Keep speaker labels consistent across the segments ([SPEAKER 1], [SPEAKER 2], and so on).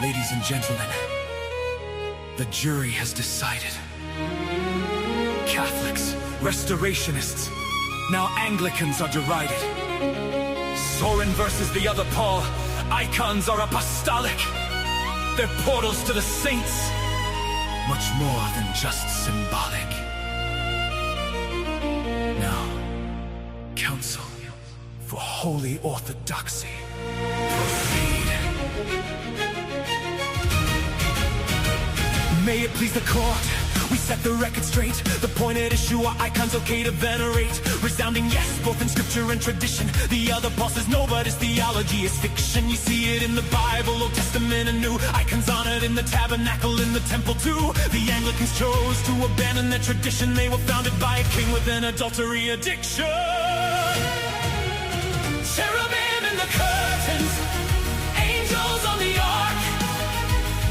[SPEAKER 1] Ladies and gentlemen, the jury has decided. Catholics, Restorationists, now Anglicans are derided. Sorem versus the other Paul. Icons are apostolic. They're portals to the saints. Much more than just symbolic. Now, counsel for holy orthodoxy. Proceed. May it please the court, we set the record straight. The point at issue are icons okay to venerate. Resounding yes, both in scripture and tradition. The other Paul says no, but his theology is fiction. You see it in the Bible, Old Testament and New. Icons honored in the tabernacle, in the temple too. The Anglicans chose to abandon their tradition. They were founded by a king with an adultery addiction. Cherubim in the curtains, angels on the ark,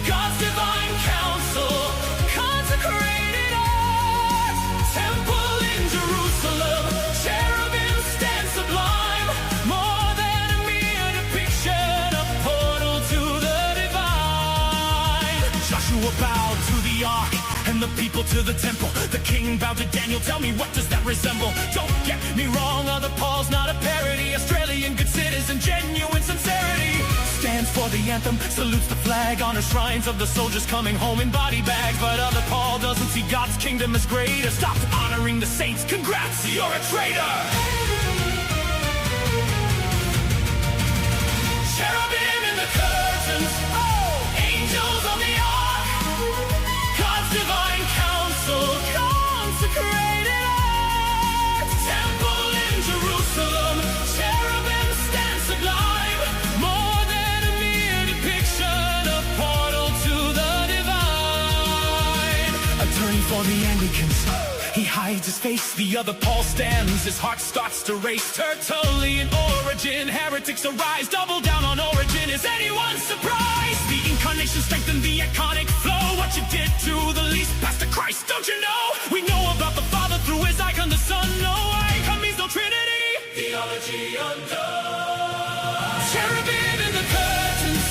[SPEAKER 1] God's divine counsel, consecrated art, temple in Jerusalem, cherubim stand sublime, more than a mere depiction, a portal to the divine. Joshua bowed to the ark, and the people to the temple. The king bowed to Daniel. Tell me, what does that resemble? Don't get me wrong, other Paul's not a parody. Australian good citizen, genuine sincerity. Stands for the anthem, salutes the flag, honors shrines of the soldiers coming home in body bags. But other Paul doesn't see God's kingdom as greater. Stop honoring the saints, congrats, you're a traitor. Cherubim in the curtains, oh, angels on the ark, God's divine counsel, consecrated art, temple in Jerusalem, cherubim stand sublime, more than a mere depiction, a portal to the divine. Attorney for the Anglicans, he hides his face, the other Paul stands, his heart starts to race. Tertullian origin, heretics arise, double down on origin, is anyone surprised? The incarnation strengthened the iconic flow, what you did to the least, Pastor Christ, don't you know? We know about the Father through his icon, the Son, no icon means no Trinity. Theology undone. Cherubim in the curtains,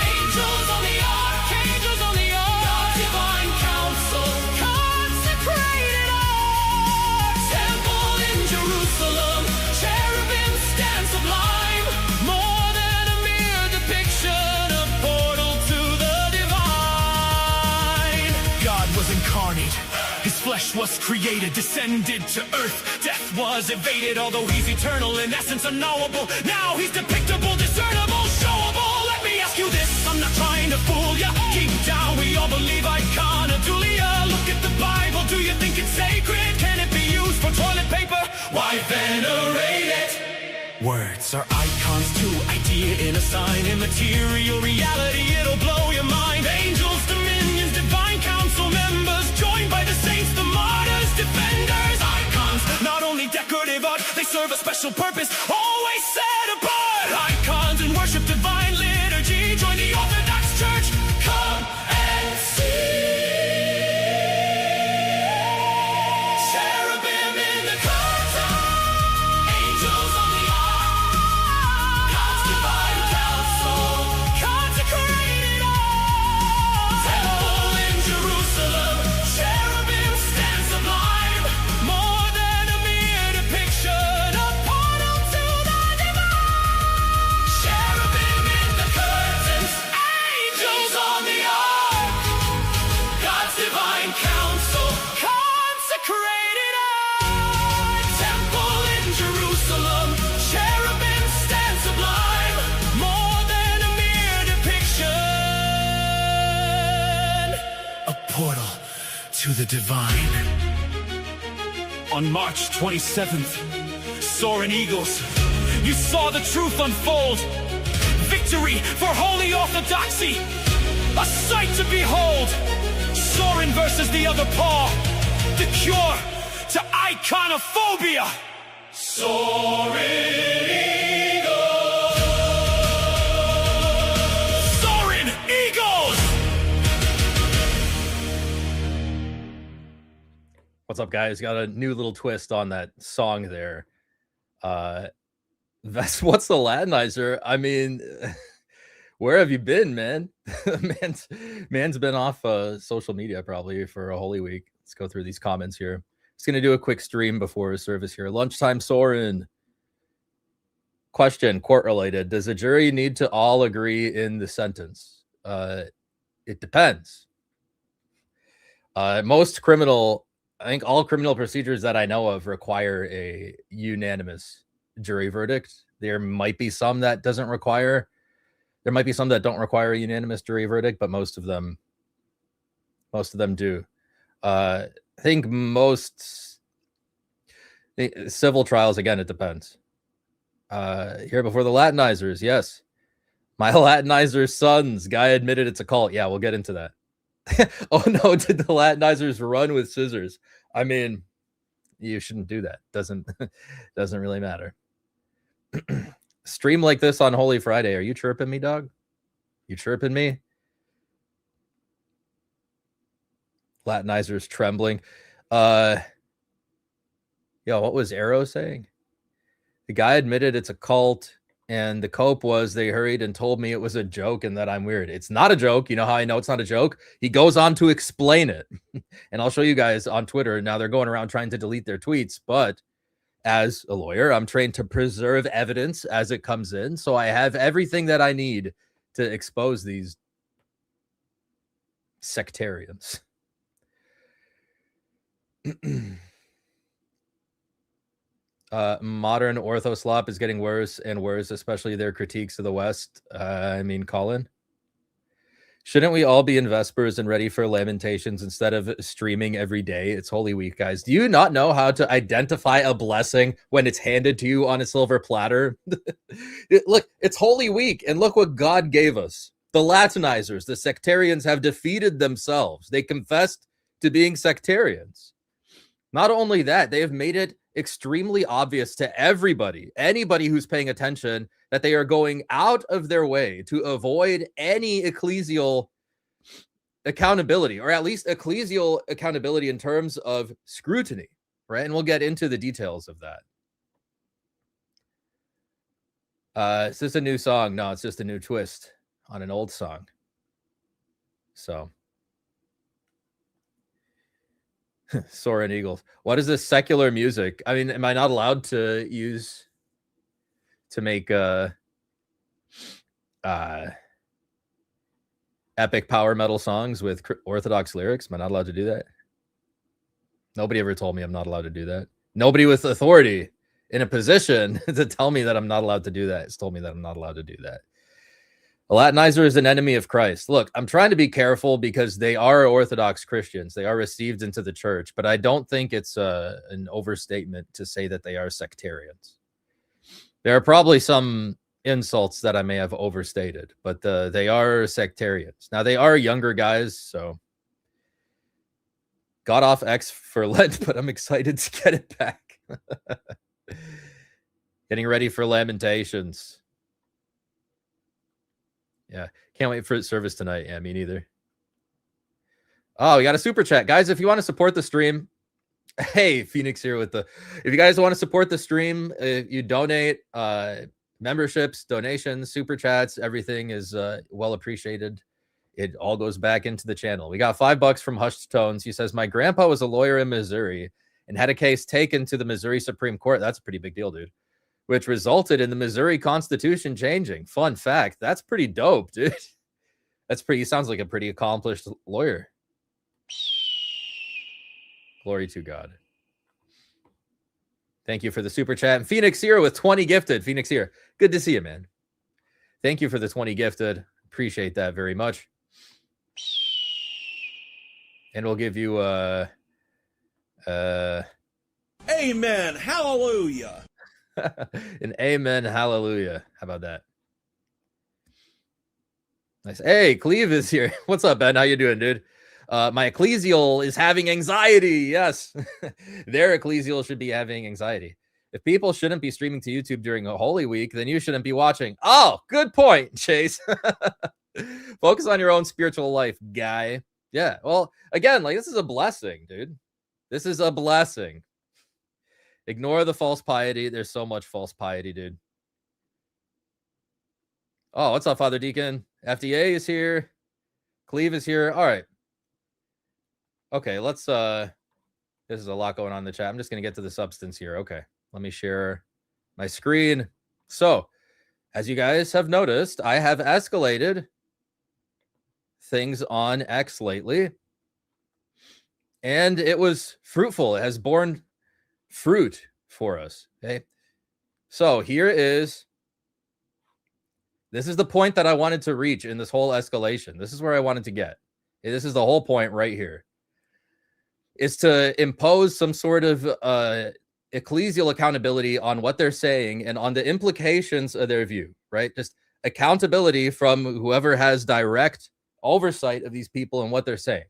[SPEAKER 1] angels on the ark, angels on the ark, God's divine counsel, consecrated art, temple in Jerusalem, cherubim stand sublime, more than a mere depiction, a portal to the divine. God was incarnate, his flesh was created, descended to earth, death was evaded. Although he's eternal, in essence unknowable, now he's depictable, discernible, showable. Let me ask you this, I'm not trying to fool ya. Deep down we all believe iconodulia. Look at the Bible, do you think it's sacred? Can it be used for toilet paper? Why venerate it? Words are icons too, idea in a sign, immaterial reality, it'll blow your mind. Angels, dominions, divine council members, joined by the saints, the martyrs, defenders. Icons, not only decorative art, they serve a special purpose, always set apart. Icons in worship, divine liturgy, join the Orthodox Church, come and see. Cherubim in the curtain, angels on the ark, God's divine counsel, consecrated art, temple in Jerusalem, cherubim stand sublime, more than a mere depiction, a portal to the divine. Cherubim in the curtains, angels on the ark, God's divine counsel, consecrated art, temple in Jerusalem, cherubim stand sublime, more than a mere depiction, a portal to the divine. On March 27th, soaring eagles, you saw the truth unfold. Victory for holy orthodoxy, a sight to behold. Sorem versus the other Paul, the cure to iconophobia. Soaring eagles, soaring eagles.
[SPEAKER 2] What's up, guys? Got a new little twist on that song there. That's what's the Latinizer. I mean, Where have you been, man? man's been off social media probably for a Holy Week. Let's go through these comments here. Just gonna do a quick stream before service here. Lunchtime Soren. Question, court related. Does a jury need to all agree in the sentence? It depends. Most criminal, I think all criminal procedures that I know of require a unanimous jury verdict. There might be some that doesn't require. There might be some that don't require a unanimous jury verdict, but most of them do. I think most civil trials, again, it depends. Here before the Latinizers, yes. My Latinizer sons, guy admitted it's a cult. Yeah, we'll get into that. Oh no, did the Latinizers run with scissors? I mean, you shouldn't do that. Doesn't really matter. Stream like this on Holy Friday. Are you chirping me, dog? You chirping me? Latinizers trembling. Yo, what was Arrow saying? The guy admitted it's a cult, and the cope was they hurried and told me it was a joke and that I'm weird. It's not a joke. You know how I know it's not a joke? He goes on to explain it. And I'll show you guys on Twitter. Now they're going around trying to delete their tweets, but as a lawyer, I'm trained to preserve evidence as it comes in. So I have everything that I need to expose these sectarians. Modern orthoslop is getting worse and worse, especially their critiques of the West. I mean, Colin, shouldn't we all be in Vespers and ready for Lamentations instead of streaming every day? It's Holy Week, guys. Do you not know how to identify a blessing when it's handed to you on a silver platter? Look, it's Holy Week, and look what God gave us. The Latinizers, the sectarians, have defeated themselves. They confessed to being sectarians. Not only that, they have made it extremely obvious to everybody, anybody who's paying attention, that they are going out of their way to avoid any ecclesial accountability, or at least ecclesial accountability in terms of scrutiny, right? And we'll get into the details of that. Is this a new song? No, it's just a new twist on an old song. So... Soren Eagles. What is this secular music? I mean, am I not allowed to use to make epic power metal songs with Orthodox lyrics? Am I not allowed to do that? Nobody ever told me I'm not allowed to do that. Nobody with authority in a position to tell me that I'm not allowed to do that has told me that I'm not allowed to do that. A Latinizer is an enemy of Christ. Look, I'm trying to be careful because they are Orthodox Christians. They are received into the church, but I don't think it's an overstatement to say that they are sectarians. There are probably some insults that I may have overstated, but they are sectarians. Now, they are younger guys, so got off X for Lent, but I'm excited to get it back. Getting ready for Lamentations. Yeah, can't wait for service tonight. Yeah, me neither. Oh, we got a super chat. Guys, if you want to support the stream, hey, Phoenix here with the... If you guys want to support the stream, you donate, memberships, donations, super chats, everything is well appreciated. It all goes back into the channel. We got $5 from Hushed Tones. He says, my grandpa was a lawyer in Missouri and had a case taken to the Missouri Supreme Court. That's a pretty big deal, dude. Which resulted in the Missouri Constitution changing. Fun fact. That's pretty dope, dude. That's pretty... He sounds like a pretty accomplished lawyer. Glory to God. Thank you for the super chat. And Phoenix here with 20 gifted. Phoenix here. Good to see you, man. Thank you for the 20 gifted. Appreciate that very much. And we'll give you
[SPEAKER 3] Amen. Hallelujah.
[SPEAKER 2] An amen, hallelujah. How about that? Nice. Hey, Cleve is here. What's up, Ben? How you doing, dude? My ecclesial is having anxiety. Yes. Their ecclesial should be having anxiety. If people shouldn't be streaming to YouTube during a Holy Week, then you shouldn't be watching. Oh, good point, Chase. Focus on your own spiritual life, guy. Yeah, well, again, like, this is a blessing, dude. This is a blessing. Ignore the false piety. There's so much false piety, dude. Oh, what's up, Father Deacon? FDA is here. Cleve is here. All right. Okay, let's this is a lot going on in the chat. I'm just going to get to the substance here. Okay. Let me share my screen. So, as you guys have noticed, I have escalated things on X lately, and it was fruitful. It has borne fruit for us. Okay. So this is the point that I wanted to reach in this whole escalation. This is where I wanted to get. This is the whole point right here. Is to impose some sort of ecclesial accountability on what they're saying and on the implications of their view, right? Just accountability from whoever has direct oversight of these people and what they're saying.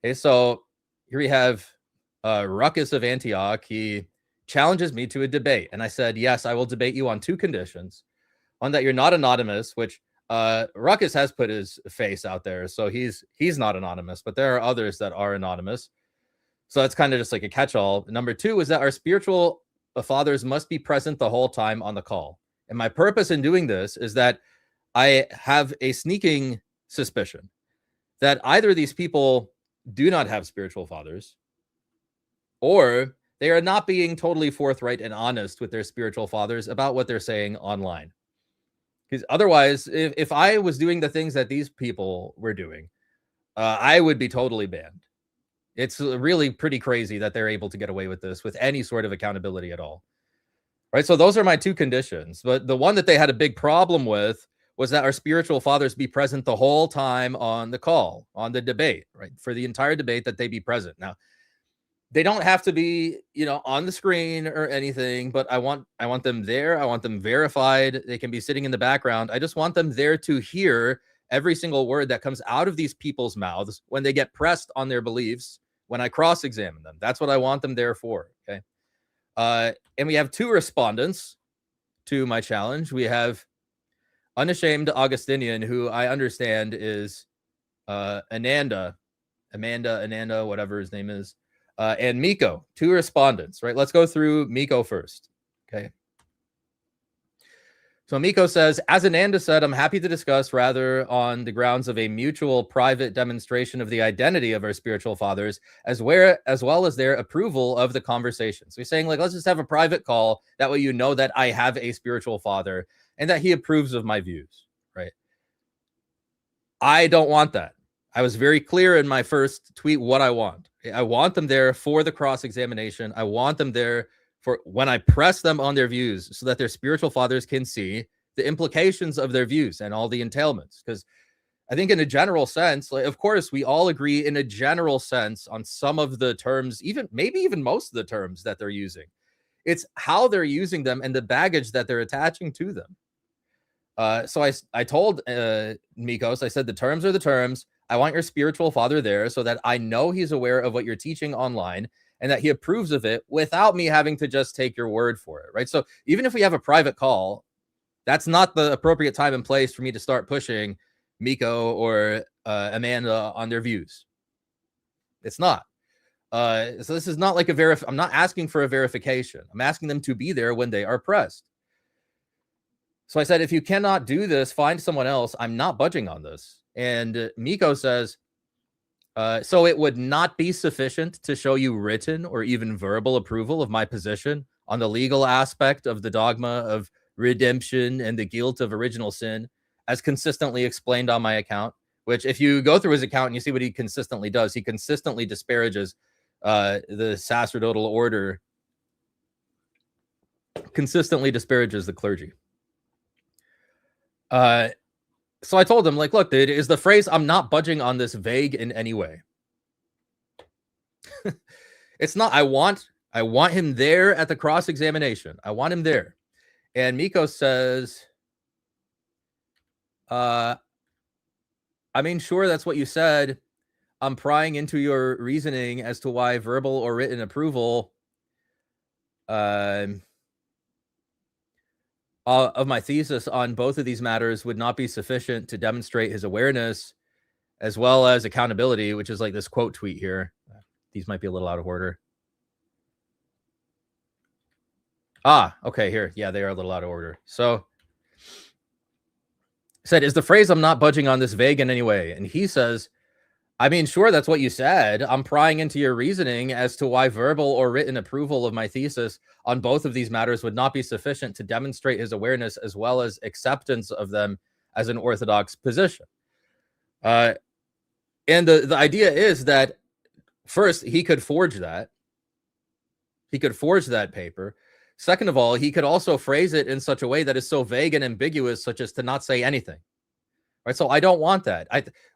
[SPEAKER 2] Okay, so here we have Ruckus of Antioch. He challenges me to a debate, and I said, yes, I will debate you on two conditions. One, that you're not anonymous, which Ruckus has put his face out there, so he's not anonymous, but there are others that are anonymous. So that's kind of just like a catch-all. Number two is that our spiritual fathers must be present the whole time on the call. And my purpose in doing this is that I have a sneaking suspicion that either these people do not have spiritual fathers, or they are not being totally forthright and honest with their spiritual fathers about what they're saying online. Because otherwise, if I was doing the things that these people were doing, I would be totally banned. It's really pretty crazy that they're able to get away with this with any sort of accountability at all. Right? So those are my two conditions. But the one that they had a big problem with was that our spiritual fathers be present the whole time on the call, on the debate, right? For the entire debate, that they be present. Now, they don't have to be, on the screen or anything, but I want them there. I want them verified. They can be sitting in the background. I just want them there to hear every single word that comes out of these people's mouths when they get pressed on their beliefs, when I cross-examine them. That's what I want them there for, okay? And we have two respondents to my challenge. We have Unashamed Augustinian, who I understand is Amanda, whatever his name is, and Miko, two respondents, right? Let's go through Miko first, okay? So Miko says, as Ananda said, I'm happy to discuss rather on the grounds of a mutual private demonstration of the identity of our spiritual fathers, as well as their approval of the conversation. So he's saying, like, let's just have a private call. That way you know that I have a spiritual father and that he approves of my views, right? I don't want that. I was very clear in my first tweet what I want. I want them there for the cross-examination. I want them there for when I press them on their views so that their spiritual fathers can see the implications of their views and all the entailments. Because I think in a general sense, like, of course, we all agree in a general sense on some of the terms, maybe even most of the terms that they're using. It's how they're using them and the baggage that they're attaching to them. So I told Mikos, I said, the terms are the terms. I want your spiritual father there so that I know he's aware of what you're teaching online and that he approves of it without me having to just take your word for it, right? So even if we have a private call, that's not the appropriate time and place for me to start pushing Miko or Amanda on their views. It's not. So this is not like I'm not asking for a verification. I'm asking them to be there when they are pressed. So I said, if you cannot do this, find someone else. I'm not budging on this. And Miko says, so it would not be sufficient to show you written or even verbal approval of my position on the legal aspect of the dogma of redemption and the guilt of original sin, as consistently explained on my account, which if you go through his account and you see what he consistently does, he consistently disparages the sacerdotal order, consistently disparages the clergy. So I told him, like, look, dude, is the phrase "I'm not budging on this" vague in any way? It's not. I want him there at the cross-examination. I want him there. And Miko says, I mean, sure, that's what you said. I'm prying into your reasoning as to why verbal or written approval of my thesis on both of these matters would not be sufficient to demonstrate his awareness as well as accountability, which is like this quote tweet here. These might be a little out of order. Okay, here. Yeah, they are a little out of order. So said, is the phrase "I'm not budging on this" vague in any way? And he says, I mean, sure, that's what you said. I'm prying into your reasoning as to why verbal or written approval of my thesis on both of these matters would not be sufficient to demonstrate his awareness as well as acceptance of them as an orthodox position. And the idea is that, first, he could forge that. He could forge that paper. Second of all, he could also phrase it in such a way that is so vague and ambiguous, such as to not say anything. Right, so I don't want that.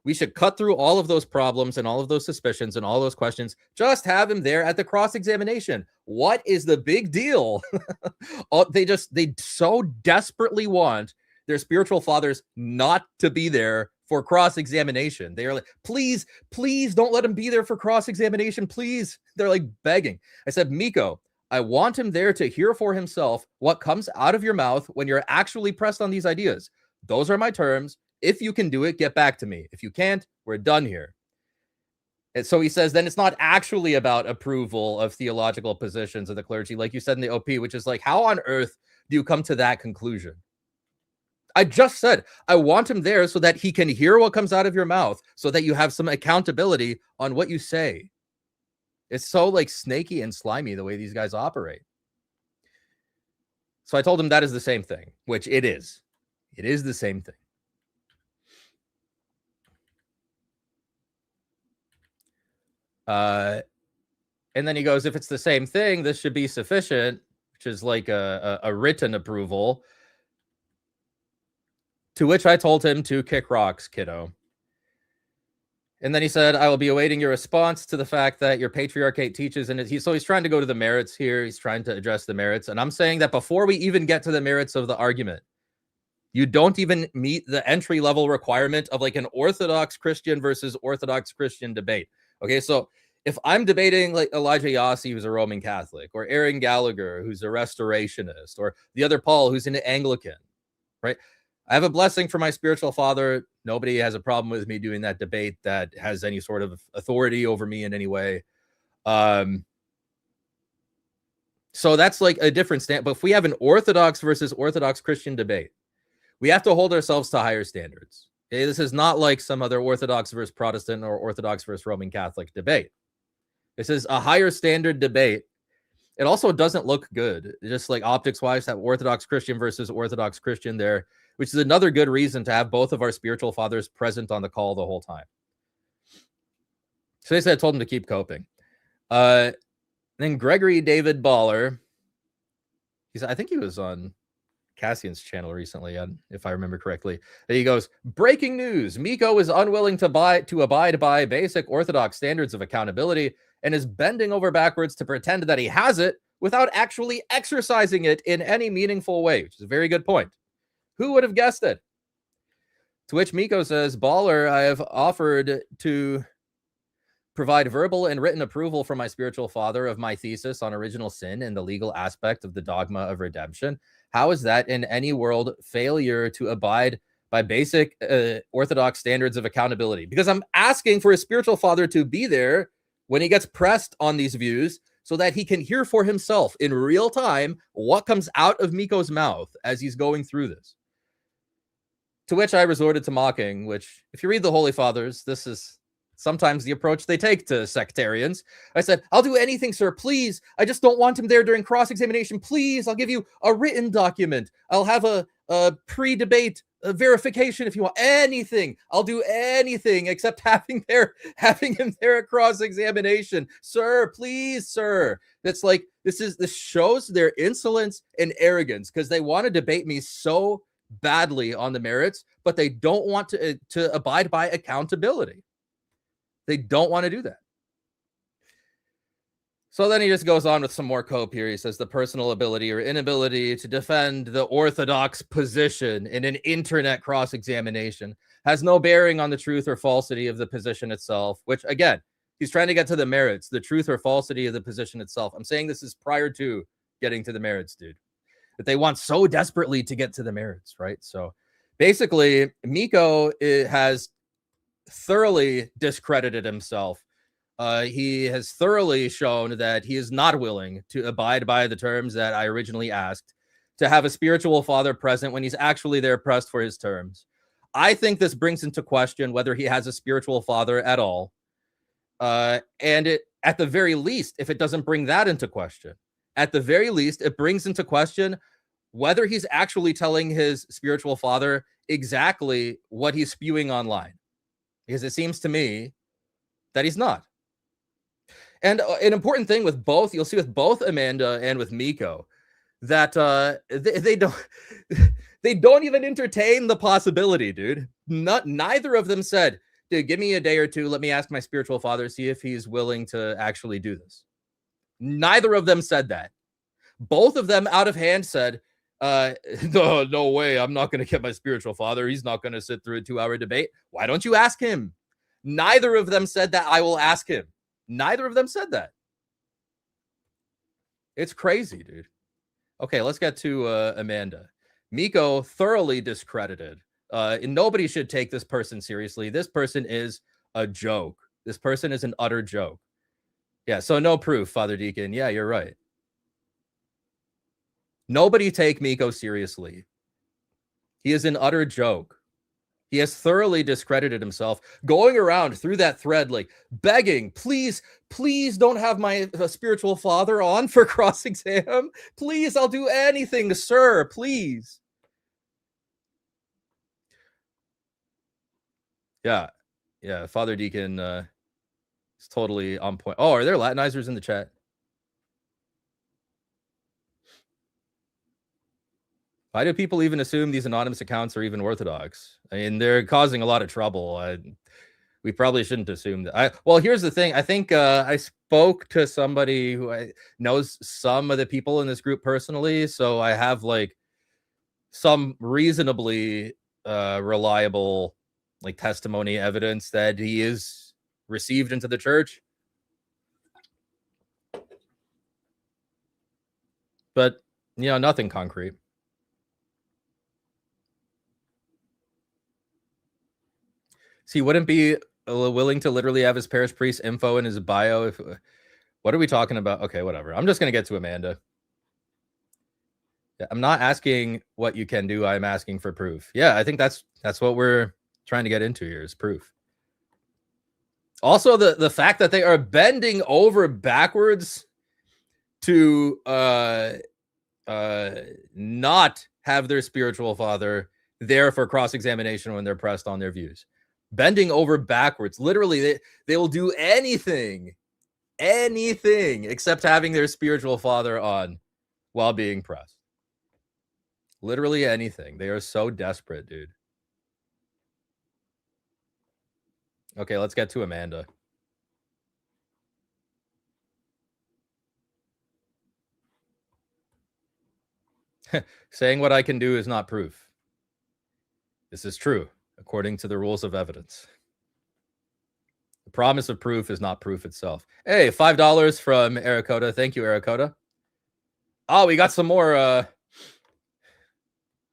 [SPEAKER 2] We should cut through all of those problems and all of those suspicions and all those questions. Just have him there at the cross-examination. What is the big deal? They so desperately want their spiritual fathers not to be there for cross-examination. They are like, please don't let him be there for cross-examination. Please. They're like begging. I said, Miko, I want him there to hear for himself what comes out of your mouth when you're actually pressed on these ideas. Those are my terms. If you can do it, get back to me. If you can't, we're done here. And so he says, then it's not actually about approval of theological positions of the clergy, like you said in the OP, which is like, how on earth do you come to that conclusion? I just said, I want him there so that he can hear what comes out of your mouth, so that you have some accountability on what you say. It's so like snaky and slimy the way these guys operate. So I told him that is the same thing, which it is. It is the same thing. And then he goes, if it's the same thing, this should be sufficient, which is like a written approval. To which I told him to kick rocks, kiddo. And then he said, I will be awaiting your response to the fact that your patriarchate teaches. And so he's trying to go to the merits here. He's trying to address the merits. And I'm saying that before we even get to the merits of the argument, you don't even meet the entry level requirement of like an Orthodox Christian versus Orthodox Christian debate. Okay, so if I'm debating like Elijah Yossi, who's a Roman Catholic, or Aaron Gallagher, who's a Restorationist, or the other Paul, who's an Anglican, right? I have a blessing for my spiritual father. Nobody has a problem with me doing that debate that has any sort of authority over me in any way. So that's like a different stand. But if we have an Orthodox versus Orthodox Christian debate, we have to hold ourselves to higher standards. Okay? This is not like some other Orthodox versus Protestant or Orthodox versus Roman Catholic debate. This is a higher standard debate. It also doesn't look good, just like optics-wise, have Orthodox Christian versus Orthodox Christian there, which is another good reason to have both of our spiritual fathers present on the call the whole time. So they said I told him to keep coping. Then Gregory David Baller, I think he was on Cassian's channel recently, if I remember correctly. And he goes, breaking news, Miko is unwilling to abide by basic Orthodox standards of accountability and is bending over backwards to pretend that he has it without actually exercising it in any meaningful way, which is a very good point. Who would have guessed it? To which Miko says, Baller, I have offered to provide verbal and written approval from my spiritual father of my thesis on original sin and the legal aspect of the dogma of redemption. How is that in any world failure to abide by basic Orthodox standards of accountability? Because I'm asking for a spiritual father to be there when he gets pressed on these views so that he can hear for himself in real time what comes out of Miko's mouth as he's going through this. To which I resorted to mocking, which, if you read the Holy Fathers, this is sometimes the approach they take to sectarians. I said, I'll do anything, sir, please. I just don't want him there during cross-examination. Please, I'll give you a written document. I'll have a pre-debate verification if you want. Anything. I'll do anything except having him there at cross-examination. Sir, please, sir. That's like, this shows their insolence and arrogance because they want to debate me so badly on the merits, but they don't want to abide by accountability. They don't want to do that. So then he just goes on with some more cope here. He says the personal ability or inability to defend the orthodox position in an internet cross-examination has no bearing on the truth or falsity of the position itself, which, again, he's trying to get to the merits, the truth or falsity of the position itself. I'm saying this is prior to getting to the merits, dude. That they want so desperately to get to the merits, right? So basically, Miko has thoroughly discredited himself. He has thoroughly shown that he is not willing to abide by the terms that I originally asked, to have a spiritual father present when he's actually there pressed for his terms. I think this brings into question whether he has a spiritual father at all. And it, at the very least, if it doesn't bring that into question, at the very least, it brings into question whether he's actually telling his spiritual father exactly what he's spewing online. Because it seems to me that he's not. And an important thing with both, you'll see with both Amanda and with Miko, that they don't they don't even entertain the possibility, dude. Neither of them said, dude, give me a day or two, let me ask my spiritual father, see if he's willing to actually do this. Neither of them said that. Both of them out of hand said, no way, I'm not going to get my spiritual father. He's not going to sit through a 2-hour debate. Why don't you ask him? Neither of them said that I will ask him. Neither of them said that. It's crazy, dude. Okay, let's get to Amanda. Miko thoroughly discredited. And nobody should take this person seriously. This person is a joke. This person is an utter joke. Yeah, so no proof, Father Deacon. Yeah, you're right. Nobody take Miko seriously. He is an utter joke. He has thoroughly discredited himself, going around through that thread, like begging, please don't have my spiritual father on for cross-exam. Please, I'll do anything, sir, please. Yeah, Father Deacon is totally on point. Oh, are there Latinizers in the chat? Why do people even assume these anonymous accounts are even Orthodox? I mean, they're causing a lot of trouble. We probably shouldn't assume that. Well, here's the thing. I think I spoke to somebody who knows some of the people in this group personally, so I have like some reasonably reliable like testimony evidence that he is received into the church. But, nothing concrete. So he wouldn't be willing to literally have his parish priest info in his bio. What are we talking about? Okay, whatever. I'm just going to get to Amanda. I'm not asking what you can do. I'm asking for proof. Yeah, I think that's what we're trying to get into here is proof. Also, the fact that they are bending over backwards to not have their spiritual father there for cross-examination when they're pressed on their views. Bending over backwards. Literally, they will do anything except having their spiritual father on while being pressed. Literally anything. They are so desperate, dude. Okay, let's get to Amanda. Saying what I can do is not proof. This is true, according to the rules of evidence. The promise of proof is not proof itself. Hey, $5 from Ericota. Thank you, Ericota. Oh, we got some more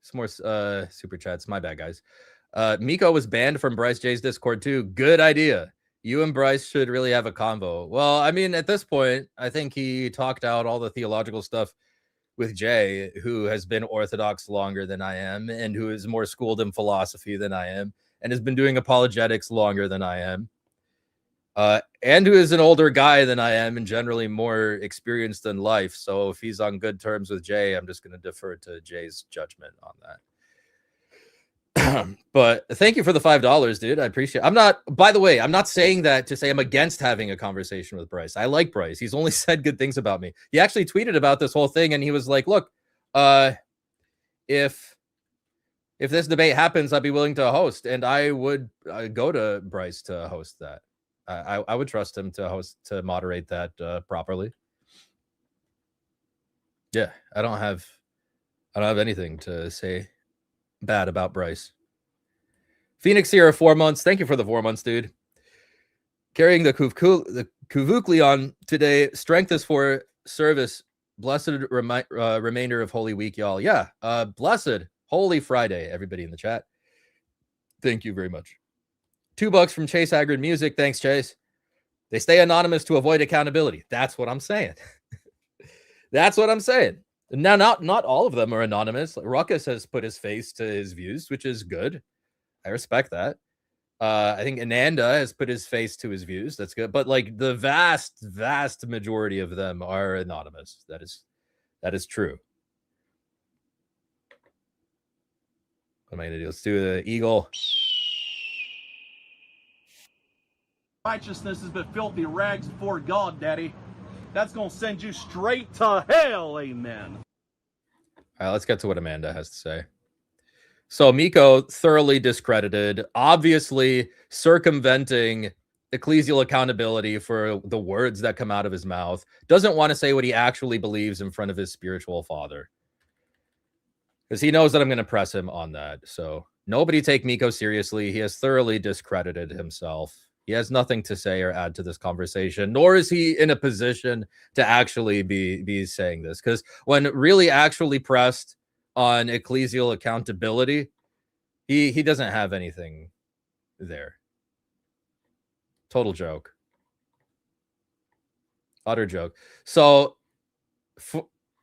[SPEAKER 2] super chats. My bad, guys. Miko was banned from Bryce J's Discord too. Good idea. You and Bryce should really have a convo. Well, I mean, at this point, I think he talked out all the theological stuff with Jay, who has been Orthodox longer than I am and who is more schooled in philosophy than I am and has been doing apologetics longer than I am. And who is an older guy than I am and generally more experienced in life. So if he's on good terms with Jay, I'm just going to defer to Jay's judgment on that. But thank you for the $5, dude. I appreciate it. By the way, I'm not saying that to say I'm against having a conversation with Bryce. I like Bryce. He's only said good things about me. He actually tweeted about this whole thing and he was like, look, if this debate happens, I'd be willing to host. And I would go to Bryce to host that. I would trust him to moderate that properly. Yeah, I don't have anything to say bad about Bryce. Phoenix Sierra 4 months. Thank you for the 4 months, dude. Carrying the Kuvuklion today. Strength is for service. Blessed remainder of Holy Week, y'all. Yeah, blessed Holy Friday, everybody in the chat. Thank you very much. $2 from Chase Hagrid Music. Thanks, Chase. They stay anonymous to avoid accountability. That's what I'm saying. That's what I'm saying. Now, not all of them are anonymous. Ruckus has put his face to his views, which is good. I respect that. I think Ananda has put his face to his views. That's good. But like the vast majority of them are anonymous. That is true. What am I going to do? Let's do the eagle.
[SPEAKER 3] Righteousness is but filthy rags before God, Daddy. That's going to send you straight to hell, amen.
[SPEAKER 2] All right, let's get to what Amanda has to say. So Miko, thoroughly discredited, obviously circumventing ecclesial accountability for the words that come out of his mouth, doesn't want to say what he actually believes in front of his spiritual father. Because he knows that I'm going to press him on that. So nobody take Miko seriously. He has thoroughly discredited himself. He has nothing to say or add to this conversation, nor is he in a position to actually be saying this. Because when really actually pressed on ecclesial accountability, he doesn't have anything there. Total joke. Utter joke. So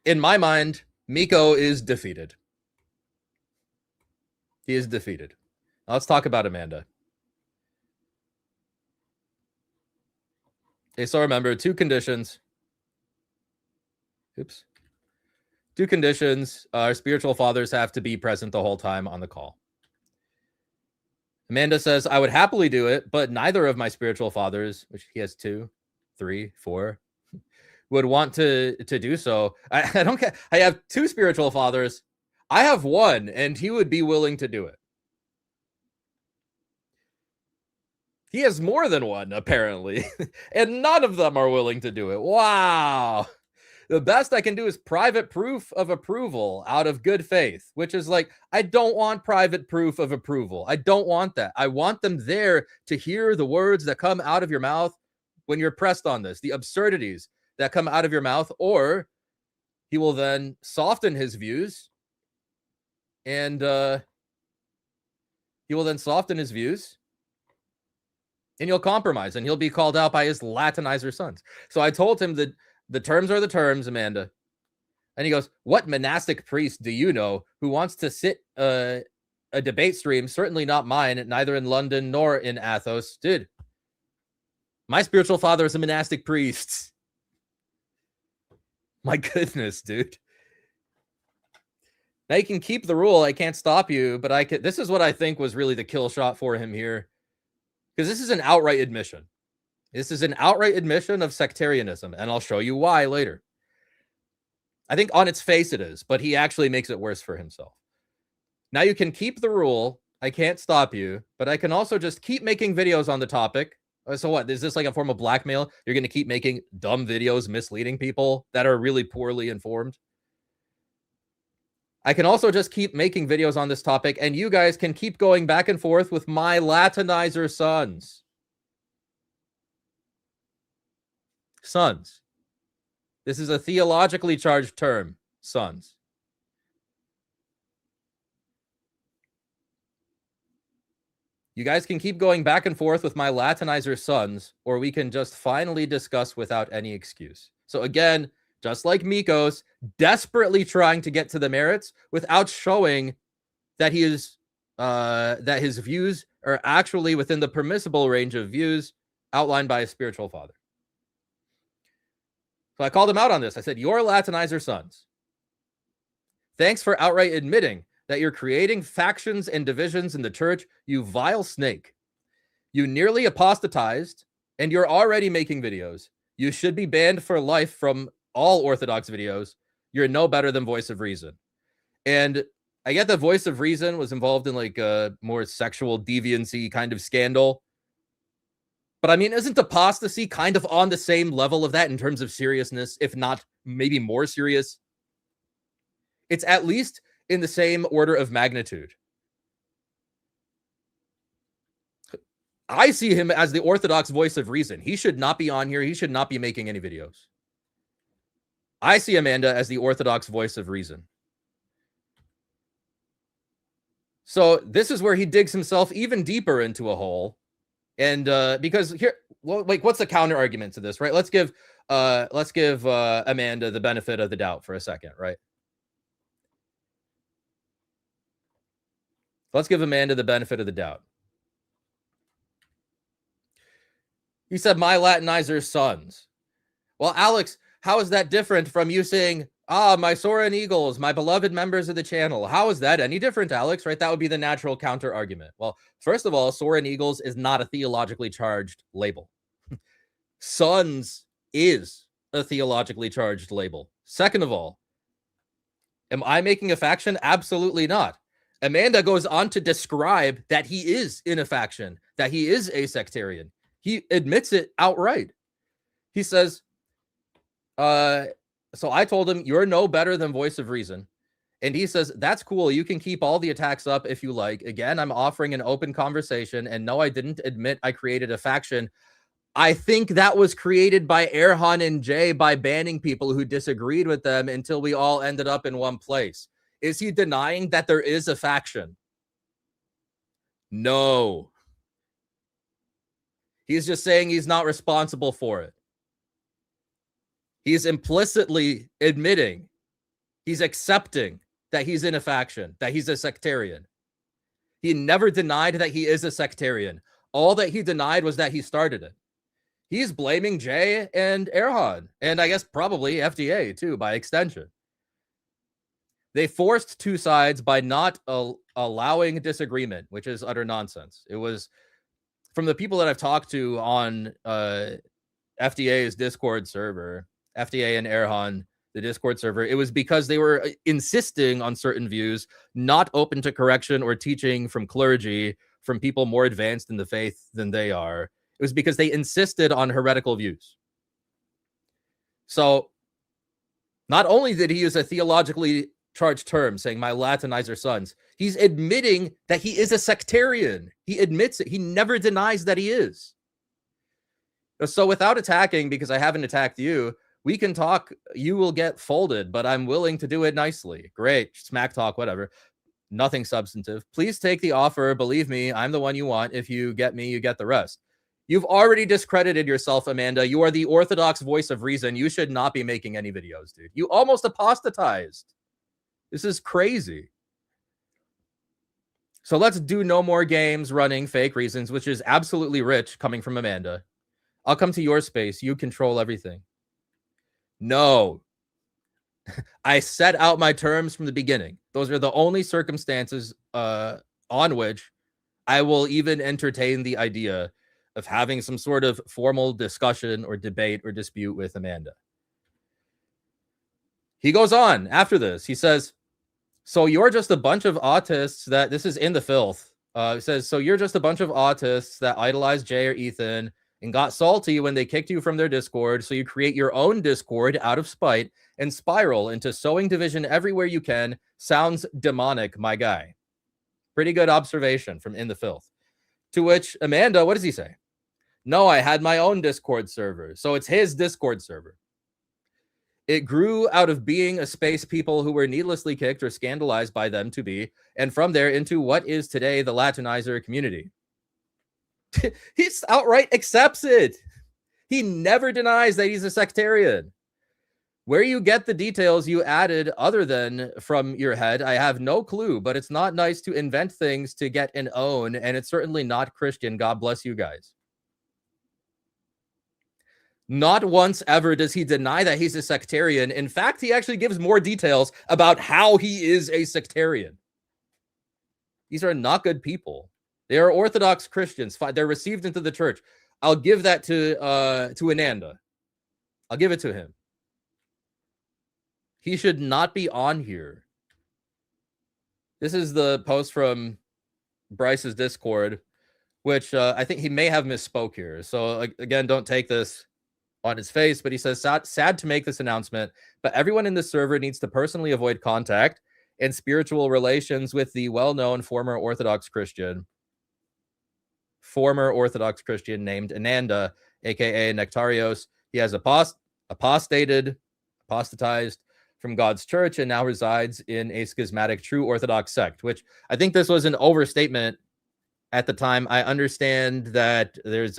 [SPEAKER 2] in my mind, Miko is defeated. He is defeated. Now let's talk about Amanda. Okay, so remember, two conditions. Oops. Two conditions. Our spiritual fathers have to be present the whole time on the call. Amanda says, I would happily do it, but neither of my spiritual fathers, which he has 2, 3, 4, would want to do so. I don't care. I have 2 spiritual fathers. I have 1, and he would be willing to do it. He has more than 1, apparently, and none of them are willing to do it. Wow. The best I can do is private proof of approval out of good faith, which is like, I don't want private proof of approval. I don't want that. I want them there to hear the words that come out of your mouth when you're pressed on this, the absurdities that come out of your mouth, or he will then soften his views and and you'll compromise, and he'll be called out by his Latinizer sons. So I told him that the terms are the terms, Amanda. And he goes, what monastic priest do you know who wants to sit a debate stream? Certainly not mine, neither in London nor in Athos. Dude, my spiritual father is a monastic priest. My goodness, dude. Now you can keep the rule. I can't stop you, but I can. This is what I think was really the kill shot for him here. Because this is an outright admission. This is an outright admission of sectarianism, and I'll show you why later. I think on its face it is, but he actually makes it worse for himself. Now you can keep the rule. I can't stop you, but I can also just keep making videos on the topic. So what? Is this like a form of blackmail? You're going to keep making dumb videos misleading people that are really poorly informed? I can also just keep making videos on this topic, and you guys can keep going back and forth with my Latinizer sons. Sons. This is a theologically charged term. Sons. You guys can keep going back and forth with my Latinizer sons, or we can just finally discuss without any excuse. So again, just like Mikos, desperately trying to get to the merits without showing that he is that his views are actually within the permissible range of views outlined by a spiritual father. So I called him out on this. I said, "You're Latinizer sons. Thanks for outright admitting that you're creating factions and divisions in the church, you vile snake. You nearly apostatized, and you're already making videos. You should be banned for life from all Orthodox videos. You're no better than Voice of Reason." And I get that Voice of Reason was involved in like a more sexual deviancy kind of scandal. But I mean, isn't apostasy kind of on the same level of that in terms of seriousness, if not maybe more serious? It's at least in the same order of magnitude. I see him as the Orthodox Voice of Reason. He should not be on here. He should not be making any videos. I see Amanda as the Orthodox Voice of Reason. So this is where he digs himself even deeper into a hole. And because here, well, like, what's the counter argument to this, right? Let's give Amanda the benefit of the doubt for a second, right? let's give Amanda the benefit of the doubt. He said, my Latinizer sons. Well, Alex, how is that different from you saying, my Soren Eagles, my beloved members of the channel? How is that any different, Alex? Right? That would be the natural counter argument. Well, first of all, Soren Eagles is not a theologically charged label. Sons is a theologically charged label. Second of all, am I making a faction? Absolutely not. Amanda goes on to describe that he is in a faction, that he is a sectarian. He admits it outright. He says, so I told him, you're no better than Voice of Reason. And he says, that's cool. You can keep all the attacks up if you like. Again, I'm offering an open conversation. And no, I didn't admit I created a faction. I think that was created by Erhan and Jay by banning people who disagreed with them until we all ended up in one place. Is he denying that there is a faction? No. He's just saying he's not responsible for it. He's implicitly admitting, he's accepting that he's in a faction, that he's a sectarian. He never denied that he is a sectarian. All that he denied was that he started it. He's blaming Jay and Erhan, and I guess probably FDA too, by extension. They forced two sides by not allowing disagreement, which is utter nonsense. It was from the people that I've talked to on FDA's Discord server, FDA and Erhan, the Discord server, it was because they were insisting on certain views, not open to correction or teaching from clergy, from people more advanced in the faith than they are. It was because they insisted on heretical views. So not only did he use a theologically charged term saying my Latinizer sons, he's admitting that he is a sectarian. He admits it. He never denies that he is. So without attacking, because I haven't attacked you, we can talk. You will get folded, but I'm willing to do it nicely. Great. Smack talk, whatever. Nothing substantive. Please take the offer. Believe me, I'm the one you want. If you get me, you get the rest. You've already discredited yourself, Amanda. You are the orthodox voice of reason. You should not be making any videos, dude. You almost apostatized. This is crazy. So let's do no more games running fake reasons, which is absolutely rich coming from Amanda. I'll come to your space. You control everything. No. I set out my terms from the beginning. Those are the only circumstances on which I will even entertain the idea of having some sort of formal discussion or debate or dispute with Amanda. He goes on after this. He says, so you're just a bunch of autists that, this is in the filth. He says, so you're just a bunch of autists that idolize Jay or Ethan and got salty when they kicked you from their Discord. So you create your own Discord out of spite and spiral into sowing division everywhere you can. Sounds demonic, my guy. Pretty good observation from In the Filth. To which Amanda, what does he say? No, I had my own Discord server. So it's his Discord server. It grew out of being a space people who were needlessly kicked or scandalized by them to be, and from there into what is today the Latinizer community. He outright accepts it. He never denies that he's a sectarian. Where you get the details you added other than from your head, I have no clue, but it's not nice to invent things to get an own, and it's certainly not Christian. God bless you guys. Not once ever does he deny that he's a sectarian. In fact, he actually gives more details about how he is a sectarian. These are not good people. They are Orthodox Christians. They're received into the church. I'll give that to Ananda. I'll give it to him. He should not be on here. This is the post from Bryce's Discord, which I think he may have misspoke here. So again, don't take this on his face, but he says, sad to make this announcement, but everyone in this server needs to personally avoid contact and spiritual relations with the well-known former Orthodox Christian named Ananda, aka Nectarios. He has apostatized from God's church and now resides in a schismatic true Orthodox sect, which I think this was an overstatement at the time. I understand that there's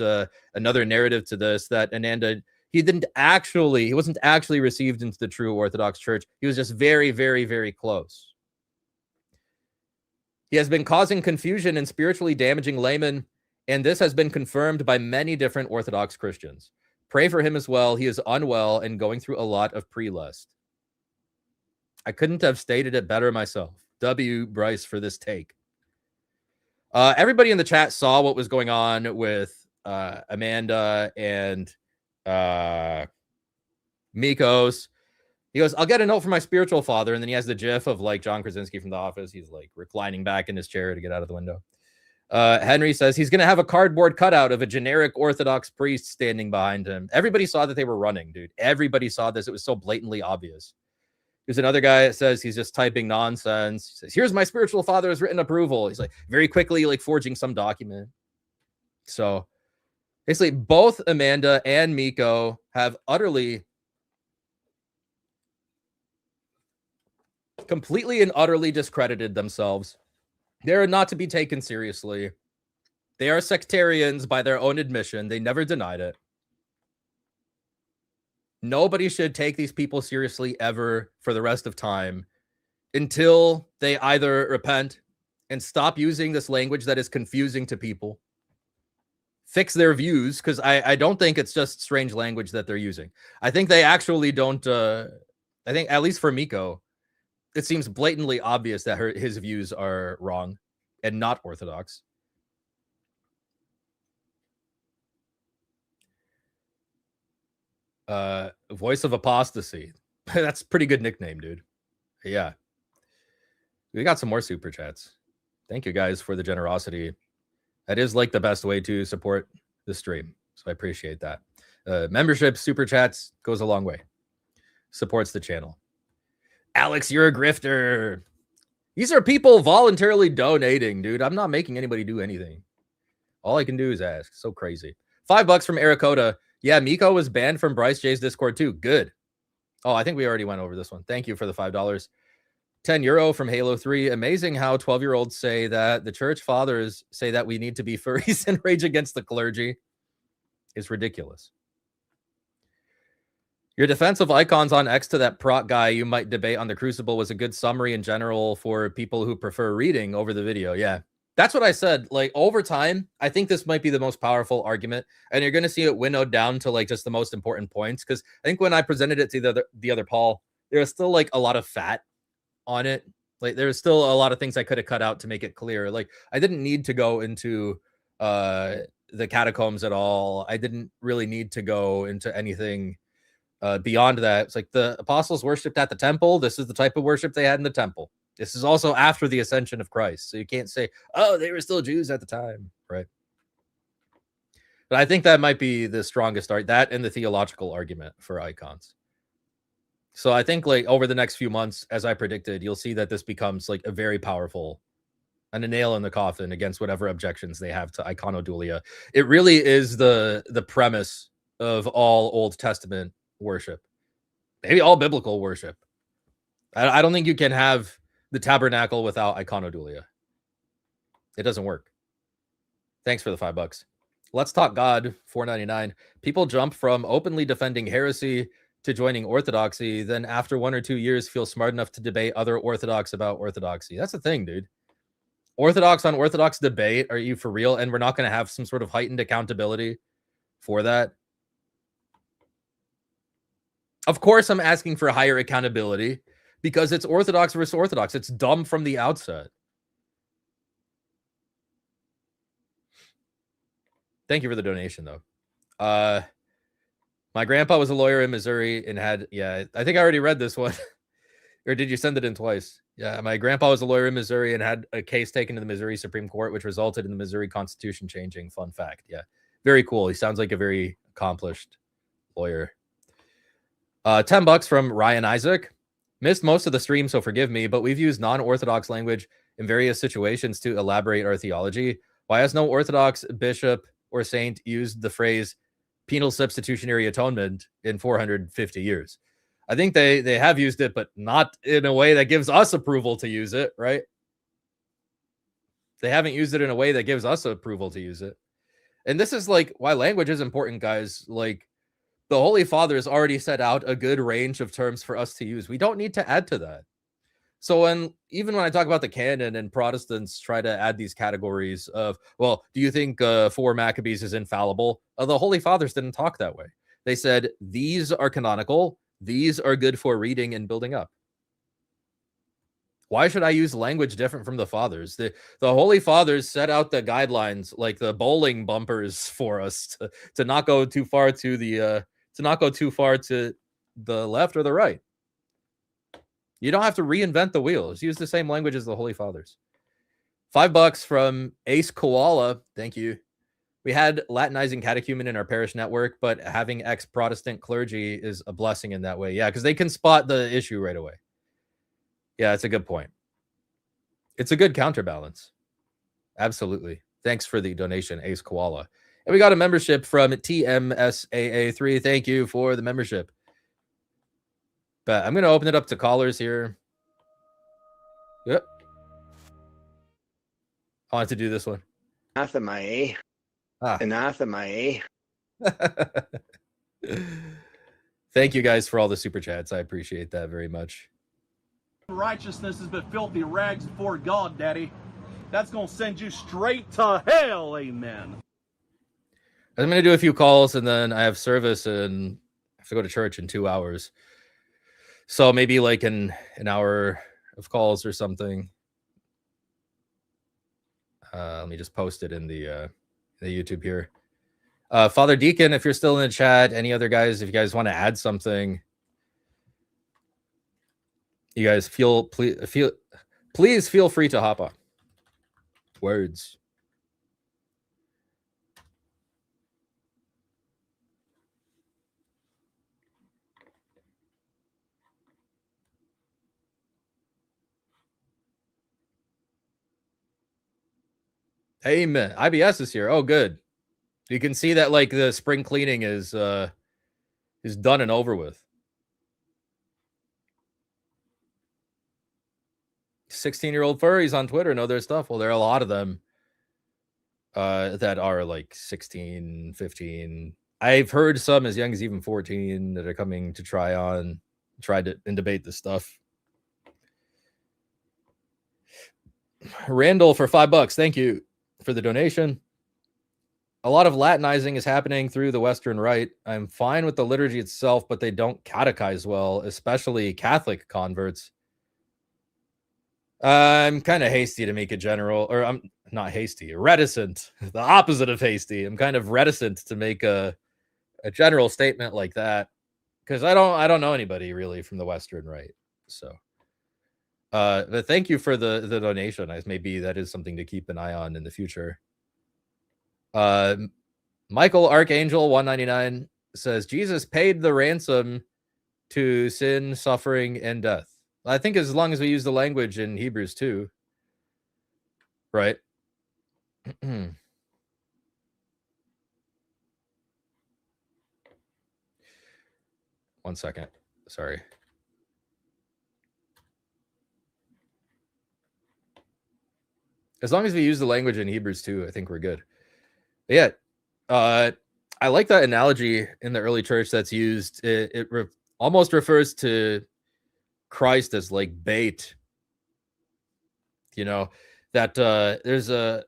[SPEAKER 2] another narrative to this, that Ananda, he wasn't actually received into the true Orthodox church. He was just very, very, very close. He has been causing confusion and spiritually damaging laymen, and this has been confirmed by many different Orthodox Christians. Pray for him as well. He is unwell and going through a lot of pre-lust. I couldn't have stated it better myself. W. Bryce for this take. Everybody in the chat saw what was going on with Amanda and Mikos. He goes, I'll get a note from my spiritual father. And then he has the gif of like John Krasinski from The Office. He's like reclining back in his chair to get out of the window. Henry says he's going to have a cardboard cutout of a generic Orthodox priest standing behind him. Everybody saw that they were running, dude. Everybody saw this. It was so blatantly obvious. There's another guy that says he's just typing nonsense. He says, here's my spiritual father's written approval. He's like very quickly like forging some document. So basically both Amanda and Miko have completely and utterly discredited themselves. They're not to be taken seriously. They are sectarians by their own admission. They never denied it. Nobody should take these people seriously ever for the rest of time until they either repent and stop using this language that is confusing to people, fix their views, because I don't think it's just strange language that they're using. I think they actually don't. I think, at least for Miko, it seems blatantly obvious that his views are wrong and not Orthodox. Voice of Apostasy. That's a pretty good nickname, dude. Yeah. We got some more super chats. Thank you guys for the generosity. That is like the best way to support the stream. So I appreciate that. Membership, super chats goes a long way. Supports the channel. Alex, you're a grifter. These are people voluntarily donating, dude. I'm not making anybody do anything. All I can do is ask. So crazy. $5 from Arakota. Yeah, Miko was banned from Bryce J's Discord too. Good. Oh, I think we already went over this one. Thank you for the $5. €10 from Halo 3. Amazing how 12-year-olds say that the church fathers say that we need to be furries and rage against the clergy. Is ridiculous. Your defense of icons on X to that prot guy you might debate on the Crucible was a good summary in general for people who prefer reading over the video. Yeah, that's what I said. Like, over time, I think this might be the most powerful argument, and you're going to see it winnowed down to like just the most important points. Because I think when I presented it to the other Paul, there was still like a lot of fat on it. Like, there was still a lot of things I could have cut out to make it clear. Like, I didn't need to go into the catacombs at all. I didn't really need to go into anything beyond that. It's like the apostles worshipped at the temple. This is the type of worship they had in the temple. This is also after the ascension of Christ. So you can't say, oh, they were still Jews at the time, right? But I think that might be the strongest argument, that and the theological argument for icons. So I think like over the next few months, as I predicted, you'll see that this becomes like a very powerful and a nail in the coffin against whatever objections they have to iconodulia. It really is the premise of all Old Testament worship, maybe all biblical worship. I don't think you can have the tabernacle without iconodulia. It doesn't work. Thanks for the $5. Let's talk God. $4.99. People jump from openly defending heresy to joining orthodoxy, then after 1 or 2 years feel smart enough to debate other orthodox about orthodoxy. That's the thing, dude. Orthodox on orthodox debate. Are you for real? And we're not going to have some sort of heightened accountability for that. Of course, I'm asking for higher accountability because it's Orthodox versus Orthodox. It's dumb from the outset. Thank you for the donation, though. My grandpa was a lawyer in Missouri and had, yeah, I think I already read this one. Or did you send it in twice? Yeah, my grandpa was a lawyer in Missouri and had a case taken to the Missouri Supreme Court, which resulted in the Missouri Constitution changing. Fun fact. Yeah, very cool. He sounds like a very accomplished lawyer. $10 from Ryan Isaac. Missed most of the stream, so forgive me, but we've used non-Orthodox language in various situations to elaborate our theology. Why has no Orthodox bishop or saint used the phrase penal substitutionary atonement in 450 years? I think they have used it, but not in a way that gives us approval to use it, right? They haven't used it in a way that gives us approval to use it. And this is like why language is important, guys. Like, the Holy Father has already set out a good range of terms for us to use. We don't need to add to that. So even when I talk about the canon and Protestants try to add these categories of, well, do you think 4 Maccabees is infallible? The Holy Fathers didn't talk that way. They said these are canonical. These are good for reading and building up. Why should I use language different from the fathers? The Holy Fathers set out the guidelines, like the bowling bumpers, for us to not go too far to the left or the right. You don't have to reinvent the wheel. Just use the same language as the Holy Fathers. $5 from Ace Koala. Thank you. We had Latinizing catechumen in our parish network, but having ex-Protestant clergy is a blessing in that way. Yeah, because they can spot the issue right away. Yeah, it's a good point. It's a good counterbalance. Absolutely. Thanks for the donation, Ace Koala. And we got a membership from TMSAA3. Thank you for the membership. But I'm going to open it up to callers here. Yep. I wanted to do this one.
[SPEAKER 4] Anathema. Anathema.
[SPEAKER 2] Thank you guys for all the super chats. I appreciate that very much.
[SPEAKER 3] Righteousness is but filthy rags before God, Daddy. That's going to send you straight to hell, amen.
[SPEAKER 2] I'm going to do a few calls, and then I have service, and I have to go to church in 2 hours. So maybe like an hour of calls or something. Let me just post it in the YouTube here. Father Deacon, if you're still in the chat, any other guys, if you guys want to add something, you guys please feel free to hop on. Words. Amen. IBS is here. Oh, good. You can see that like the spring cleaning is done and over with. 16-year-old furries on Twitter know their stuff. Well, there are a lot of them that are like 16, 15. I've heard some as young as even 14 that are coming to try to debate this stuff. Randall for $5. Thank you for the donation. A lot of Latinizing is happening through the Western Rite. I'm fine with the liturgy itself, but they don't catechize well, especially Catholic converts. I'm kind of hasty to make a general, or I'm not hasty, reticent. The opposite of hasty. I'm kind of reticent to make a general statement like that because I don't know anybody really from the Western Rite. So, but thank you for the donation. Maybe that is something to keep an eye on in the future. Michael Archangel 199 says Jesus paid the ransom to sin, suffering, and death. I think as long as we use the language in Hebrews 2, right? 1 second. Sorry. As long as we use the language in Hebrews 2, I think we're good. But yeah, I like that analogy in the early church that's used. It almost refers to Christ as like bait. You know, that there's a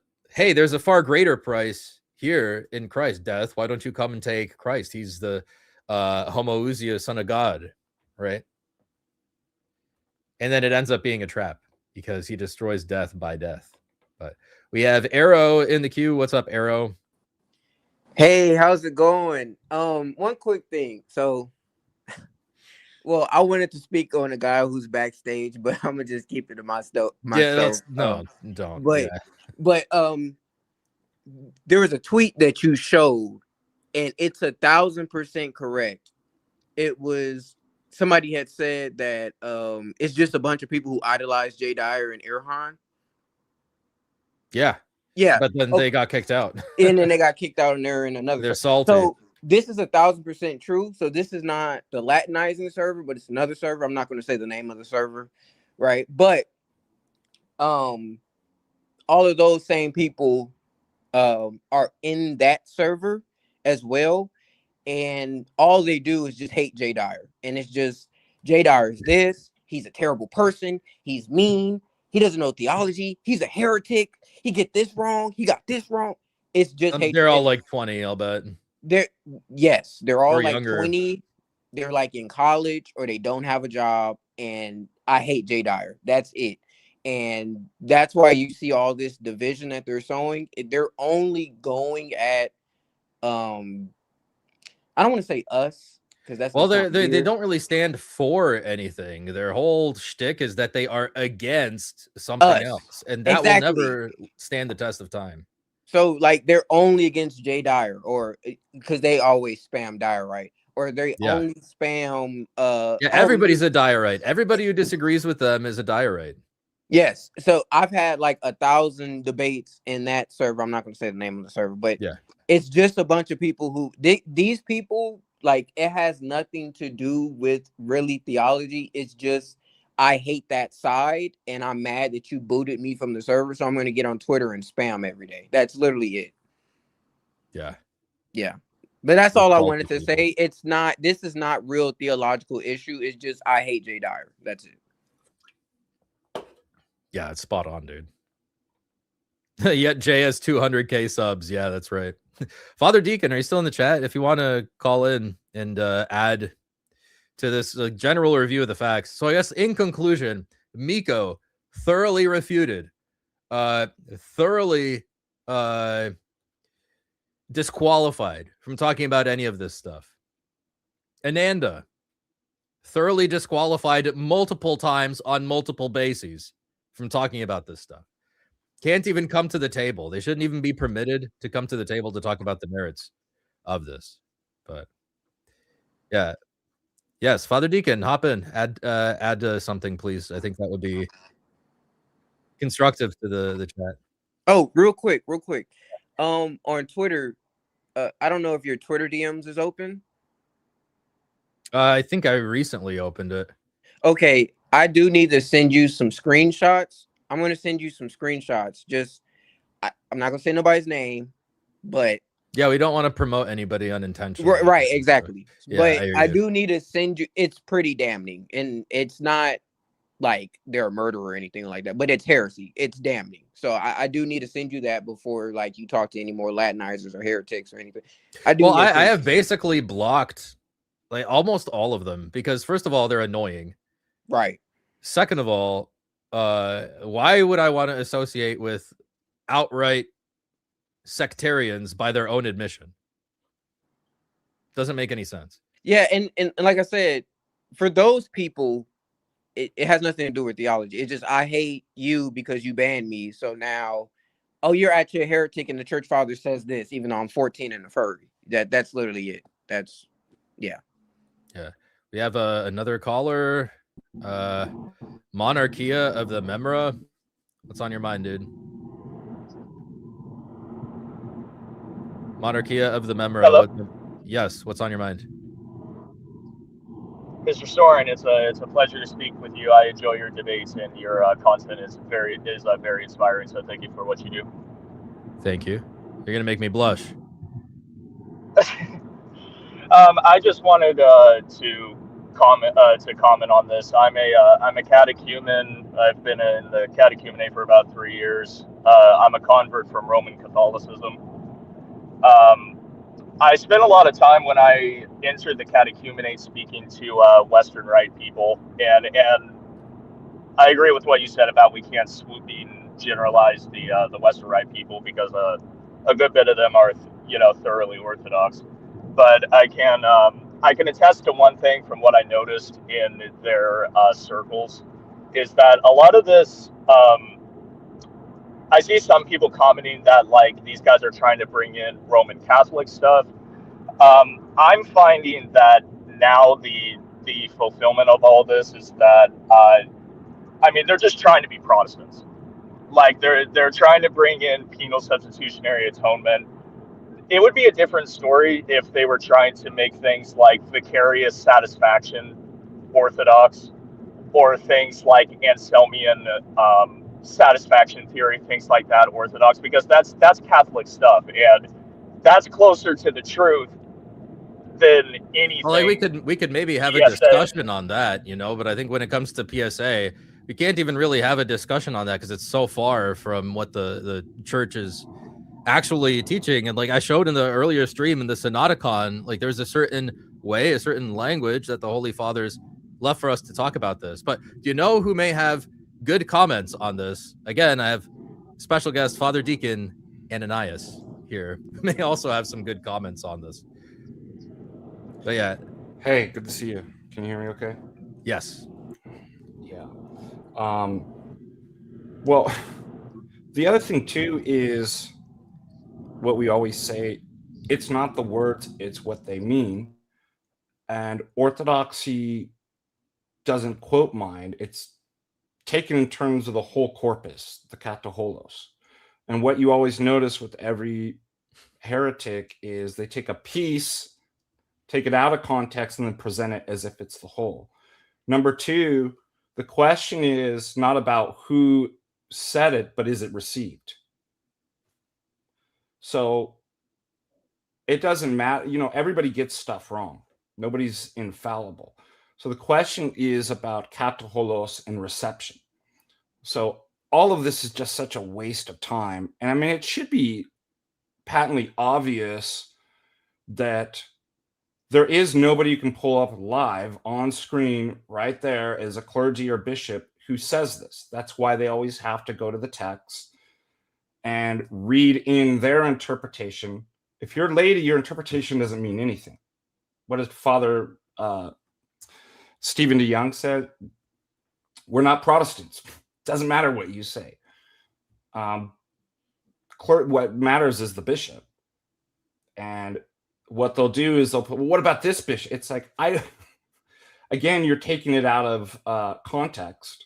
[SPEAKER 2] far greater price here in Christ, death. Why don't you come and take Christ? He's the homoousia, son of God, right? And then it ends up being a trap because he destroys death by death. But we have Arrow in the queue. What's up, Arrow?
[SPEAKER 5] Hey, how's it going? One quick thing. So, well, I wanted to speak on a guy who's backstage, but I'm gonna just keep it to myself.
[SPEAKER 2] Yeah, don't.
[SPEAKER 5] But there was a tweet that you showed, and it's 1,000% correct. It was somebody had said that it's just a bunch of people who idolize Jay Dyer and Irhan.
[SPEAKER 2] Yeah, but then they got kicked out,
[SPEAKER 5] and then they got kicked out, and they're in another.
[SPEAKER 2] They're salty.
[SPEAKER 5] So this is 1,000% true. So this is not the Latinizing server, but it's another server. I'm not going to say the name of the server, right? But all of those same people are in that server as well, and all they do is just hate Jay Dyer, and it's just Jay Dyer is this, he's a terrible person, he's mean, he doesn't know theology, he's a heretic, he get this wrong, he got this wrong. It's just hatred.
[SPEAKER 2] They're all like 20, I'll bet.
[SPEAKER 5] They're all
[SPEAKER 2] or
[SPEAKER 5] like
[SPEAKER 2] younger.
[SPEAKER 5] 20. They're like in college or they don't have a job, and I hate Jay Dyer. That's it. And that's why you see all this division that they're showing. They're only going at I don't want to say us, because that's
[SPEAKER 2] they don't really stand for anything. Their whole shtick is that they are against something else, and that will never stand the test of time.
[SPEAKER 5] So like they're only against Jay Dyer, or because they always spam Dyer, right? Or they only spam
[SPEAKER 2] everybody's a Dyerite. Everybody who disagrees with them is a Dyerite.
[SPEAKER 5] Yes. So I've had like 1,000 debates in that server. I'm not going to say the name of the server, but it's just a bunch of people who these people, like, it has nothing to do with really theology. It's just I hate that side, and I'm mad that you booted me from the server, so I'm going to get on Twitter and spam every day. That's literally it. Yeah. But that's all I wanted to say. This is not real theological issue. It's just I hate Jay Dyer. That's it.
[SPEAKER 2] Yeah, it's spot on, dude. Yet Jay has 200K subs. Yeah, that's right. Father Deacon, are you still in the chat? If you want to call in and add to this general review of the facts. So I guess in conclusion, Miko thoroughly refuted, thoroughly disqualified from talking about any of this stuff. Ananda thoroughly disqualified multiple times on multiple bases from talking about this stuff. Can't even come to the table. They shouldn't even be permitted to come to the table to talk about the merits of this. But yeah. Yes, Father Deacon, hop in. Add something, please. I think that would be constructive to the chat.
[SPEAKER 5] Oh, real quick. On Twitter, I don't know if your Twitter DMs is open.
[SPEAKER 2] I think I recently opened it.
[SPEAKER 5] Okay, I do need to send you some screenshots. I'm going to send you some screenshots. I'm not going to say nobody's name, but
[SPEAKER 2] yeah, we don't want to promote anybody unintentionally.
[SPEAKER 5] Right, exactly.
[SPEAKER 2] Yeah,
[SPEAKER 5] but I do need to send you. It's pretty damning, and it's not like they're a murderer or anything like that, but it's heresy. It's damning. So I do need to send you that before like you talk to any more Latinizers or heretics or anything.
[SPEAKER 2] I have basically blocked like almost all of them because first of all, they're annoying.
[SPEAKER 5] Right.
[SPEAKER 2] Second of all, why would I want to associate with outright sectarians by their own admission? Doesn't make any sense.
[SPEAKER 5] Yeah, and like I said, for those people, it has nothing to do with theology. It's just I hate you because you banned me. So now, oh, you're actually a heretic, and the church father says this, even though I'm 14 and a furry. That's literally it. That's yeah.
[SPEAKER 2] We have another caller. Monarchia of the Memra. What's on your mind, dude? Monarchia of the Memra.
[SPEAKER 6] Hello.
[SPEAKER 2] Yes, what's on your mind?
[SPEAKER 6] Mr. Sorem, it's a pleasure to speak with you. I enjoy your debates, and your content is very inspiring. So thank you for what you do.
[SPEAKER 2] Thank you. You're gonna make me blush.
[SPEAKER 6] I just wanted to comment on this. I'm a catechumen. I've been in the catechumenate for about 3 years. I'm a convert from Roman Catholicism. I spent a lot of time when I entered the catechumenate speaking to Western Rite people, and I agree with what you said about we can't swooping generalize the Western Rite people because a good bit of them are thoroughly Orthodox. But I can attest to one thing from what I noticed in their circles is that a lot of this. I see some people commenting that like these guys are trying to bring in Roman Catholic stuff. I'm finding that now the fulfillment of all this is that they're just trying to be Protestants. Like they're trying to bring in penal substitutionary atonement. It would be a different story if they were trying to make things like vicarious satisfaction Orthodox, or things like Anselmian satisfaction theory, things like that Orthodox, because that's Catholic stuff, and that's closer to the truth than anything.
[SPEAKER 2] Well, like we could maybe have a
[SPEAKER 6] PSA.
[SPEAKER 2] discussion on that, you know, but I think when it comes to PSA, we can't even really have a discussion on that because it's so far from what the church is actually teaching. And like I showed in the earlier stream in the Synodicon, like there's a certain way, a certain language that the Holy Fathers left for us to talk about this. But do you know who may have good comments on this? Again, I have special guest Father Deacon Ananias here, who may also have some good comments on this. But yeah.
[SPEAKER 7] Hey, good to see you. Can you hear me okay?
[SPEAKER 2] Yes.
[SPEAKER 7] Yeah. Well, the other thing too is what we always say, it's not the words, it's what they mean. And Orthodoxy doesn't quote mind, it's taken in terms of the whole corpus, the kataholos. And what you always notice with every heretic is they take a piece, take it out of context, and then present it as if it's the whole. Number two, the question is not about who said it, but is it received? So it doesn't matter. You know, everybody gets stuff wrong. Nobody's infallible. So the question is about kataholos and reception. So all of this is just such a waste of time. And I mean, it should be patently obvious that there is nobody you can pull up live on screen right there as a clergy or bishop who says this. That's why they always have to go to the text and read in their interpretation. If you're laity, your interpretation doesn't mean anything. What does Father Stephen DeYoung said? We're not Protestants. Doesn't matter what you say. What matters is the bishop. And what they'll do is they'll put, well, what about this bishop? It's like, again, you're taking it out of context.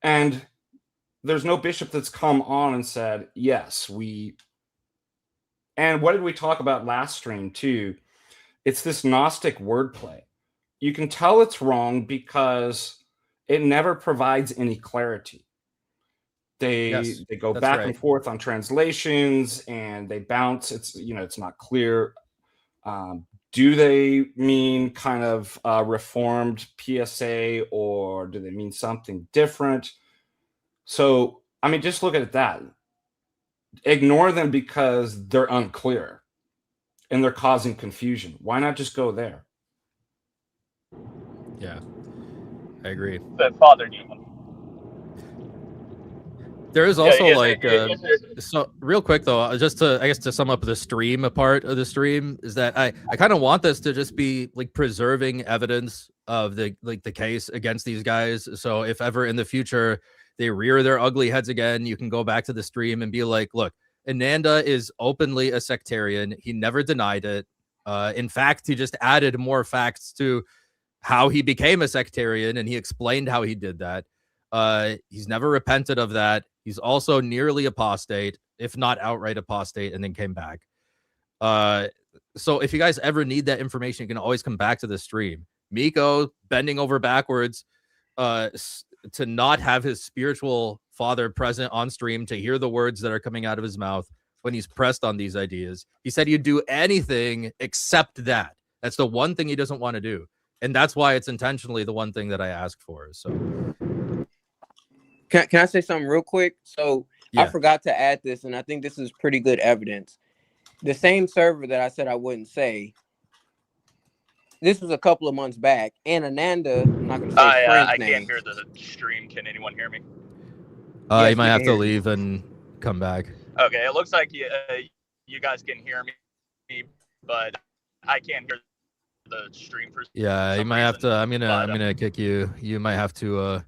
[SPEAKER 7] And there's no bishop that's come on and said, yes, and what did we talk about last stream too? It's this Gnostic wordplay. You can tell it's wrong because it never provides any clarity. They go back and forth on translations and they bounce. It's, you know, it's not clear. Do they mean kind of reformed PSA or do they mean something different? So, I mean, just look at that. Ignore them because they're unclear and they're causing confusion. Why not just go there?
[SPEAKER 2] Yeah, I agree.
[SPEAKER 6] But Father Demon.
[SPEAKER 2] There is also so real quick though, just to, I guess, to sum up the stream, a part of the stream is that I kind of want this to just be like preserving evidence of the case against these guys. So if ever in the future they rear their ugly heads again, you can go back to the stream and be like, look, Ananda is openly a sectarian. He never denied it. In fact, he just added more facts to how he became a sectarian, and he explained how he did that. He's never repented of that. He's also nearly apostate, if not outright apostate, and then came back. So if you guys ever need that information, you can always come back to the stream. Miko bending over backwards to not have his spiritual father present on stream to hear the words that are coming out of his mouth when he's pressed on these ideas. He said he'd do anything except that. That's the one thing he doesn't want to do. And that's why it's intentionally the one thing that I asked for. So
[SPEAKER 5] can I say something real quick? So yeah. I forgot to add this, and I think this is pretty good evidence. The same server that I said I wouldn't say, this was a couple of months back, and Ananda, I'm not going to say his friend's name.
[SPEAKER 6] I can't hear the stream. Can anyone hear me?
[SPEAKER 2] Yes, you might have to leave and come back.
[SPEAKER 6] Okay, it looks like you guys can hear me, but I can't hear the stream for
[SPEAKER 2] you might have to. I'm gonna kick you. You might have to.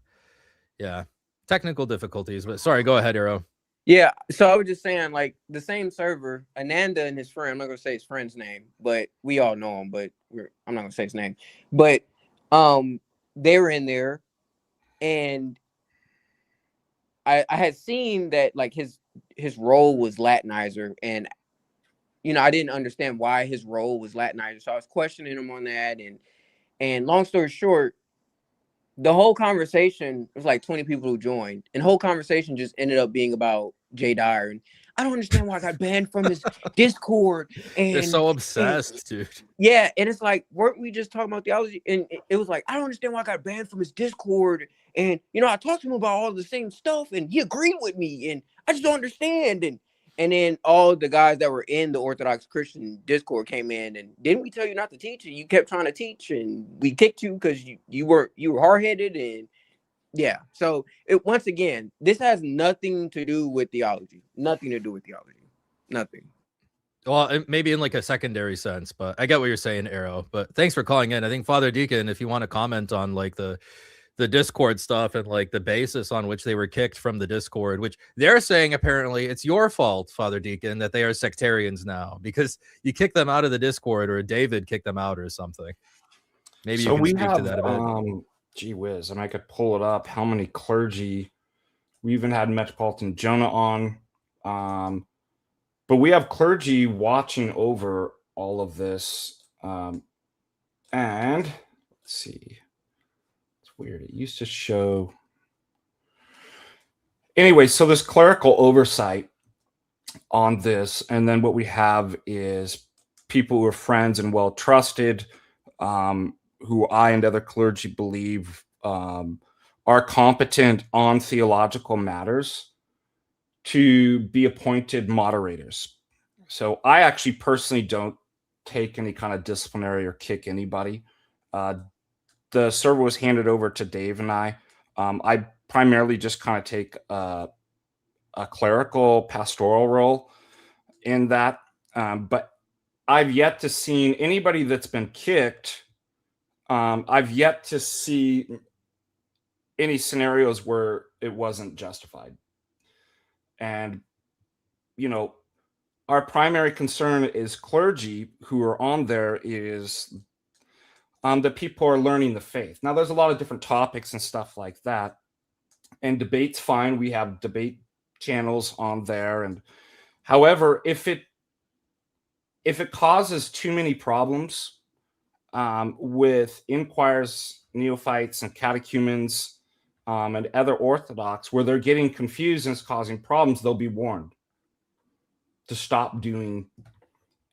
[SPEAKER 2] Technical difficulties. But sorry, go ahead, Arrow.
[SPEAKER 5] Yeah, so I was just saying, like, the same server, Ananda and his friend, I'm not going to say his friend's name, but we all know him, but I'm not going to say his name. But they were in there, and I had seen that, like, his role was Latinizer, and, you know, I didn't understand why his role was Latinizer, so I was questioning him on that, and long story short, the whole conversation, it was like 20 people who joined, and the whole conversation just ended up being about Jay Dyer. And I don't understand why I got banned from his Discord. And
[SPEAKER 2] they're so obsessed, dude.
[SPEAKER 5] Yeah, and it's like, weren't we just talking about theology? And it was like, I don't understand why I got banned from his Discord. And I talked to him about all the same stuff, and he agreed with me, and I just don't understand. And then all the guys that were in the Orthodox Christian Discord came in, and didn't we tell you not to teach? And you kept trying to teach, and we kicked you because you were hard-headed. And yeah, so once again, this has nothing to do with theology. Nothing to do with theology. Nothing.
[SPEAKER 2] Well, maybe in like a secondary sense, but I get what you're saying, Arrow. But thanks for calling in. I think Father Deacon, if you want to comment on like the Discord stuff and like the basis on which they were kicked from the Discord, which they're saying apparently it's your fault, Father Deacon, that they are sectarians now because you kicked them out of the Discord, or David kicked them out or something. Maybe you can speak to that a bit.
[SPEAKER 7] Gee whiz, and I could pull it up. How many clergy? We even had Metropolitan Jonah on. But we have clergy watching over all of this. And let's see. It's weird. It used to show. Anyway, so there's clerical oversight on this. And then what we have is people who are friends and well trusted, who I and other clergy believe are competent on theological matters, to be appointed moderators. So I actually personally don't take any kind of disciplinary or kick anybody. The server was handed over to Dave and I. I primarily just kind of take a clerical pastoral role in that. But I've yet to see anybody that's been kicked. I've yet to see any scenarios where it wasn't justified. And, our primary concern is clergy who are on there is that people are learning the faith. Now, there's a lot of different topics and stuff like that. And debate's fine. We have debate channels on there. And however, if it causes too many problems with inquirers, neophytes, and catechumens, and other Orthodox, where they're getting confused and it's causing problems, they'll be warned to stop doing.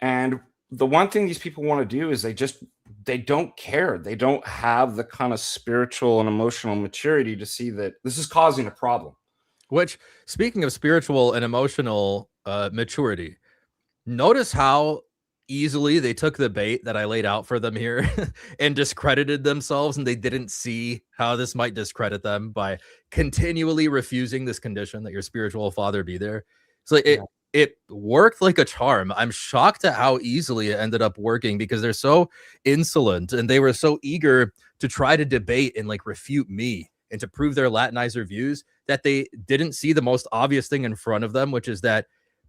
[SPEAKER 7] And the one thing these people want to do is they don't care. They don't have the kind of spiritual and emotional maturity to see that this is causing a problem.
[SPEAKER 2] Which, speaking of spiritual and emotional maturity, notice how easily they took the bait that I laid out for them here and discredited themselves, and they didn't see how this might discredit them by continually refusing this condition that your spiritual father be there. So it worked like a charm. I'm shocked at how easily it ended up working because they're so insolent and they were so eager to try to debate and like refute me and to prove their Latinizer views that they didn't see the most obvious thing in front of them, which is that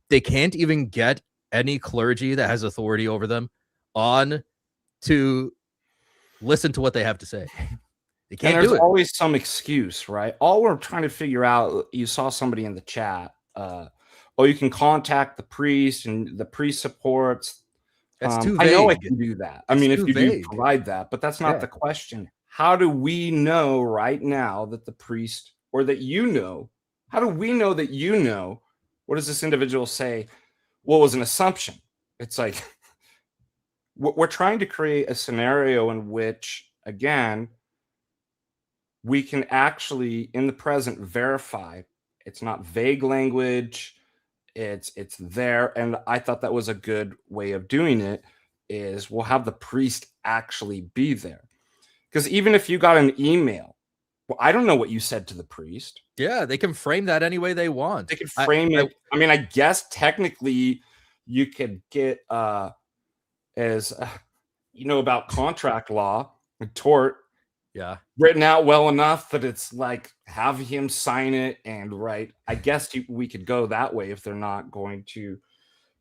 [SPEAKER 2] they can't even get any clergy that has authority over them on to listen to what they have to say. They can't do it.
[SPEAKER 7] There's always some excuse, right? All we're trying to figure out, you saw somebody in the chat, you can contact the priest and the priest supports.
[SPEAKER 2] That's too vague.
[SPEAKER 7] I know I can do that. I mean, if you
[SPEAKER 2] do
[SPEAKER 7] provide that, but that's not the question. How do we know right now that the priest, or that how do we know that what does this individual say? Well, it was an assumption. It's like, we're trying to create a scenario in which, again, we can actually, in the present, verify it's not vague language. It's there. And I thought that was a good way of doing it, is we'll have the priest actually be there. Because even if you got an email, well, I don't know what you said to the priest.
[SPEAKER 2] Yeah, they can frame that any way they want.
[SPEAKER 7] They can frame it. I mean, I guess technically you could get, about contract law and tort, written out well enough that it's like, have him sign it and write. I guess we could go that way if they're not going to.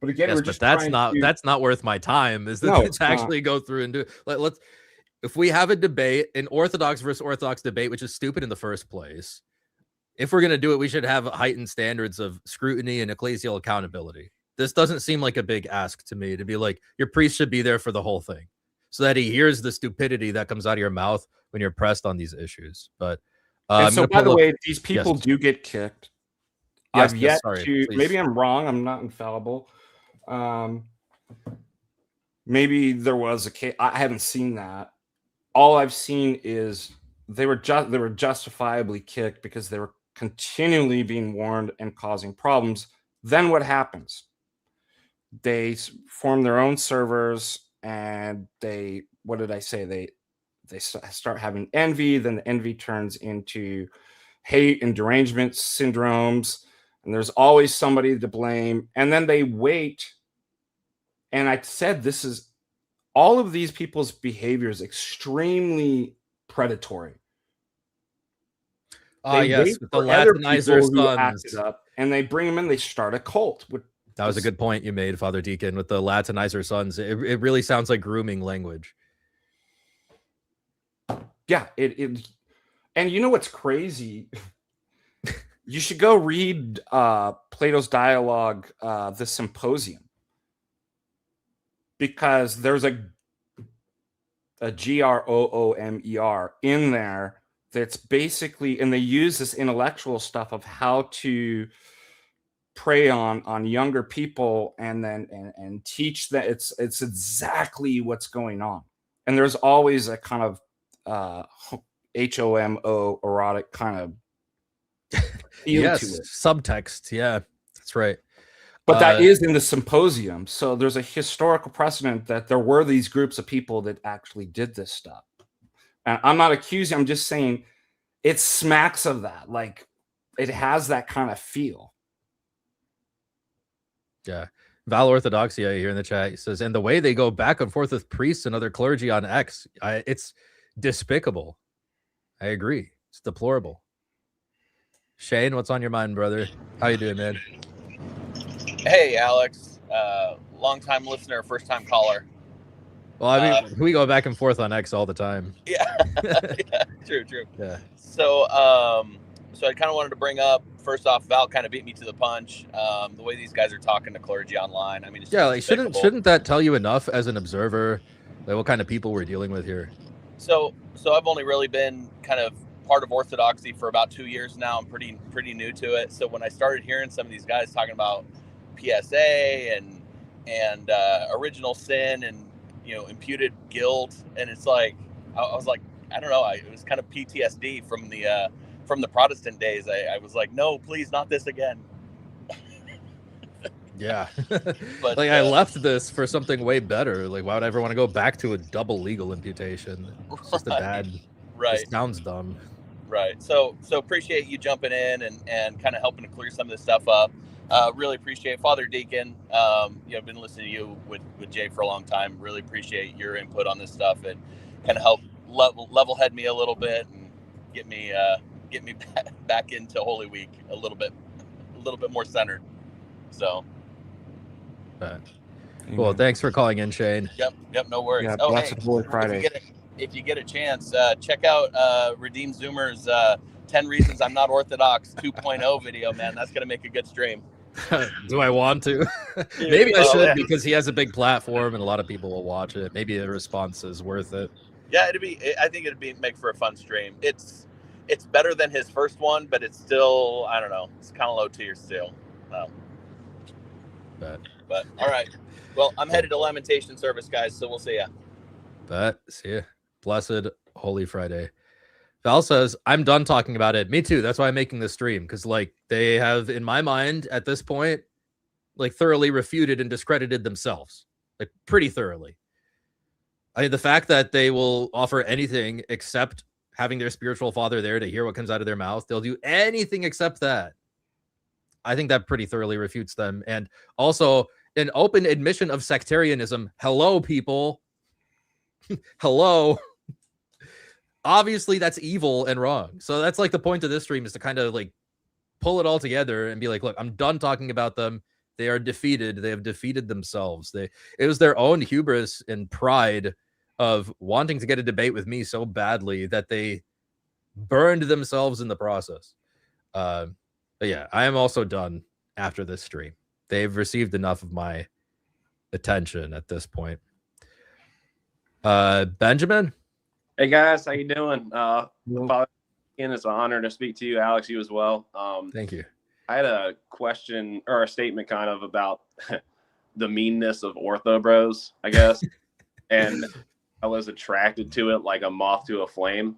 [SPEAKER 7] But again,
[SPEAKER 2] that's not worth my time. Is that to actually go through and do it? Let's. If we have a debate, an Orthodox versus Orthodox debate, which is stupid in the first place, if we're going to do it, we should have heightened standards of scrutiny and ecclesial accountability. This doesn't seem like a big ask to me, to be like, your priest should be there for the whole thing so that he hears the stupidity that comes out of your mouth when you're pressed on these issues. But
[SPEAKER 7] so, by the way, these people do get kicked. I've
[SPEAKER 2] yes,
[SPEAKER 7] yet
[SPEAKER 2] sorry,
[SPEAKER 7] to.
[SPEAKER 2] please.
[SPEAKER 7] Maybe I'm wrong. I'm not infallible. Maybe there was a case. I haven't seen that. All I've seen is they were justifiably kicked because they were continually being warned and causing problems. Then what happens? They form their own servers, and they, what did I say? They start having envy. Then the envy turns into hate and derangement syndromes, and there's always somebody to blame. And then they wait. And I said, this is all of these people's behavior is extremely predatory. They
[SPEAKER 2] yes,
[SPEAKER 7] wait
[SPEAKER 2] with the
[SPEAKER 7] for other
[SPEAKER 2] Latinizer
[SPEAKER 7] people who
[SPEAKER 2] sons.
[SPEAKER 7] acted up, and they bring them in. They start a cult.
[SPEAKER 2] That was a good point you made, Father Deacon, with the Latinizer sons. It really sounds like grooming language.
[SPEAKER 7] Yeah, it and you know what's crazy? You should go read Plato's dialogue, The Symposium, because there's a groomer in there that's basically, and they use this intellectual stuff of how to prey on younger people and then and teach that it's exactly what's going on. And there's always a kind of homo erotic kind of feel
[SPEAKER 2] Yes,
[SPEAKER 7] to it.
[SPEAKER 2] subtext. Yeah, that's right.
[SPEAKER 7] But that is in the Symposium. So there's a historical precedent that there were these groups of people that actually did this stuff. And I'm not accusing, I'm just saying it smacks of that. Like, it has that kind of feel.
[SPEAKER 2] Yeah. Val Orthodoxia here in the chat says, and the way they go back and forth with priests and other clergy on X, it's despicable. I agree. It's deplorable. Shane, what's on your mind, brother? How you doing, man?
[SPEAKER 8] Hey, Alex. Long-time listener, first-time caller.
[SPEAKER 2] Well, I mean, we go back and forth on X all the time.
[SPEAKER 8] Yeah, yeah, true.
[SPEAKER 2] Yeah.
[SPEAKER 8] So, so I kind of wanted to bring up, first off, Val kind of beat me to the punch. The way these guys are talking to clergy online. I mean, it's
[SPEAKER 2] like shouldn't that tell you enough as an observer, like what kind of people we're dealing with here?
[SPEAKER 8] So I've only really been kind of part of Orthodoxy for about 2 years now. I'm pretty new to it. So when I started hearing some of these guys talking about PSA and original sin and imputed guilt, and it's like I was like, I don't know, it was kind of PTSD from the Protestant days. I was like, no, please, not this again.
[SPEAKER 2] Yeah.
[SPEAKER 8] But
[SPEAKER 2] like I left this for something way better. Like, why would I ever want to go back to a double legal imputation? It's just a bad.
[SPEAKER 8] Right.
[SPEAKER 2] It sounds dumb.
[SPEAKER 8] Right. So appreciate you jumping in and kind of helping to clear some of this stuff up. Really appreciate Father Deacon. I've been listening to you with Jay for a long time. Really appreciate your input on this stuff and kind of help level head me a little bit and get me back into Holy Week a little bit more centered. So.
[SPEAKER 2] Well, thanks for calling in, Shane.
[SPEAKER 8] Yep. No worries.
[SPEAKER 7] Yeah, blessed Holy Friday.
[SPEAKER 8] If you get a chance, check out Redeemed Zoomer's 10 Reasons I'm Not Orthodox 2.0 video, man. That's going to make a good stream.
[SPEAKER 2] Do I want to? Maybe I should, because he has a big platform and a lot of people will watch it. Maybe the response is worth it.
[SPEAKER 8] Yeah, I think it'd make for a fun stream. It's better than his first one, but it's still, I don't know, it's kind of low tier still. But all right. Well, I'm headed to Lamentation service, guys, so we'll see ya.
[SPEAKER 2] See ya. Blessed Holy Friday. Val says, I'm done talking about it. Me too. That's why I'm making this stream, because like they have, in my mind, at this point, like thoroughly refuted and discredited themselves, like pretty thoroughly. I mean, the fact that they will offer anything except having their spiritual father there to hear what comes out of their mouth, they'll do anything except that. I think that pretty thoroughly refutes them. And also an open admission of sectarianism. Hello, people. Hello. Obviously, that's evil and wrong. So that's like the point of this stream, is to kind of like pull it all together and be like, look, I'm done talking about them. They are defeated. They have defeated themselves. It was their own hubris and pride of wanting to get a debate with me so badly that they burned themselves in the process. But yeah, I am also done after this stream. They've received enough of my attention at this point. Benjamin?
[SPEAKER 9] Hey guys, how you doing? Father, again, it's an honor to speak to you, Alex. You as well.
[SPEAKER 2] Thank you.
[SPEAKER 9] I had a question or a statement kind of about the meanness of ortho bros, I guess. And I was attracted to it like a moth to a flame.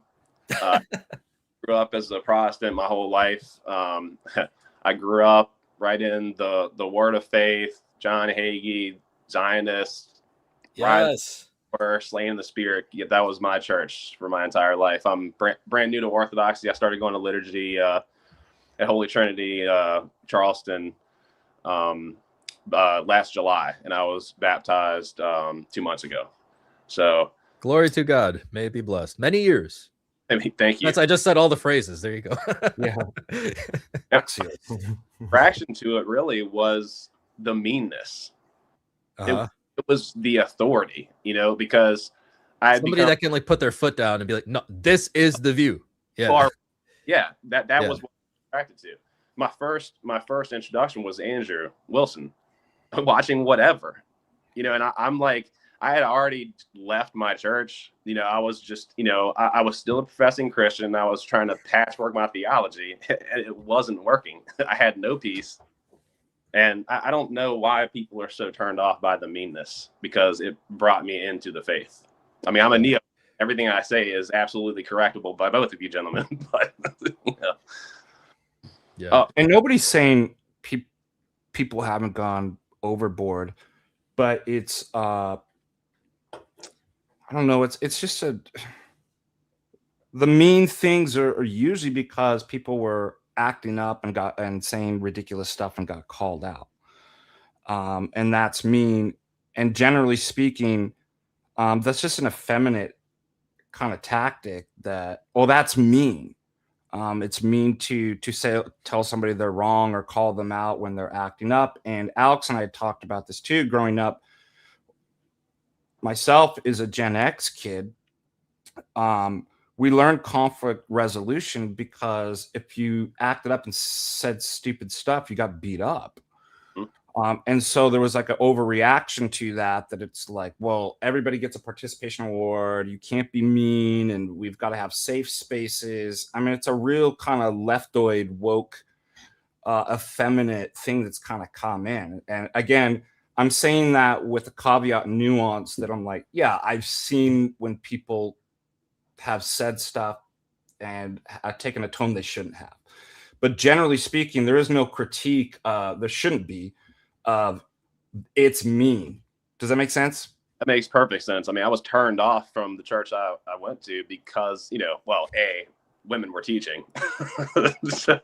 [SPEAKER 9] Grew up as a Protestant my whole life. I grew up right in the Word of Faith, John Hagee, Zionist,
[SPEAKER 2] Yes,
[SPEAKER 9] Slaying the Spirit. Yeah, that was my church for my entire life. I'm brand new to Orthodoxy. I started going to liturgy at Holy Trinity, Charleston, last July, and I was baptized 2 months ago. So
[SPEAKER 2] glory to God. May it be blessed. Many years.
[SPEAKER 9] I mean, thank you.
[SPEAKER 2] I just said all the phrases. There you go.
[SPEAKER 7] Yeah.
[SPEAKER 9] Reaction to it really was the meanness. It was the authority, because I had
[SPEAKER 2] somebody that can like put their foot down and be like, no, this is the view. Yeah.
[SPEAKER 9] That was what I was attracted to. My first introduction was Andrew Wilson watching whatever, and I'm like, I had already left my church. I was just, I was still a professing Christian. I was trying to patchwork my theology, and it wasn't working. I had no peace. And I don't know why people are so turned off by the meanness, because it brought me into the faith. I mean, I'm a neo. Everything I say is absolutely correctable by both of you gentlemen. But,
[SPEAKER 2] Yeah.
[SPEAKER 7] And nobody's saying people haven't gone overboard, but it's I don't know. It's just the mean things are usually because people were acting up and saying ridiculous stuff and got called out. And that's mean. And generally speaking, that's just an effeminate kind of tactic that's mean. It's mean to tell somebody they're wrong or call them out when they're acting up. And Alex and I had talked about this too. Growing up, myself is a Gen X kid. We learned conflict resolution because if you acted up and said stupid stuff, you got beat up. And so there was like an overreaction to that it's like, well, everybody gets a participation award. You can't be mean, and we've got to have safe spaces. I mean, it's a real kind of leftoid, woke, effeminate thing that's kind of come in. And again, I'm saying that with a caveat and nuance that I'm like, yeah, I've seen when people have said stuff and have taken a tone they shouldn't have. But generally speaking, there is no critique. There shouldn't be. It's mean. Does that make sense?
[SPEAKER 9] That makes perfect sense. I mean, I was turned off from the church I went to because, women were teaching. So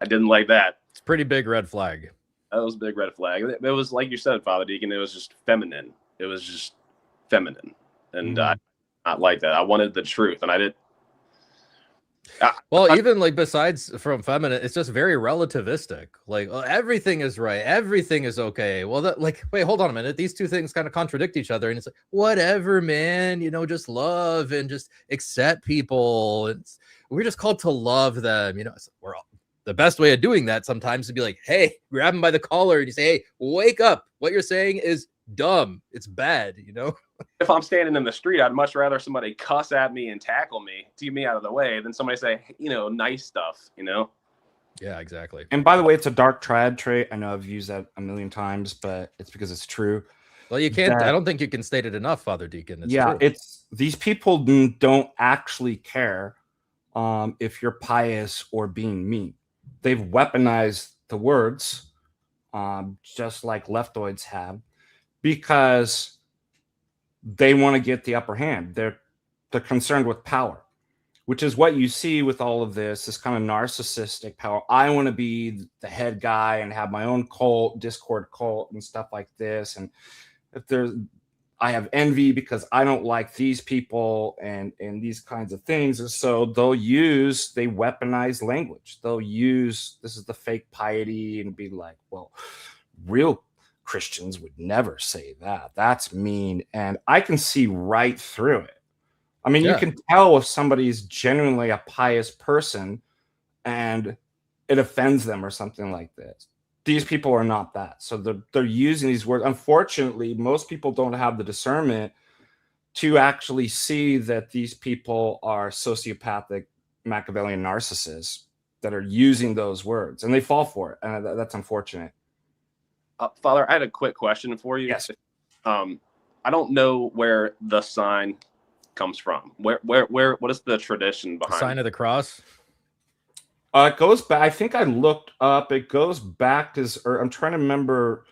[SPEAKER 9] I didn't like that.
[SPEAKER 2] It's a pretty big red flag.
[SPEAKER 9] That was a big red flag. It was like you said, Father Deacon, it was just feminine. It was just feminine. And I not like that. I wanted the truth, and I didn't.
[SPEAKER 2] Even like besides from feminine, it's just very relativistic. Like, everything is right, everything is okay. Well, wait, hold on a minute. These two things kind of contradict each other, and it's like, whatever, man. Just love and just accept people. We're just called to love them. We're all, the best way of doing that sometimes is to be like, hey, grab them by the collar and you say, hey, wake up. What you're saying is dumb. It's bad.
[SPEAKER 9] If I'm standing in the street, I'd much rather somebody cuss at me and tackle me to get me out of the way than somebody say, nice stuff,
[SPEAKER 2] Yeah, exactly.
[SPEAKER 7] And by the way, it's a dark triad trait. I know I've used that a million times, but it's because it's true.
[SPEAKER 2] Well, you can't, I don't think you can state it enough, Father Deacon. It's true.
[SPEAKER 7] It's these people don't actually care if you're pious or being mean. They've weaponized the words just like leftoids have, because they want to get the upper hand. They're concerned with power, which is what you see with all of this kind of narcissistic power. I want to be the head guy and have my own cult, Discord cult and stuff like this. And I have envy because I don't like these people and these kinds of things. And so they weaponize language. They'll use, this is the fake piety, and be like, well, real Christians would never say that. That's mean. And I can see right through it. I mean, you can tell if somebody's genuinely a pious person and it offends them or something like this. These people are not that. So they're using these words. Unfortunately, most people don't have the discernment to actually see that these people are sociopathic Machiavellian narcissists that are using those words, and they fall for it, and that's unfortunate.
[SPEAKER 9] Father, I had a quick question for you.
[SPEAKER 7] Yes.
[SPEAKER 9] I don't know where the sign comes from. What is the tradition behind
[SPEAKER 2] The sign
[SPEAKER 9] it?
[SPEAKER 2] of the cross.
[SPEAKER 7] It goes back. I think I looked up. It goes back I'm trying to remember.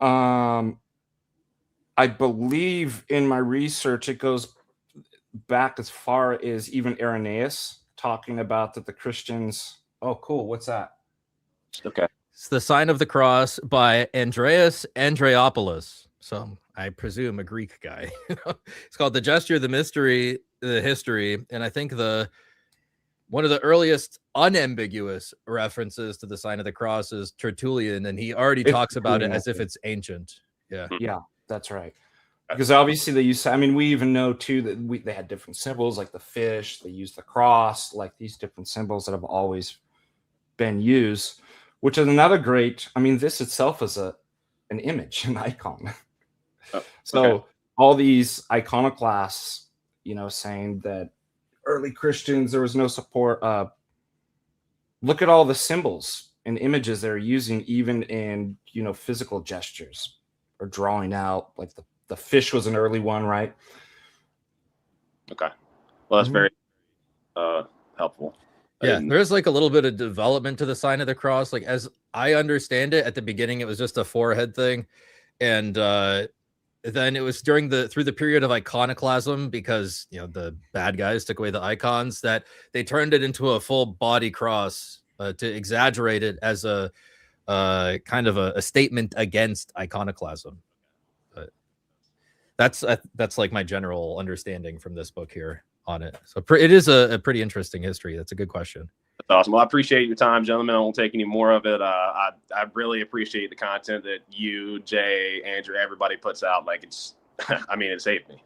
[SPEAKER 7] I believe in my research, it goes back as far as even Irenaeus talking about that the Christians. Oh, cool. What's that?
[SPEAKER 9] Okay.
[SPEAKER 2] It's the sign of the cross by Andreas Andreopoulos. So I presume a Greek guy. It's called The Gesture, the Mystery, the History. And I think one of the earliest unambiguous references to the sign of the cross is Tertullian, and he already talks about it as if it's ancient.
[SPEAKER 7] Yeah, that's right. Because obviously they use, I mean, we even know too that they had different symbols like the fish, they used the cross, like these different symbols that have always been used, which is another great, I mean, this itself is an image, an icon. So all these iconoclasts, saying that early Christians, there was no support. Look at all the symbols and images they're using, even in, physical gestures or drawing out, like the fish was an early one, right?
[SPEAKER 9] Okay. Well, that's very helpful.
[SPEAKER 2] Yeah, there's like a little bit of development to the sign of the cross. Like, as I understand it, at the beginning, it was just a forehead thing. And then it was through the period of iconoclasm, because, the bad guys took away the icons, that they turned it into a full body cross to exaggerate it as a kind of a statement against iconoclasm. But that's like my general understanding from this book here on it. So it is a pretty interesting history. That's a good question.
[SPEAKER 9] That's awesome. Well, I appreciate your time, gentlemen. I won't take any more of it. I really appreciate the content that you, Jay, Andrew, everybody puts out. Like, it's, I mean, it saved me,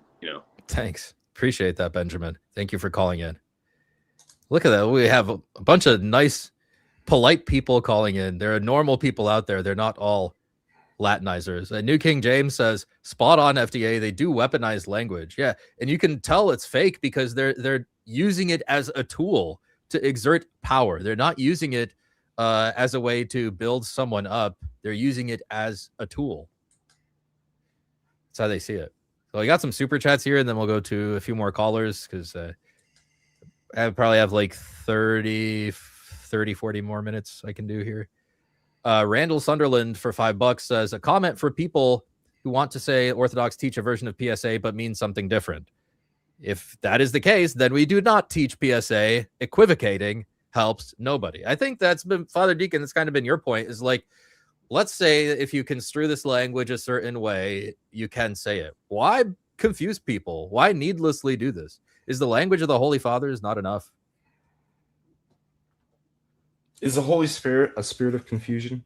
[SPEAKER 2] Thanks. Appreciate that, Benjamin. Thank you for calling in. Look at that. We have a bunch of nice, polite people calling in. There are normal people out there. They're not all Latinizers. New King James says, spot on, FDA. They do weaponize language. Yeah. And you can tell it's fake because they're using it as a tool to exert power. They're not using it as a way to build someone up. They're using it as a tool. That's how they see it. So I got some super chats here, and then we'll go to a few more callers, because I probably have like 30, 40 more minutes I can do here. Randall Sunderland for $5 says, a comment for people who want to say Orthodox teach a version of PSA but mean something different. If that is the case, then we do not teach PSA. Equivocating helps nobody. I think that's been, Father Deacon, that's kind of been your point, is like, let's say if you construe this language a certain way, you can say it. Why confuse people? Why needlessly do this? Is the language of the Holy Fathers not enough?
[SPEAKER 7] Is the Holy Spirit a spirit of confusion?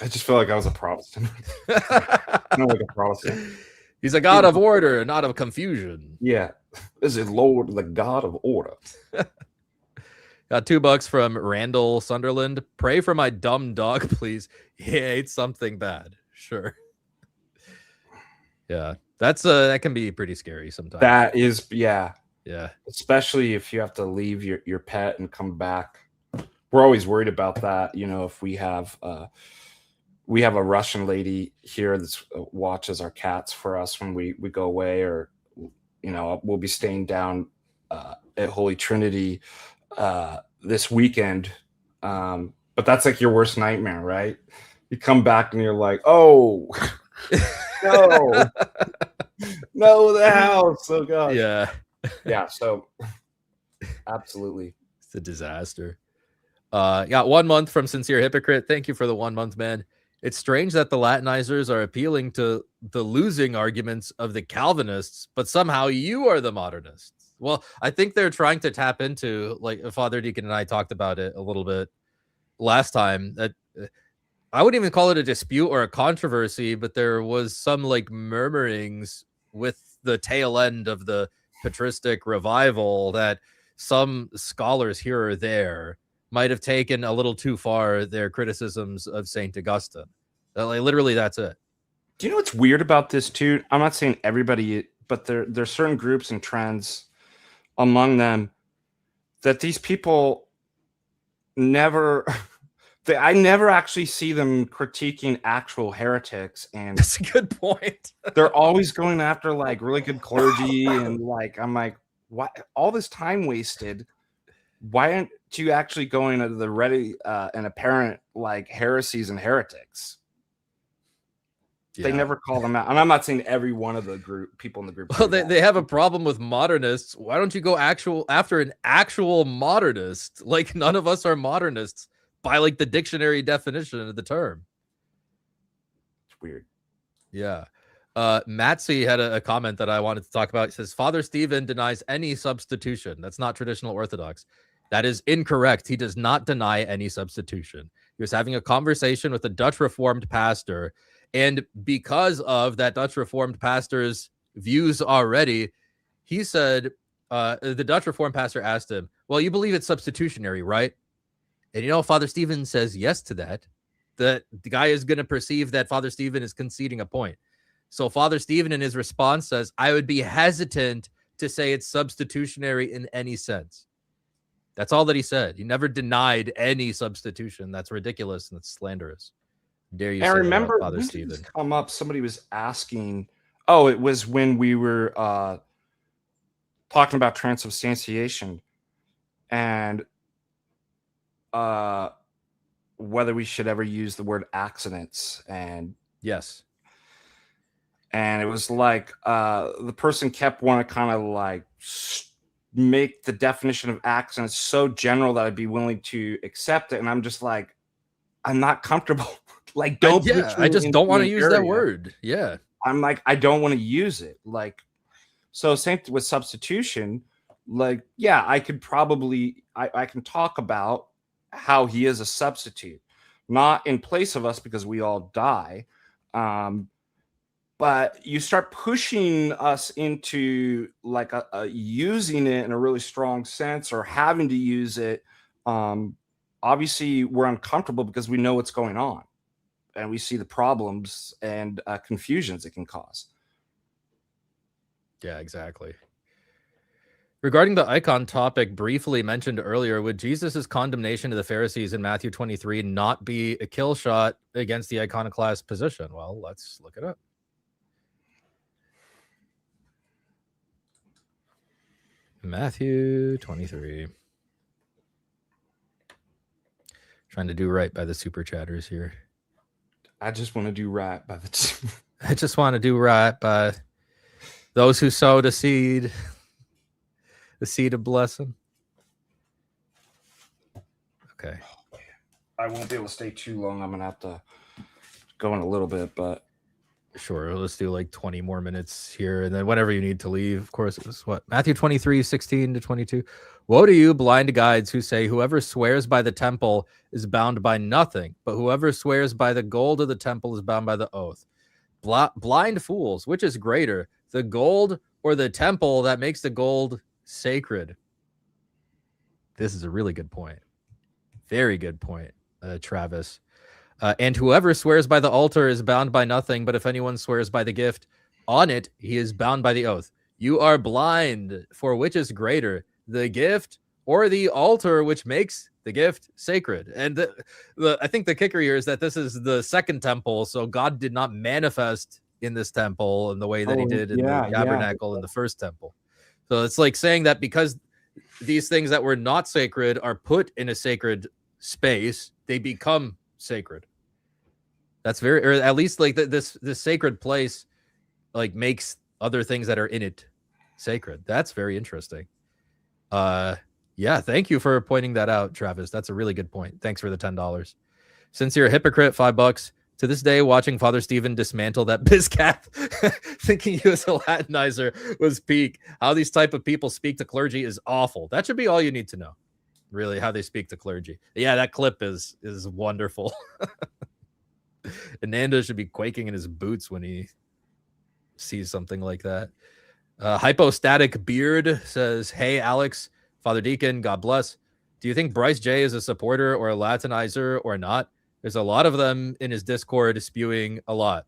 [SPEAKER 7] I just feel like I was a Protestant. Not like a Protestant.
[SPEAKER 2] He's a God of order, not of confusion.
[SPEAKER 7] Yeah. This is Lord, the God of order.
[SPEAKER 2] Got $2 from Randall Sunderland. Pray for my dumb dog, please. He ate something bad. Sure. Yeah. That can be pretty scary sometimes.
[SPEAKER 7] That is, yeah.
[SPEAKER 2] Yeah.
[SPEAKER 7] Especially if you have to leave your pet and come back. We're always worried about that. If we have a Russian lady here that watches our cats for us when we go away, or, we'll be staying down at Holy Trinity this weekend. But that's like your worst nightmare, right? You come back and you're like, oh, no, no, the house. Oh, God.
[SPEAKER 2] Yeah.
[SPEAKER 7] Yeah, so absolutely.
[SPEAKER 2] It's a disaster. Got 1 month from Sincere Hypocrite. Thank you for the 1 month, man. It's strange that the Latinizers are appealing to the losing arguments of the Calvinists, but somehow you are the modernists. Well, I think they're trying to tap into, like Father Deacon and I talked about it a little bit last time, that I wouldn't even call it a dispute or a controversy, but there was some like murmurings with the tail end of the patristic revival that some scholars here or there might have taken a little too far their criticisms of St. Augustine. Like, literally, that's it.
[SPEAKER 7] Do you know what's weird about this, too? I'm not saying everybody, but there's certain groups and trends among them. that these people never I never actually see them critiquing actual heretics, and
[SPEAKER 2] that's a good point.
[SPEAKER 7] they're always going after like really good clergy, and like I'm like, why all this time wasted? Why aren't you actually going to the ready and apparent like heresies and heretics? They never call them out, and I'm not saying every one of the people in the group.
[SPEAKER 2] Well, they have a problem with modernists. Why don't you go after an actual modernist? Like, none of us are modernists by like the dictionary definition of the term.
[SPEAKER 7] It's weird.
[SPEAKER 2] Yeah. Matsy had a comment that I wanted to talk about. He says, Father Stephen denies any substitution. That's not traditional Orthodox. That is incorrect. He does not deny any substitution. He was having a conversation with a Dutch Reformed pastor, and because of that Dutch Reformed pastor's views already, he said, the Dutch Reformed pastor asked him, well, you believe it's substitutionary, right? And you know, Father Stephen says yes to that. The guy is going to perceive that Father Stephen is conceding a point. So Father Stephen in his response says, I would be hesitant to say it's substitutionary in any sense. That's all that he said. He never denied any substitution. That's ridiculous and that's slanderous. Dare you?
[SPEAKER 7] I remember
[SPEAKER 2] Father Stephen
[SPEAKER 7] come up. Somebody was asking. Oh, it was when we were talking about transubstantiation and whether we should ever use the word accidents. And
[SPEAKER 2] yes,
[SPEAKER 7] and it was like the person kept wanting to kind of like make the definition of accidents so general that I'd be willing to accept it, and I'm just like, I'm not comfortable. Like, don't.
[SPEAKER 2] I just don't want to use that word. Yeah.
[SPEAKER 7] I'm like, I don't want to use it. Like, so same with substitution. Like, yeah, I could probably, I can talk about how he is a substitute, not in place of us because we all die. But you start pushing us into like a using it in a really strong sense or having to use it. Obviously we're uncomfortable because we know what's going on. And we see the problems and confusions it can cause.
[SPEAKER 2] Yeah, exactly. Regarding the icon topic briefly mentioned earlier, would Jesus' condemnation to the Pharisees in Matthew 23 not be a kill shot against the iconoclast position? Well, let's look it up. Matthew 23. Trying to do right by the super chatters here.
[SPEAKER 7] I just want to do right by the
[SPEAKER 2] I just want to do right by those who sow the seed of blessing. Okay.
[SPEAKER 7] I won't be able to stay too long. I'm going to have to go in a little bit, but
[SPEAKER 2] sure. Let's do like 20 more minutes here. And then whenever you need to leave, of course, it's what? Matthew 23, 16 to 22. Woe to you, blind guides, who say, whoever swears by the temple is bound by nothing, but whoever swears by the gold of the temple is bound by the oath. Blind fools, which is greater, the gold or the temple that makes the gold sacred? This is a really good point. Very good point, Travis. And whoever swears by the altar is bound by nothing, but if anyone swears by the gift on it, he is bound by the oath. You are blind, for which is greater, the gift or the altar which makes the gift sacred? And I think the kicker here is that this is the second temple, so God did not manifest in this temple in the way that he did in the tabernacle in the first temple. So it's like saying that because these things that were not sacred are put in a sacred space, they become sacred. That's very, or at least like this sacred place like makes other things that are in it sacred. That's very interesting. Yeah, thank you for pointing that out, Travis. That's a really good point. Thanks for the $10. Since you're a hypocrite, $5. To this day, watching Father Stephen dismantle that bizcap, thinking he was a Latinizer was peak. How these type of people speak to clergy is awful. That should be all you need to know, really, how they speak to clergy. Yeah, that clip is wonderful. Ananda should be quaking in his boots when he sees something like that. Hypostatic Beard says, hey, Alex, Father Deacon, God bless. Do you think Bryce J is a supporter or a Latinizer or not? There's a lot of them in his Discord spewing a lot.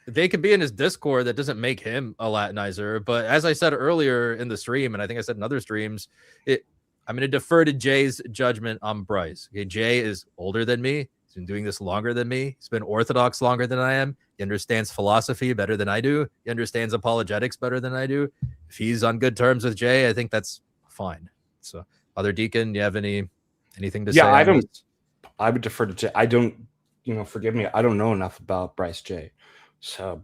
[SPEAKER 2] they could be in his Discord. That doesn't make him a Latinizer. But as I said earlier in the stream, and I think I said in other streams, I'm going to defer to Jay's judgment on Bryce. Okay, Jay is older than me. He's been doing this longer than me. He's been Orthodox longer than I am. He understands philosophy better than I do. He understands apologetics better than I do. If he's on good terms with Jay, I think that's fine. So, Father Deacon, you have anything to say?
[SPEAKER 7] Yeah, I would defer to Jay. I don't, forgive me. I don't know enough about Bryce J. So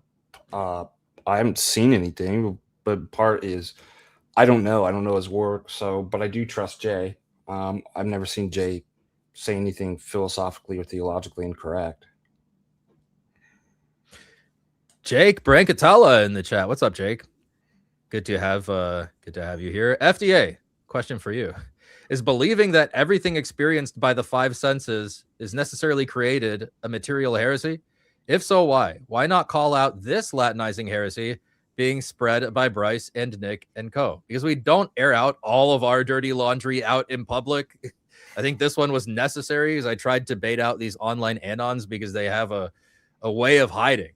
[SPEAKER 7] I haven't seen anything, but part is I don't know. I don't know his work. So, but I do trust Jay. I've never seen Jay say anything philosophically or theologically incorrect.
[SPEAKER 2] Jake Brancatella in the chat. What's up, Jake? Good to have you here. FDA, question for you. Is believing that everything experienced by the five senses is necessarily created a material heresy? If so, why? Why not call out this Latinizing heresy being spread by Bryce and Nick and co? Because we don't air out all of our dirty laundry out in public. I think this one was necessary because I tried to bait out these online anons because they have a way of hiding,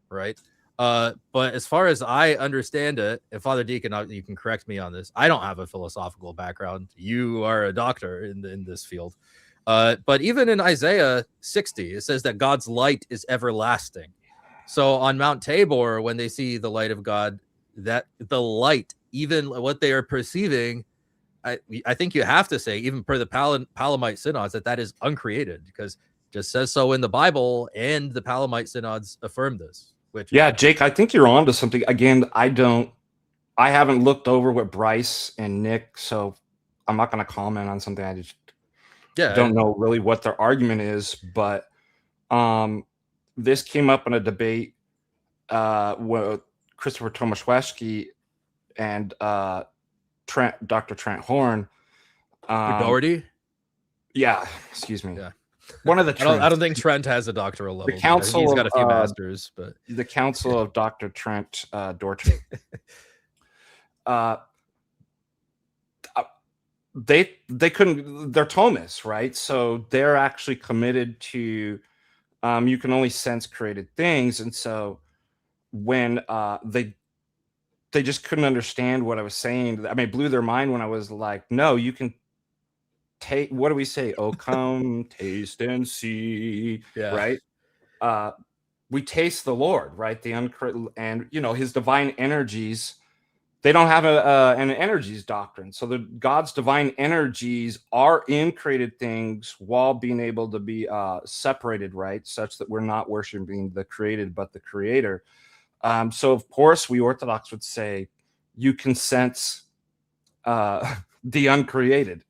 [SPEAKER 2] right? But as far as I understand it, and Father Deacon, you can correct me on this. I don't have a philosophical background. You are a doctor in this field. But even in Isaiah 60, it says that God's light is everlasting. So on Mount Tabor, when they see the light of God, that the light, even what they are perceiving, I think you have to say, even per the Palamite synods, that is uncreated, because it just says so in the Bible, and the Palamite synods affirm this.
[SPEAKER 7] Yeah, Jake, I think you're onto something. Again, I haven't looked over what Bryce and Nick, so I'm not going to comment on something I just don't know really what their argument is. But this came up in a debate with Christopher Tomaszewski and Dr. Trent Horn.
[SPEAKER 2] Doherty?
[SPEAKER 7] Yeah, excuse me.
[SPEAKER 2] Yeah.
[SPEAKER 7] One of the
[SPEAKER 2] I don't think Trent has a doctoral level.
[SPEAKER 7] The council,
[SPEAKER 2] he's got a few masters, but
[SPEAKER 7] the council of Dr. Trent Doherty. They couldn't. They're Thomists, right? So they're actually committed to. You can only sense created things, and so when they just couldn't understand what I was saying. I mean, it blew their mind when I was like, "No, you can." What do we say? Oh, come taste and see.
[SPEAKER 2] Yeah.
[SPEAKER 7] Right. We taste the Lord, right? And his divine energies. They don't have an energies doctrine. So God's divine energies are in created things while being able to be separated, right? Such that we're not worshiping the created, but the creator. So of course, we Orthodox would say you can sense the uncreated.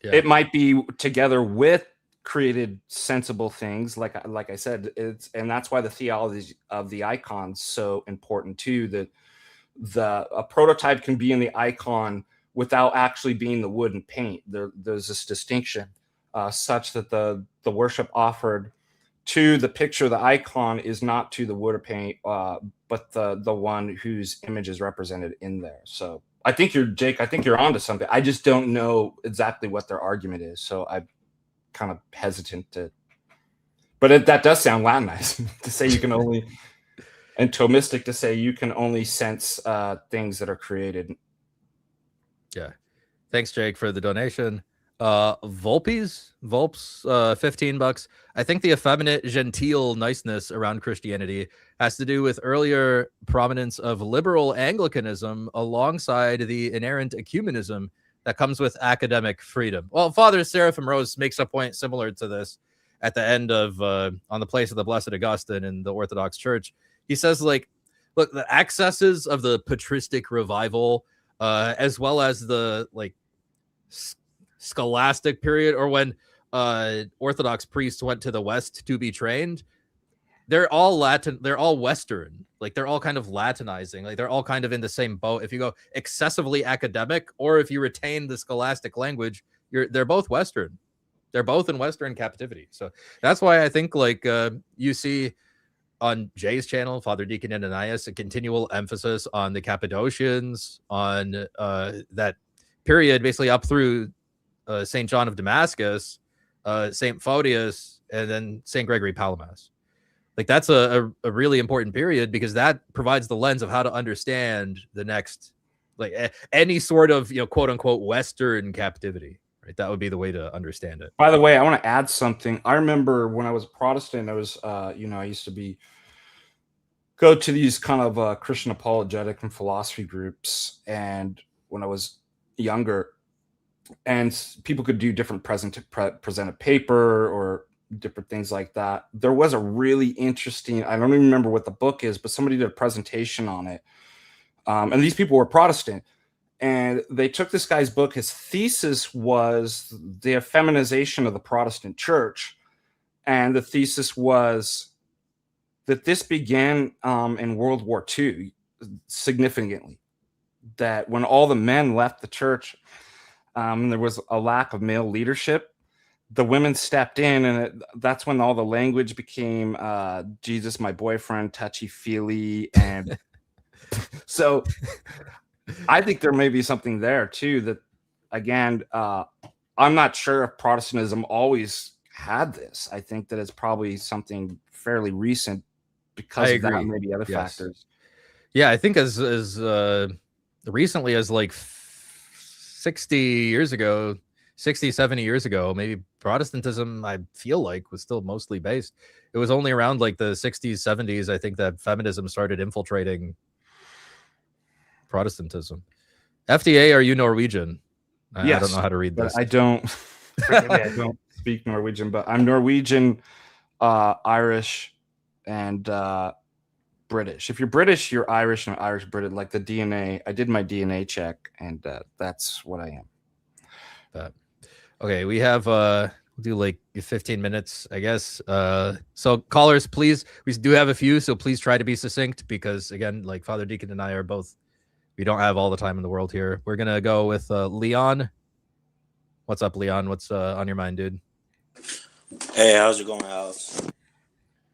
[SPEAKER 7] It might be together with created sensible things, like I said, and that's why the theology of the icon's so important too. That a prototype can be in the icon without actually being the wood and paint. There's this distinction, such that the worship offered to the picture, the icon, is not to the wood or paint, but the one whose image is represented in there. So. I think you're onto something. I just don't know exactly what their argument is, so I'm kind of hesitant to. But that does sound Latinized to say you can only, and Thomistic to say you can only sense things that are created.
[SPEAKER 2] Yeah, thanks, Jake, for the donation. Volpes, 15 bucks. I think the effeminate, genteel niceness around Christianity has to do with earlier prominence of liberal Anglicanism alongside the inerrant ecumenism that comes with academic freedom. Well, Father Seraphim Rose makes a point similar to this at the end of On the Place of the Blessed Augustine in the Orthodox Church. He says, like, look, the excesses of the patristic revival, as well as the scholastic period, or when Orthodox priests went to the West to be trained, they're all Latin, they're all Western, like they're all kind of Latinizing, like they're all kind of in the same boat. If you go excessively academic, or if you retain the scholastic language, they're both Western. They're both in Western captivity. So that's why I think you see on Jay's channel, Father Deacon Ananias, a continual emphasis on the Cappadocians, on that period, basically up through St. John of Damascus, St. Photius, and then St. Gregory Palamas. Like that's a really important period, because that provides the lens of how to understand the next, like any sort of, quote unquote Western captivity, right? That would be the way to understand it.
[SPEAKER 7] By the way, I want to add something. I remember when I was a Protestant, I was, I used to go to these kind of Christian apologetic and philosophy groups, and when I was younger, and people could do different present a paper or different things like that. There was a really interesting, I don't even remember what the book is, but somebody did a presentation on it. And these people were Protestant, and they took this guy's book. His thesis was the effeminization of the Protestant church. And the thesis was that this began in World War II significantly, that when all the men left the church, there was a lack of male leadership, the women stepped in, and that's when all the language became Jesus, my boyfriend, touchy-feely. And so I think there may be something there too, that again, I'm not sure if Protestantism always had this. I think that it's probably something fairly recent because of that and maybe other factors.
[SPEAKER 2] Yeah, I think as recently as like 60, 70 years ago, maybe Protestantism, I feel like, was still mostly based. It was only around like the 60s, 70s, I think, that feminism started infiltrating Protestantism. FDA, are you Norwegian?
[SPEAKER 7] Yes,
[SPEAKER 2] I don't know how to read this.
[SPEAKER 7] I don't. I don't speak Norwegian, but I'm Norwegian, Irish, and British. If you're British, you're Irish, and Irish British. Like the DNA, I did my DNA check, and that's what I am.
[SPEAKER 2] But okay, we have we'll do like 15 minutes, I guess. So callers, please, we do have a few, so please try to be succinct, because again, like Father Deacon and I are both, we don't have all the time in the world here. We're gonna go with Leon. What's up, Leon? What's on your mind, dude?
[SPEAKER 10] Hey, how's it going, Alex?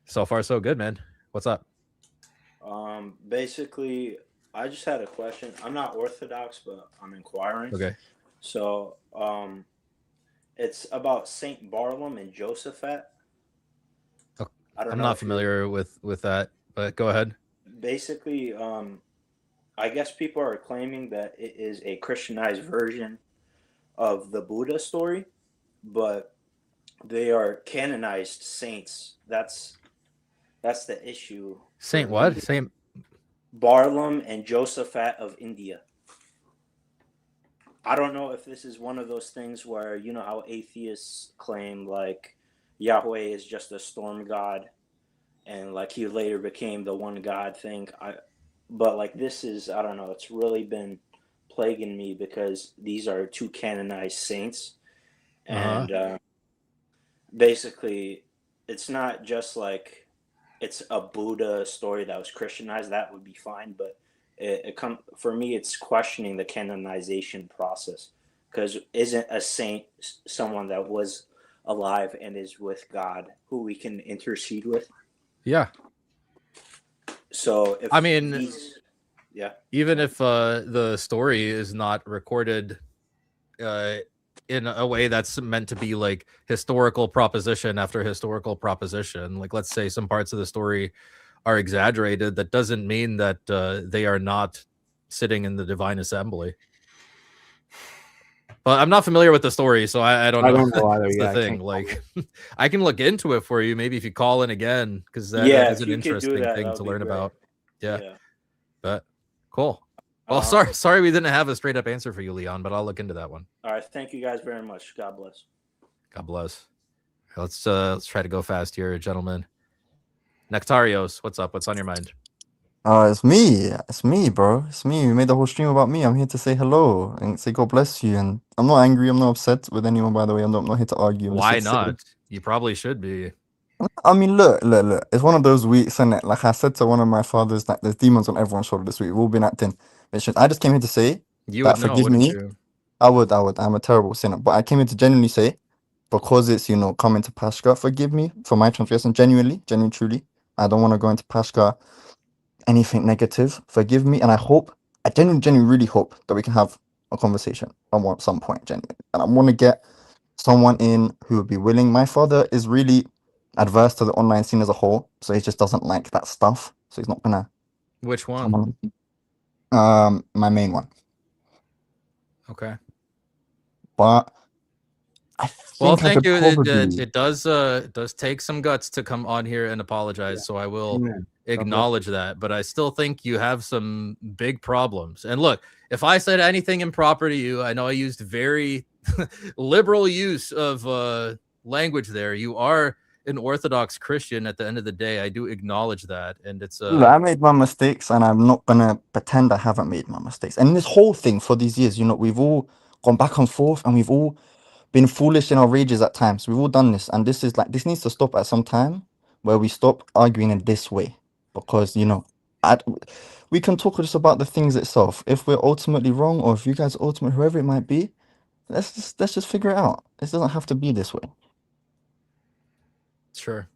[SPEAKER 2] So far, so good, man. What's up?
[SPEAKER 10] Basically, I just had a question. I'm not Orthodox, but I'm inquiring.
[SPEAKER 2] Okay.
[SPEAKER 10] So, it's about Saint Barnabas and Josaphat.
[SPEAKER 2] Oh, I'm not familiar with that, but go ahead.
[SPEAKER 10] Basically, I guess people are claiming that it is a Christianized version of the Buddha story, but they are canonized saints. That's the issue.
[SPEAKER 2] Saint what? Saint
[SPEAKER 10] Barnabas and Josaphat of India. I don't know if this is one of those things where, you know how atheists claim like Yahweh is just a storm god, and like he later became the one God thing. But like this is, I don't know, it's really been plaguing me because these are two canonized saints. And basically it's not just like it's a Buddha story that was Christianized. That would be fine, but for me, it's questioning the canonization process, because isn't a saint someone that was alive and is with God who we can intercede with?
[SPEAKER 2] Yeah.
[SPEAKER 10] So if
[SPEAKER 2] I mean,
[SPEAKER 10] yeah,
[SPEAKER 2] even if the story is not recorded in a way that's meant to be like historical proposition after historical proposition, like let's say some parts of the story are exaggerated, that doesn't mean that they are not sitting in the divine assembly. But I'm not familiar with the story, so I don't know.
[SPEAKER 7] I don't know either.
[SPEAKER 2] That's the thing. Like, I can look into it for you, maybe if you call in again, because that is an interesting thing to learn about. Yeah. But cool. Well, sorry we didn't have a straight up answer for you, Leon, but I'll look into that one.
[SPEAKER 10] All right, thank you guys very much. God bless.
[SPEAKER 2] God bless. Let's try to go fast here, gentlemen. Nectarios, what's up? What's on your mind?
[SPEAKER 11] It's me, bro. It's me. We made the whole stream about me. I'm here to say hello and say God bless you. And I'm not angry. I'm not upset with anyone, by the way. I'm not here to argue.
[SPEAKER 2] Why not? You probably should be.
[SPEAKER 11] I mean, look. It's one of those weeks, isn't it? Like I said to one of my fathers, like there's demons on everyone's shoulder this week. We've all been acting. I just came here to say
[SPEAKER 2] you
[SPEAKER 11] that
[SPEAKER 2] would know,
[SPEAKER 11] forgive me.
[SPEAKER 2] you?
[SPEAKER 11] I would. I'm a terrible sinner. But I came here to genuinely say, because it's, coming to Pascha, forgive me for my transgression. Genuinely, truly. I don't want to go into Pascha anything negative. Forgive me, and I genuinely really hope that we can have a conversation at some point, genuinely. And I want to get someone in who would be willing. My father is really adverse to the online scene as a whole, so he just doesn't like that stuff. So he's not gonna.
[SPEAKER 2] Which
[SPEAKER 11] come
[SPEAKER 2] one?
[SPEAKER 11] on. My main one.
[SPEAKER 2] Okay.
[SPEAKER 11] But I
[SPEAKER 2] Well,
[SPEAKER 11] think I
[SPEAKER 2] thank
[SPEAKER 11] could
[SPEAKER 2] you.
[SPEAKER 11] probably.
[SPEAKER 2] It does take some guts to come on here and apologize. So I will
[SPEAKER 7] Amen.
[SPEAKER 2] acknowledge that. But I still think you have some big problems. And look, if I said anything improper to you, I know I used very liberal use of language there. You are an Orthodox Christian at the end of the day. I do acknowledge that. And it's
[SPEAKER 11] Look, I made my mistakes, and I'm not gonna pretend I haven't made my mistakes. And this whole thing for these years, we've all gone back and forth, and we've all been foolish in our rages at times. We've all done this, and this needs to stop at some time where we stop arguing in this way, because I, we can talk just about the things itself. If we're ultimately wrong, or if you guys are ultimately, whoever it might be, let's just figure it out. This doesn't have to be this way.
[SPEAKER 2] Sure.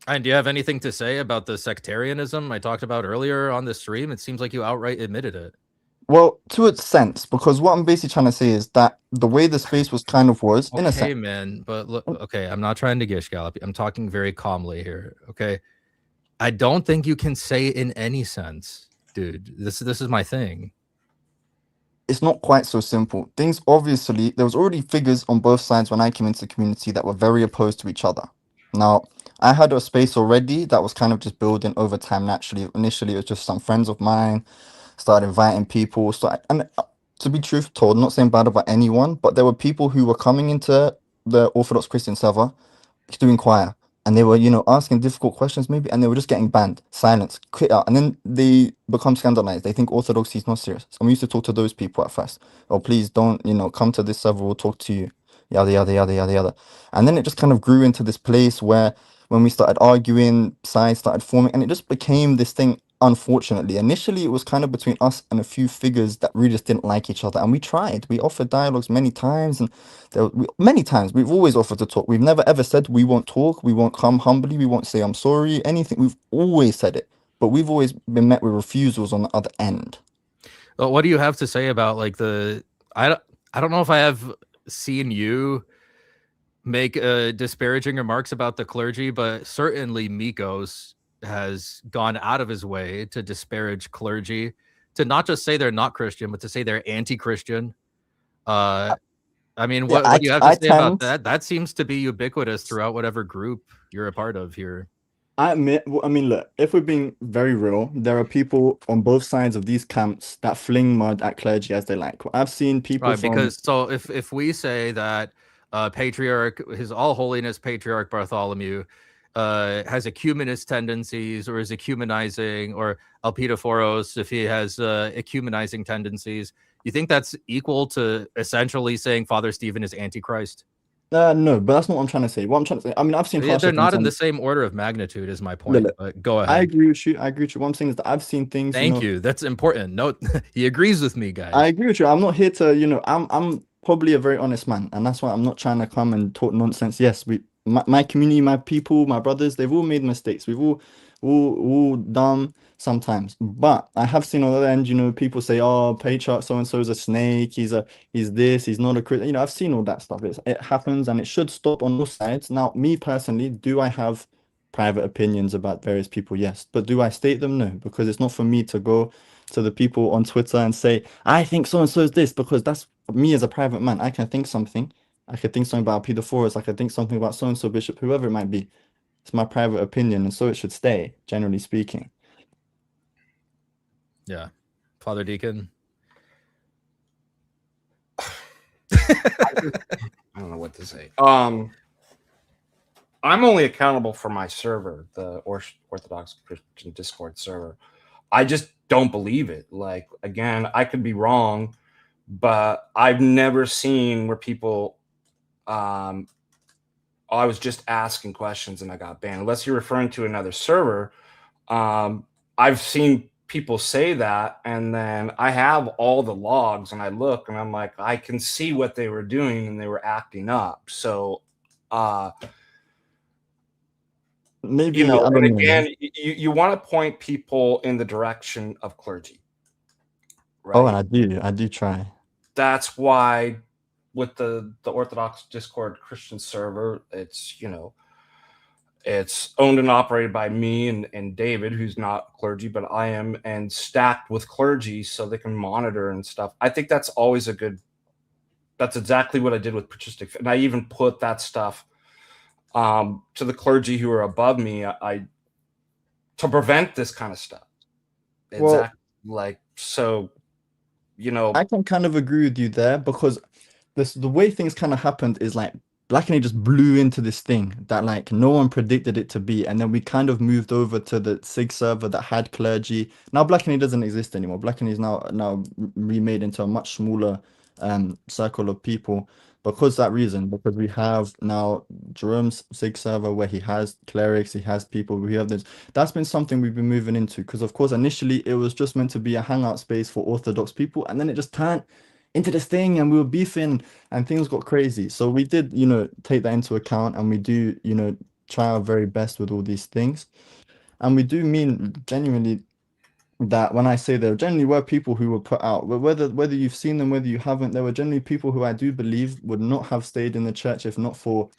[SPEAKER 2] And do you have anything to say about the sectarianism I talked about earlier on the stream? It seems like you outright admitted it.
[SPEAKER 11] Well, to its sense, because what I'm basically trying to say is that the way the space was in a
[SPEAKER 2] Okay,
[SPEAKER 11] sense.
[SPEAKER 2] man, but look, okay, I'm not trying to gish gallop. I'm talking very calmly here. Okay, I don't think you can say in any sense, dude. This is my thing.
[SPEAKER 11] It's not quite so simple. Things obviously, there was already figures on both sides when I came into the community that were very opposed to each other. Now, I had a space already that was kind of just building over time naturally. Initially, it was just some friends of mine, started inviting people. And to be truth told, not saying bad about anyone, but there were people who were coming into the Orthodox Christian server to inquire, and they were asking difficult questions maybe, and they were just getting banned, silenced, quit out, and then they become scandalized. They think orthodoxy is not serious. And we used to talk to those people at first. Oh, please don't come to this server, we'll talk to you, yada yada yada yada yada. And then it just kind of grew into this place where when we started arguing, sides started forming, and it just became this thing. Unfortunately, initially it was kind of between us and a few figures that really just didn't like each other, and we offered dialogues many times, and many times we've always offered to talk. We've never ever said we won't talk, we won't come humbly, we won't say I'm sorry, anything. We've always said it, but we've always been met with refusals on the other end.
[SPEAKER 2] Well, what do you have to say about like I don't know if I have seen you make disparaging remarks about the clergy, but certainly Mikos has gone out of his way to disparage clergy, to not just say they're not Christian, but to say they're anti-Christian. I mean, what do you have to say about that? That seems to be ubiquitous throughout whatever group you're a part of here.
[SPEAKER 11] I mean, look, if we're being very real, there are people on both sides of these camps that fling mud at clergy as they like. I've seen people
[SPEAKER 2] because so if we say that Patriarch, His All Holiness Patriarch Bartholomew has ecumenist tendencies, or is ecumenizing, or Elpidophoros, if he has ecumenizing tendencies, you think that's equal to essentially saying Father Stephen is Antichrist?
[SPEAKER 11] No, but that's not what I'm trying to say. What I'm trying to say, I mean, I've seen
[SPEAKER 2] they're not in the same order of magnitude, is my point.
[SPEAKER 11] Look,
[SPEAKER 2] but go ahead.
[SPEAKER 11] I agree with you. What I'm saying is that I've seen things.
[SPEAKER 2] Thank you. That's important. No, he agrees with me, guys.
[SPEAKER 11] I agree with you. I'm not here to, I'm probably a very honest man, and that's why I'm not trying to come and talk nonsense. Yes, my community, my people, my brothers, they've all made mistakes. We've all done sometimes, but I have seen on the other end, people say, "Oh, Patriarch so and so is a snake. He's this. He's not a Christian." I've seen all that stuff. It happens, and it should stop on all sides. Now, me personally, do I have private opinions about various people? Yes, but do I state them? No, because it's not for me to go to the people on Twitter and say, "I think so and so is this," because that's me as a private man. I can think something. I could think something about Peter Forrest. I could think something about so and so bishop, whoever it might be. It's my private opinion, and so it should stay, generally speaking.
[SPEAKER 2] Yeah. Father Deacon.
[SPEAKER 7] I don't know what to say. I'm only accountable for my server, the Orthodox Christian Discord server. I just don't believe it. Like, again, I could be wrong, but I've never seen where people I was just asking questions and I got banned. Unless you're referring to another server, I've seen people say that, and then I have all the logs and I look and I'm like, I can see what they were doing and they were acting up. So
[SPEAKER 11] maybe
[SPEAKER 7] and again, you want to point people in the direction of clergy, right?
[SPEAKER 11] Oh, and I do try.
[SPEAKER 7] That's why with the Orthodox Discord Christian server, it's, you know, it's owned and operated by me and David, who's not clergy, but I am, and stacked with clergy so they can monitor and stuff. I think that's always a good, that's exactly what I did with patristic. And I even put that stuff to the clergy who are above me, to prevent this kind of stuff. Exactly. Like, so, you know,
[SPEAKER 11] I can kind of agree with you there, because the way things kind of happened is like Black and just blew into this thing that like no one predicted it to be, and then we kind of moved over to the SIG server that had clergy. Now Black and doesn't exist anymore. Black and is now remade into a much smaller circle of people because that reason, because we have now Jerome's SIG server where he has clerics, he has people, we have this. That's been something we've been moving into, because of course initially it was just meant to be a hangout space for Orthodox people, and then it just turned into this thing and we were beefing and things got crazy. So we did, you know, take that into account, and we do, you know, try our very best with all these things. And we do mean genuinely that when I say there generally were people who were put out, whether you've seen them, whether you haven't, there were generally people who I do believe would not have stayed in the church if not for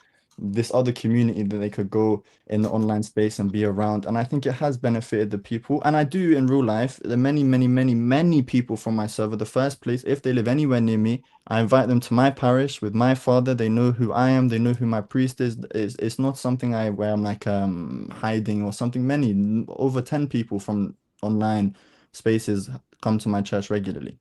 [SPEAKER 11] this other community that they could go in the online space and be around. And I think it has benefited the people. And I do in real life, there are many people from my server. The first place, if they live anywhere near me, I invite them to my parish with my father. They know who I am, they know who my priest is. It's not something where I'm like hiding or something. Many, over 10 people from online spaces come to my church regularly.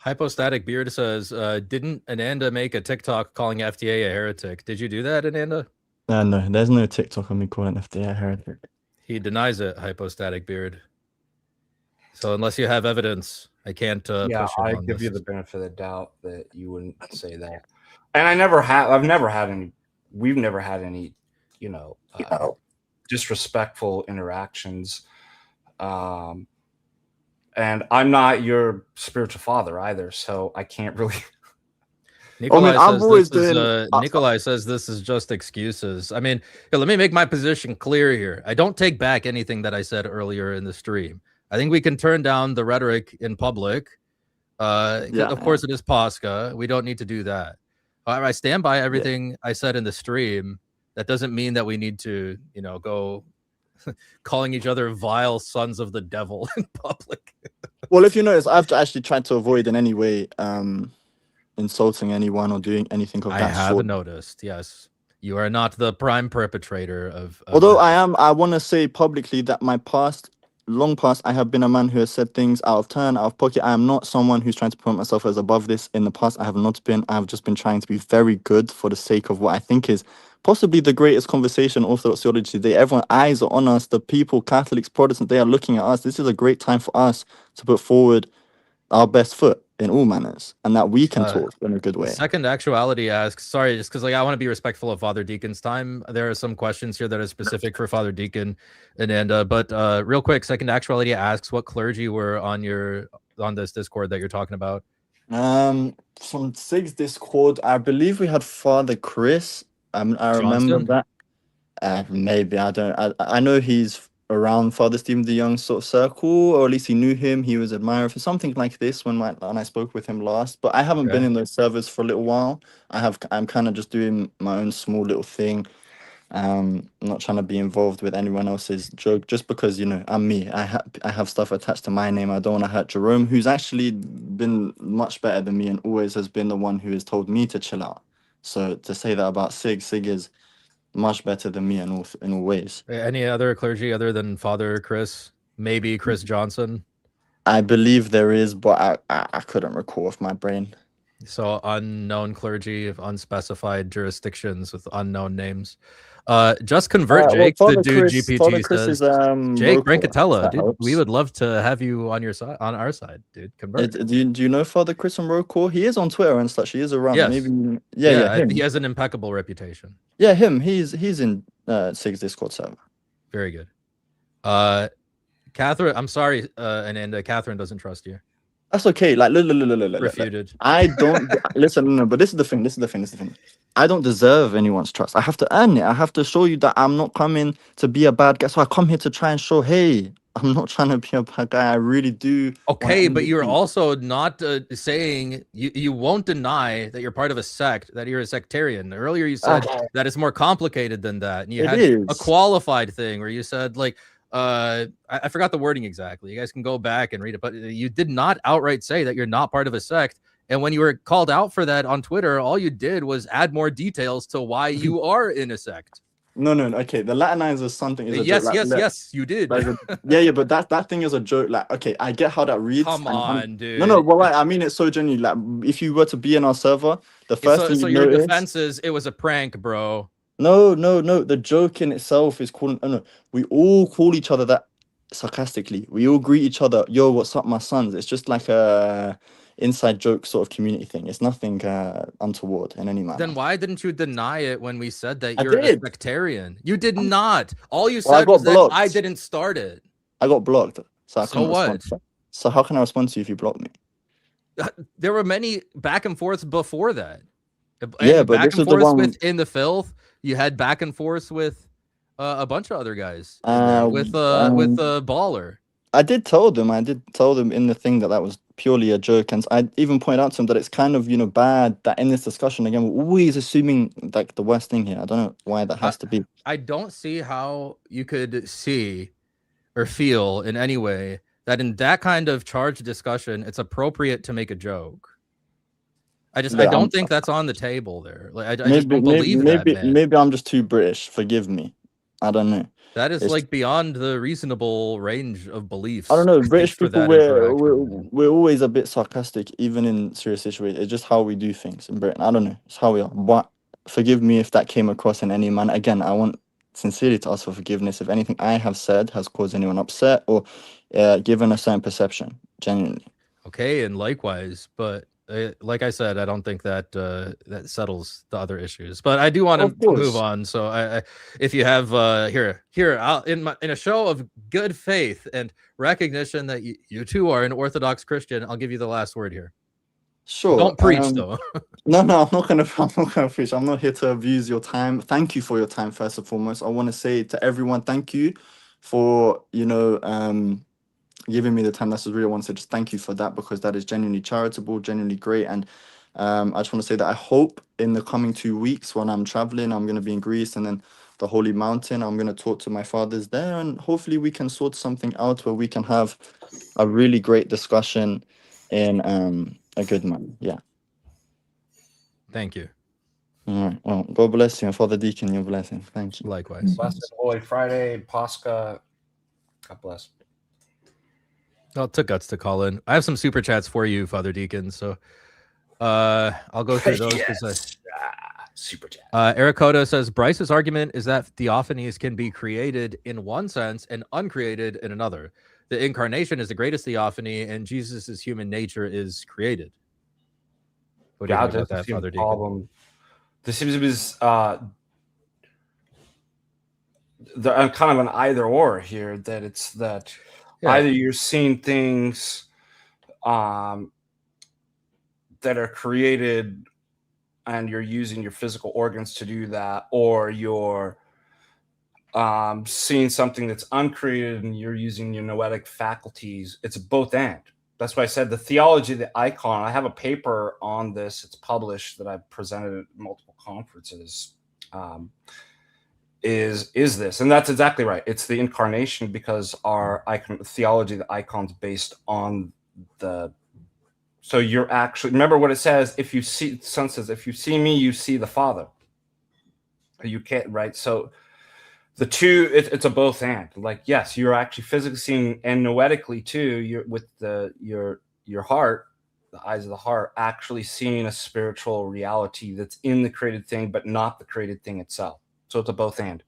[SPEAKER 2] Hypostatic Beard says, didn't Ananda make a TikTok calling FTA a heretic? Did you do that, Ananda?
[SPEAKER 11] No, there's no TikTok on me calling FTA a heretic.
[SPEAKER 2] He denies it, Hypostatic Beard. So unless you have evidence, I can't push him
[SPEAKER 7] I
[SPEAKER 2] on
[SPEAKER 7] give
[SPEAKER 2] this.
[SPEAKER 7] you the benefit of the doubt that you wouldn't say that. And I've never had any, we've never had any, you know, disrespectful interactions. And I'm not your spiritual father either, so I can't really.
[SPEAKER 2] Nikolai says this is just excuses. I mean, let me make my position clear here. I don't take back anything that I said earlier in the stream. I think we can turn down the rhetoric in public. Of course, it is Pascha. We don't need to do that. I stand by everything I said in the stream. That doesn't mean that we need to, you know, go calling each other vile sons of the devil in public.
[SPEAKER 11] Well, if you notice, I've actually tried to avoid in any way insulting anyone or doing anything of that sort.
[SPEAKER 2] I have noticed, yes. You are not the prime perpetrator of...
[SPEAKER 11] Although I want to say publicly that my long past, I have been a man who has said things out of turn, out of pocket. I am not someone who's trying to promote myself as above this. In the past, I have not been. I have just been trying to be very good for the sake of what I think is possibly the greatest conversation in Orthodox theology today. Everyone, eyes are on us. The people, Catholics, Protestants, they are looking at us. This is a great time for us to put forward our best foot in all manners, and that we can talk in a good way.
[SPEAKER 2] Second Actuality asks, sorry, just because I want to be respectful of Father Deacon's time. There are some questions here that are specific for Father Deacon, but real quick, Second Actuality asks what clergy were on this Discord that you're talking about.
[SPEAKER 11] From SIG's Discord, I believe we had Father Chris. I remember that. Maybe I don't. I know he's around Father Stephen the Young sort of circle, or at least he knew him. He was admirer for something like this when I spoke with him last. But I haven't been in those servers for a little while. I'm kind of just doing my own small little thing. I'm not trying to be involved with anyone else's joke, just because, you know, I'm me. I have stuff attached to my name. I don't want to hurt Jerome, who's actually been much better than me and always has been the one who has told me to chill out. So to say that about Sig is much better than me in all ways.
[SPEAKER 2] Any other clergy other than Father Chris? Maybe Chris Johnson?
[SPEAKER 11] I believe there is, but I couldn't recall off my brain.
[SPEAKER 2] So unknown clergy of unspecified jurisdictions with unknown names. Just convert Jake, the dude GPT says. Jake Brancatella, dude, we would love to have you on our side, dude. Convert.
[SPEAKER 11] Do you know Father Chris and Rocor? He is on Twitter and such. He is around.
[SPEAKER 2] Yes.
[SPEAKER 11] Maybe
[SPEAKER 2] he has an impeccable reputation.
[SPEAKER 11] Yeah, him. He's in SIG's Discord server.
[SPEAKER 2] Very good. Catherine, I'm sorry, and Catherine doesn't trust you.
[SPEAKER 11] That's okay. Like, look.
[SPEAKER 2] Refuted.
[SPEAKER 11] I don't listen. No, but this is the thing. I don't deserve anyone's trust. I have to earn it. I have to show you that I'm not coming to be a bad guy. So I come here to try and show, hey, I'm not trying to be a bad guy. I really do.
[SPEAKER 2] Okay, but you're also not saying you won't deny that you're part of a sect, that you're a sectarian. Earlier you said that it's more complicated than that, and you had a qualified thing where you said like I forgot the wording exactly. You guys can go back and read it, but you did not outright say that you're not part of a sect. And when you were called out for that on Twitter, all you did was add more details to why you are in a sect.
[SPEAKER 11] No. Okay, the Latinizer is something. Is a
[SPEAKER 2] yes,
[SPEAKER 11] joke.
[SPEAKER 2] Yes, you did.
[SPEAKER 11] Yeah, but that thing is a joke. Like, okay, I get how that reads.
[SPEAKER 2] Come on, dude.
[SPEAKER 11] No, well, I mean it so genuinely. Like, if you were to be in our server, the first thing you
[SPEAKER 2] your
[SPEAKER 11] notice,
[SPEAKER 2] defense is it was a prank, bro.
[SPEAKER 11] No. The joke in itself is calling. No, we all call each other that sarcastically. We all greet each other. Yo, what's up, my sons? It's just like a inside joke sort of community thing. It's nothing untoward in any manner.
[SPEAKER 2] Then why didn't you deny it when we said that you're a sectarian? You did not. All you said was that I didn't start it.
[SPEAKER 11] I got blocked. So
[SPEAKER 2] what?
[SPEAKER 11] So how can I respond to you if you block me?
[SPEAKER 2] There were many back and forths before that.
[SPEAKER 11] Yeah, but
[SPEAKER 2] back
[SPEAKER 11] this
[SPEAKER 2] and
[SPEAKER 11] was the
[SPEAKER 2] forth
[SPEAKER 11] one
[SPEAKER 2] with In the Filth. You had back and forth with a bunch of other guys with Baller.
[SPEAKER 11] I did tell them in the thing that was purely a joke, and I even pointed out to them that it's kind of bad that in this discussion again we're always assuming like the worst thing here. I don't know why that has to be.
[SPEAKER 2] I don't see how you could see or feel in any way that in that kind of charged discussion it's appropriate to make a joke. I don't think that's on the table there. Like I just don't believe that, man.
[SPEAKER 11] Maybe I'm just too British. Forgive me. I don't know.
[SPEAKER 2] That is like beyond the reasonable range of beliefs.
[SPEAKER 11] I don't know. British people, we're always a bit sarcastic, even in serious situations. It's just how we do things in Britain. I don't know. It's how we are. But forgive me if that came across in any manner. Again, I want sincerely to ask for forgiveness if anything I have said has caused anyone upset or given a certain perception. Genuinely.
[SPEAKER 2] Okay, and likewise, but. Like I said, I don't think that that settles the other issues, but I do want to move on. So, if you have here, in a show of good faith and recognition that you too are an Orthodox Christian, I'll give you the last word here.
[SPEAKER 11] Sure.
[SPEAKER 2] Don't preach though.
[SPEAKER 11] No, I'm not gonna preach. I'm not here to abuse your time. Thank you for your time. First and foremost, I want to say to everyone, thank you for giving me the time. That's what I really want to say. Just thank you for that, because that is genuinely charitable, genuinely great. And I just want to say that I hope in the coming 2 weeks when I'm traveling, I'm going to be in Greece and then the Holy Mountain, I'm going to talk to my fathers there, and hopefully we can sort something out where we can have a really great discussion in a good manner. Yeah.
[SPEAKER 2] Thank you.
[SPEAKER 11] All right. Well, God bless you, and Father Deacon, your blessing. Thank you.
[SPEAKER 2] Likewise.
[SPEAKER 7] Blessed Holy Friday, Pascha. God bless.
[SPEAKER 2] Well, it took guts to call in. I have some super chats for you, Father Deacon. So I'll go through those.
[SPEAKER 7] Super chat.
[SPEAKER 2] Eric Coda says Bryce's argument is that theophanies can be created in one sense and uncreated in another. The incarnation is the greatest theophany, and Jesus' human nature is created. What do you think about that, Father Deacon?
[SPEAKER 7] There seems to be kind of an either or here, that it's that. Yeah. Either you're seeing things that are created and you're using your physical organs to do that, or you're seeing something that's uncreated and you're using your noetic faculties. It's both and. That's why I said the theology of the icon. I have a paper on this. It's published that I've presented at multiple conferences. Is this, and that's exactly right. It's the incarnation, because our icon theology, the icon's based on the. So you're actually, remember what it says. If you see, the Son says, if you see me, you see the Father. You can't, right? So the two, it's a both and. Like, yes, you're actually physically seeing, and noetically too. You're with your heart, the eyes of the heart, actually seeing a spiritual reality that's in the created thing, but not the created thing itself. So it's a both and.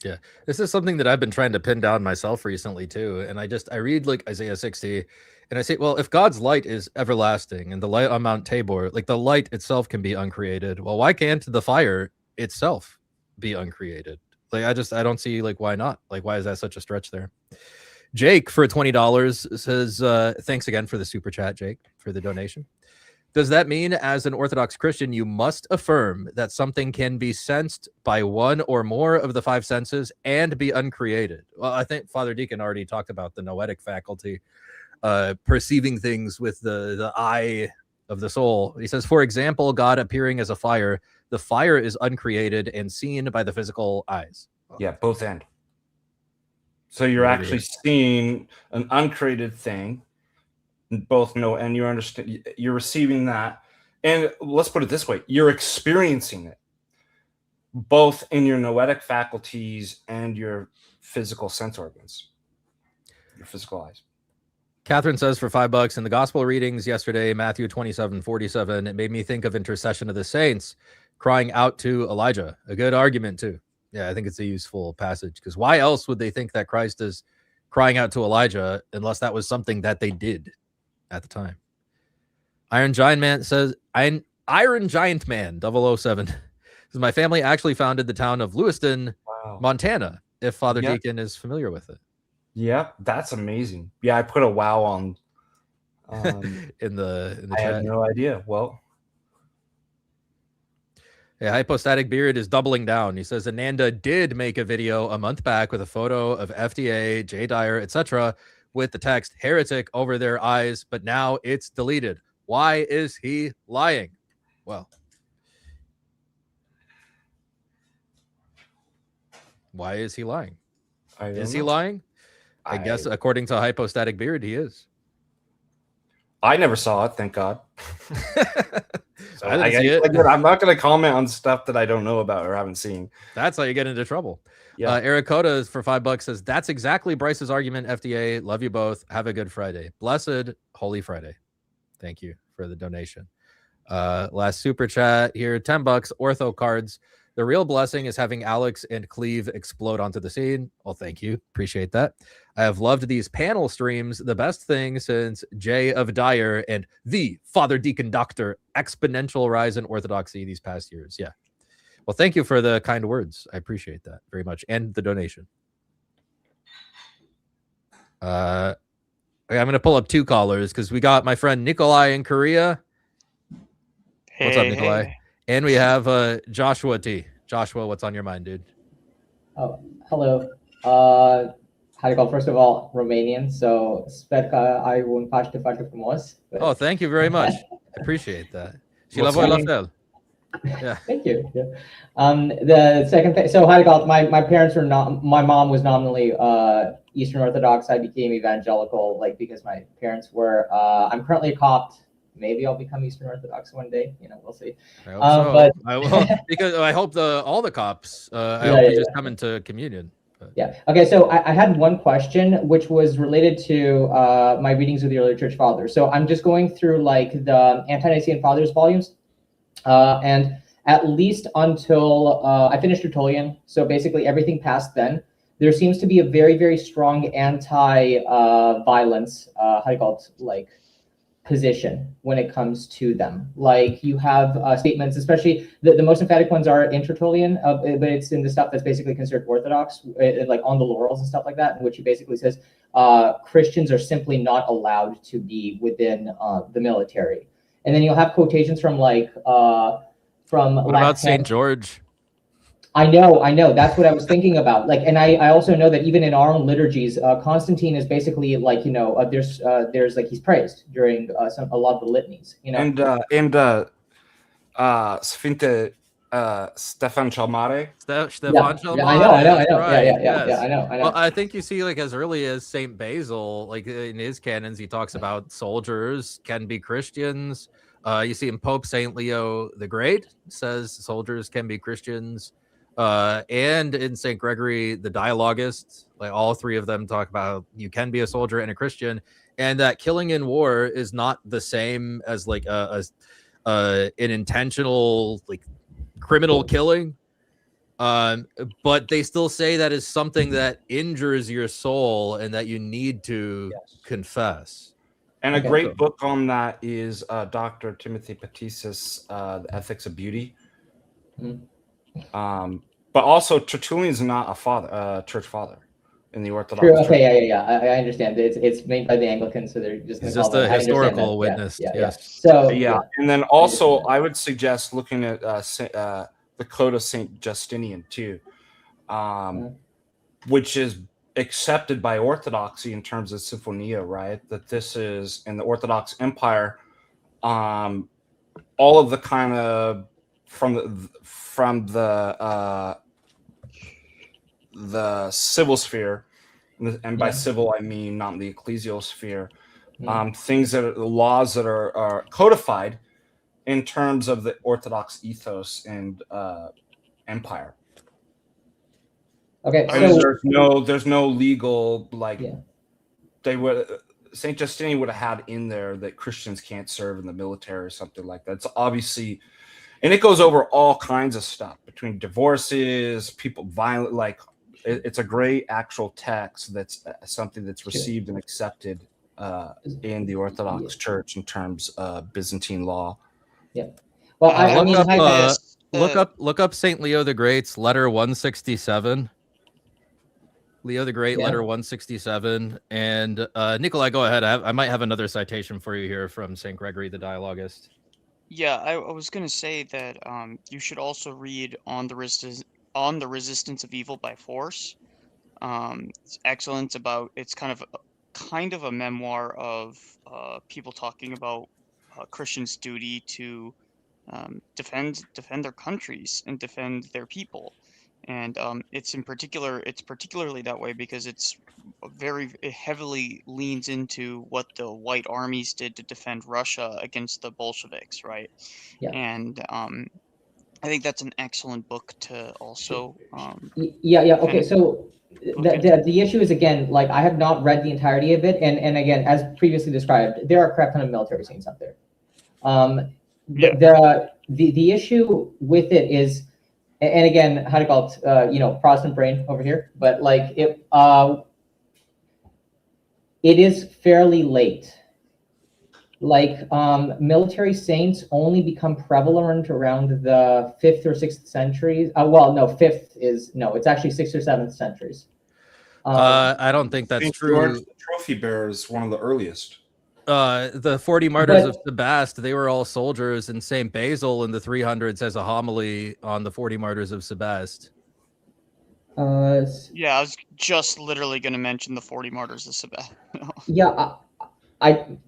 [SPEAKER 2] Yeah, this is something that I've been trying to pin down myself recently too. And I read like Isaiah 60, and I say, well, if God's light is everlasting and the light on Mount Tabor, like the light itself can be uncreated. Well, why can't the fire itself be uncreated? Like I don't see like why not? Like why is that such a stretch there? Jake for $20 says, thanks again for the super chat, Jake, for the donation. Does that mean as an Orthodox Christian, you must affirm that something can be sensed by one or more of the five senses and be uncreated? Well, I think Father Deacon already talked about the noetic faculty, perceiving things with the eye of the soul. He says, for example, God appearing as a fire, the fire is uncreated and seen by the physical eyes.
[SPEAKER 7] Yeah, both end. So you're actually seeing an uncreated thing, both know, and you understand, you're receiving that. And let's put it this way, you're experiencing it both in your noetic faculties and your physical sense organs, your physical eyes.
[SPEAKER 2] Catherine says for $5 in the gospel readings yesterday, Matthew 27:47, it made me think of intercession of the saints crying out to Elijah. A good argument too. Yeah, I think it's a useful passage, because why else would they think that Christ is crying out to Elijah unless that was something that they did at the time? Iron Giant Man says, Iron Giant Man 007 says, my family actually founded the town of Lewiston, Montana, if Father Deacon is familiar with it.
[SPEAKER 7] Yeah, that's amazing. Yeah, I put a wow on
[SPEAKER 2] in the
[SPEAKER 7] I
[SPEAKER 2] chat.
[SPEAKER 7] had no idea. Well,
[SPEAKER 2] yeah, Hypostatic Beard is doubling down. He says Ananda did make a video a month back with a photo of FDA, Jay Dyer, etc., with the text "heretic" over their eyes, but now it's deleted. Why is he lying? Well, why is he lying? Is he lying? I guess according to Hypostatic Beard, he is.
[SPEAKER 7] I never saw it, thank God. So
[SPEAKER 2] I didn't see it.
[SPEAKER 7] I'm not going to comment on stuff that I don't know about or haven't seen.
[SPEAKER 2] That's how you get into trouble.
[SPEAKER 7] Yeah.
[SPEAKER 2] Eric Coda for $5 says, that's exactly Bryce's argument, FDA. Love you both. Have a good Friday. Blessed Holy Friday. Thank you for the donation. Last super chat here, $10. Ortho cards. The real blessing is having Alex and Cleve explode onto the scene. Well, thank you. Appreciate that. I have loved these panel streams. The best thing since Jay of Dyer and the Father Deacon Doctor exponential rise in Orthodoxy these past years. Yeah. Well, thank you for the kind words. I appreciate that very much. And the donation. I'm going to pull up two callers because we got my friend Nikolai in Korea. What's up, Nikolai?
[SPEAKER 12] Hey.
[SPEAKER 2] And we have Joshua T. Joshua, what's on your mind, dude?
[SPEAKER 12] Oh, hello. How do you call? First of all, Romanian. So, sper că ai un Paște foarte frumos.
[SPEAKER 2] Oh, thank you very much. I appreciate that. Și la voi la fel. Yeah.
[SPEAKER 12] Thank you. Yeah. The second thing. So, how do you call? My parents were not. My mom was nominally Eastern Orthodox. I became evangelical, like because my parents were. I'm currently a Copt. Maybe I'll become Eastern Orthodox one day. You know, we'll see.
[SPEAKER 2] I hope so. But I will, because I hope all the cops. I hope they just come into communion. But.
[SPEAKER 12] Yeah. Okay. So I had one question, which was related to my readings of the early church fathers. So I'm just going through like the Ante-Nicene Fathers volumes, and at least until I finished Tertullian. So basically everything past then, there seems to be a very, very strong anti-violence. How do you call it? Like. Position when it comes to them. Like you have statements, especially the most emphatic ones are in Tertullian, but it's in the stuff that's basically considered Orthodox, like on the laurels and stuff like that, in which he basically says Christians are simply not allowed to be within the military. And then you'll have quotations from like from.
[SPEAKER 2] What about St. George?
[SPEAKER 12] I know. That's what I was thinking about. Like, and I also know that even in our own liturgies, Constantine is basically like, you know, there's like he's praised during a lot of the litanies, you know.
[SPEAKER 7] And Sfinte Stefan Chalmare.
[SPEAKER 2] Stefan Chalmare.
[SPEAKER 12] Yeah, I know.
[SPEAKER 2] Right.
[SPEAKER 12] Yeah, I know.
[SPEAKER 2] Well, I think you see like as early as St. Basil, like in his canons, he talks about soldiers can be Christians. You see in Pope St. Leo the Great says soldiers can be Christians. And in St. Gregory, the Dialogist, like all three of them talk about you can be a soldier and a Christian, and that killing in war is not the same as like an intentional like criminal killing. But they still say that is something that injures your soul and that you need to confess.
[SPEAKER 7] And a great book on that is Dr. Timothy Patisis, The Ethics of Beauty. But also Tertullian is not a church father. in the Orthodox
[SPEAKER 12] True.
[SPEAKER 7] Church.
[SPEAKER 12] Okay. Yeah. I understand. It's made by the Anglicans, so they're just.
[SPEAKER 2] It's just a historical witness.
[SPEAKER 12] Yeah.
[SPEAKER 2] Yes.
[SPEAKER 12] So
[SPEAKER 7] yeah, and then also I would suggest looking at the Code of Saint Justinian too, which is accepted by Orthodoxy in terms of Symphonia, right? That this is in the Orthodox Empire, all of the kind of from the civil sphere, and by civil I mean not the ecclesial sphere, things that are the laws that are codified in terms of the Orthodox ethos and empire.
[SPEAKER 12] Okay,
[SPEAKER 7] so there's no legal they would Saint Justinian would have had in there that Christians can't serve in the military or something like that. It's obviously, and it goes over all kinds of stuff between divorces, people violent, like it's a great actual text that's something that's received and accepted in the Orthodox Church in terms of Byzantine law.
[SPEAKER 12] Yeah. Well,
[SPEAKER 2] look up Saint Leo the Great's letter 167. Leo the Great, letter 167. And Nikolai, go ahead. I might have another citation for you here from St. Gregory the Dialogist.
[SPEAKER 13] Yeah, I was going to say that you should also read On the Resistance of Evil by Force. It's excellent. It's kind of a memoir of people talking about Christians' duty to defend their countries and defend their people. And it's particularly that way because it heavily leans into what the white armies did to defend Russia against the Bolsheviks, right?
[SPEAKER 12] Yeah.
[SPEAKER 13] And I think that's an excellent book to also.
[SPEAKER 12] Okay, so the issue is, again, like, I have not read the entirety of it, and again, as previously described, there are a crap ton of military scenes out there. The issue with it is, and again, how to call it, Protestant brain over here, but like it is fairly late. Like military saints only become prevalent around the 5th or 6th centuries. It's actually 6th or 7th centuries.
[SPEAKER 2] I don't think that's
[SPEAKER 7] St.
[SPEAKER 2] true.
[SPEAKER 7] George the Trophy Bearer is one of the earliest.
[SPEAKER 2] The 40 Martyrs of Sebast, they were all soldiers, and St. Basil in the 300s has a homily on the 40 Martyrs of Sebast.
[SPEAKER 13] Yeah, I was just literally going to mention the 40 Martyrs of Sebast.
[SPEAKER 12] I'll check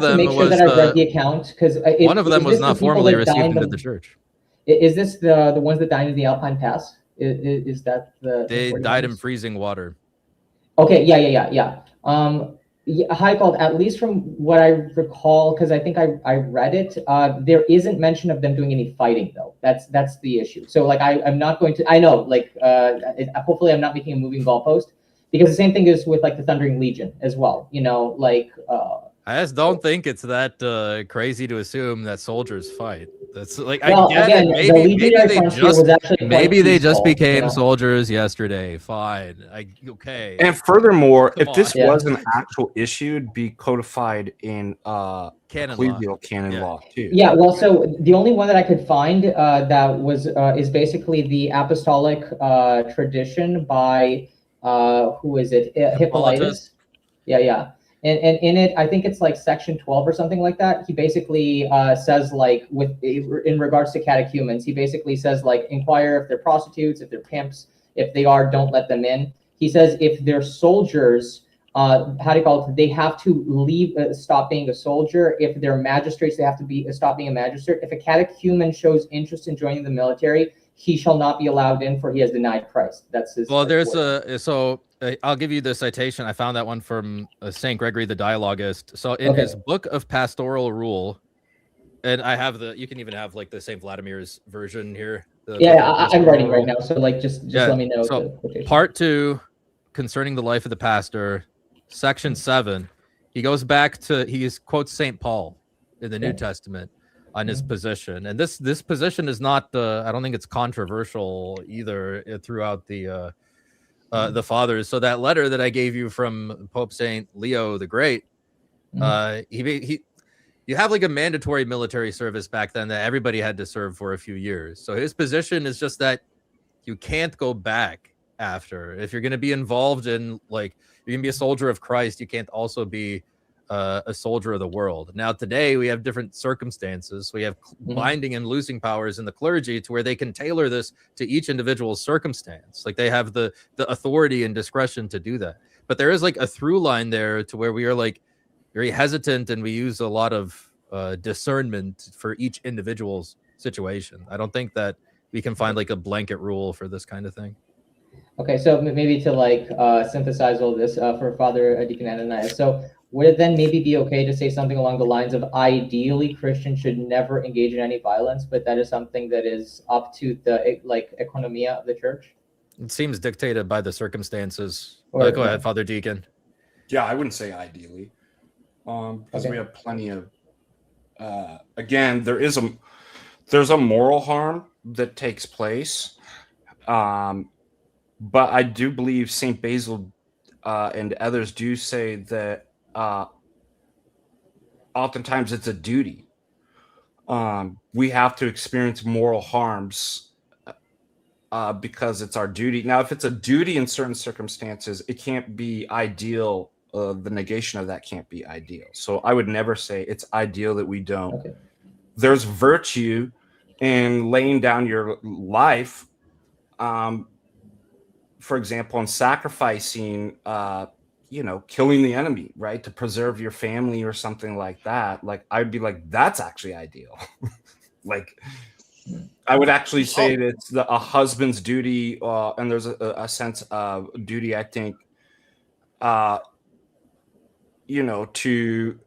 [SPEAKER 12] to make sure that I've read the account, because
[SPEAKER 2] one of them was not formally received into the church.
[SPEAKER 12] Is this the ones that died in the Alpine Pass? Is that the?
[SPEAKER 2] They died in freezing water.
[SPEAKER 12] Okay, yeah. At least from what I recall, because I think I read it, there isn't mention of them doing any fighting, though. That's the issue. So like I'm not going to. I know, like hopefully I'm not making a moving goalpost, because the same thing is with like the Thundering Legion as well.
[SPEAKER 2] I just don't think it's that crazy to assume that soldiers fight. That's like, maybe they just became soldiers yesterday. Fine. Okay.
[SPEAKER 7] And furthermore, if this was an actual issue, it'd be codified in ecclesial canon law too.
[SPEAKER 12] Yeah. Well, so the only one that I could find that was is basically the apostolic tradition by who is it? Hippolytus. Yeah. And in it, I think it's like section 12 or something like that. He basically says, like, in regards to catechumens, he basically says, like, inquire if they're prostitutes, if they're pimps. If they are, don't let them in. He says if they're soldiers, they have to stop being a soldier. If they're magistrates, they have to stop being a magistrate. If a catechumen shows interest in joining the military, he shall not be allowed in, for he has denied Christ. That's his.
[SPEAKER 2] Well, I'll give you the citation. I found that one from St. Gregory the Dialogist. So in his book of pastoral rule, and I have you can even have like the St. Vladimir's version here.
[SPEAKER 12] I'm writing right now. So like, just let me know.
[SPEAKER 2] So part 2, concerning the life of the pastor, section 7, he goes back to, he quotes St. Paul in the New Testament on his position. And this position is not, I don't think it's controversial either throughout the fathers. So that letter that I gave you from Pope Saint Leo the Great, you have like a mandatory military service back then that everybody had to serve for a few years. So his position is just that you can't go back after. If you're going to be involved in, like, you're going to be a soldier of Christ, you can't also be a soldier of the world. Now, today we have different circumstances. We have binding and loosing powers in the clergy to where they can tailor this to each individual's circumstance. Like, they have the authority and discretion to do that. But there is like a through line there to where we are like very hesitant, and we use a lot of discernment for each individual's situation. I don't think that we can find like a blanket rule for this kind of thing.
[SPEAKER 12] Okay, so maybe to like synthesize all this for Father Deacon Ananias. So would it then maybe be okay to say something along the lines of ideally Christians should never engage in any violence, but that is something that is up to the like economia of the church?
[SPEAKER 2] It seems dictated by the circumstances.
[SPEAKER 12] Or,
[SPEAKER 2] go ahead, Father Deacon.
[SPEAKER 7] Yeah, I wouldn't say ideally, because we have plenty of. Again, there's a moral harm that takes place, but I do believe Saint Basil and others do say that oftentimes it's a duty. We have to experience moral harms because it's our duty. Now, if it's a duty in certain circumstances, it can't be ideal. The negation of that can't be ideal. So I would never say it's ideal that we don't.
[SPEAKER 12] Okay.
[SPEAKER 7] There's virtue in laying down your life, for example, in sacrificing, killing the enemy, right, to preserve your family or something like that. Like, I'd be like, that's actually ideal. Like, I would actually say that it's a husband's duty, and there's a sense of duty, I think, to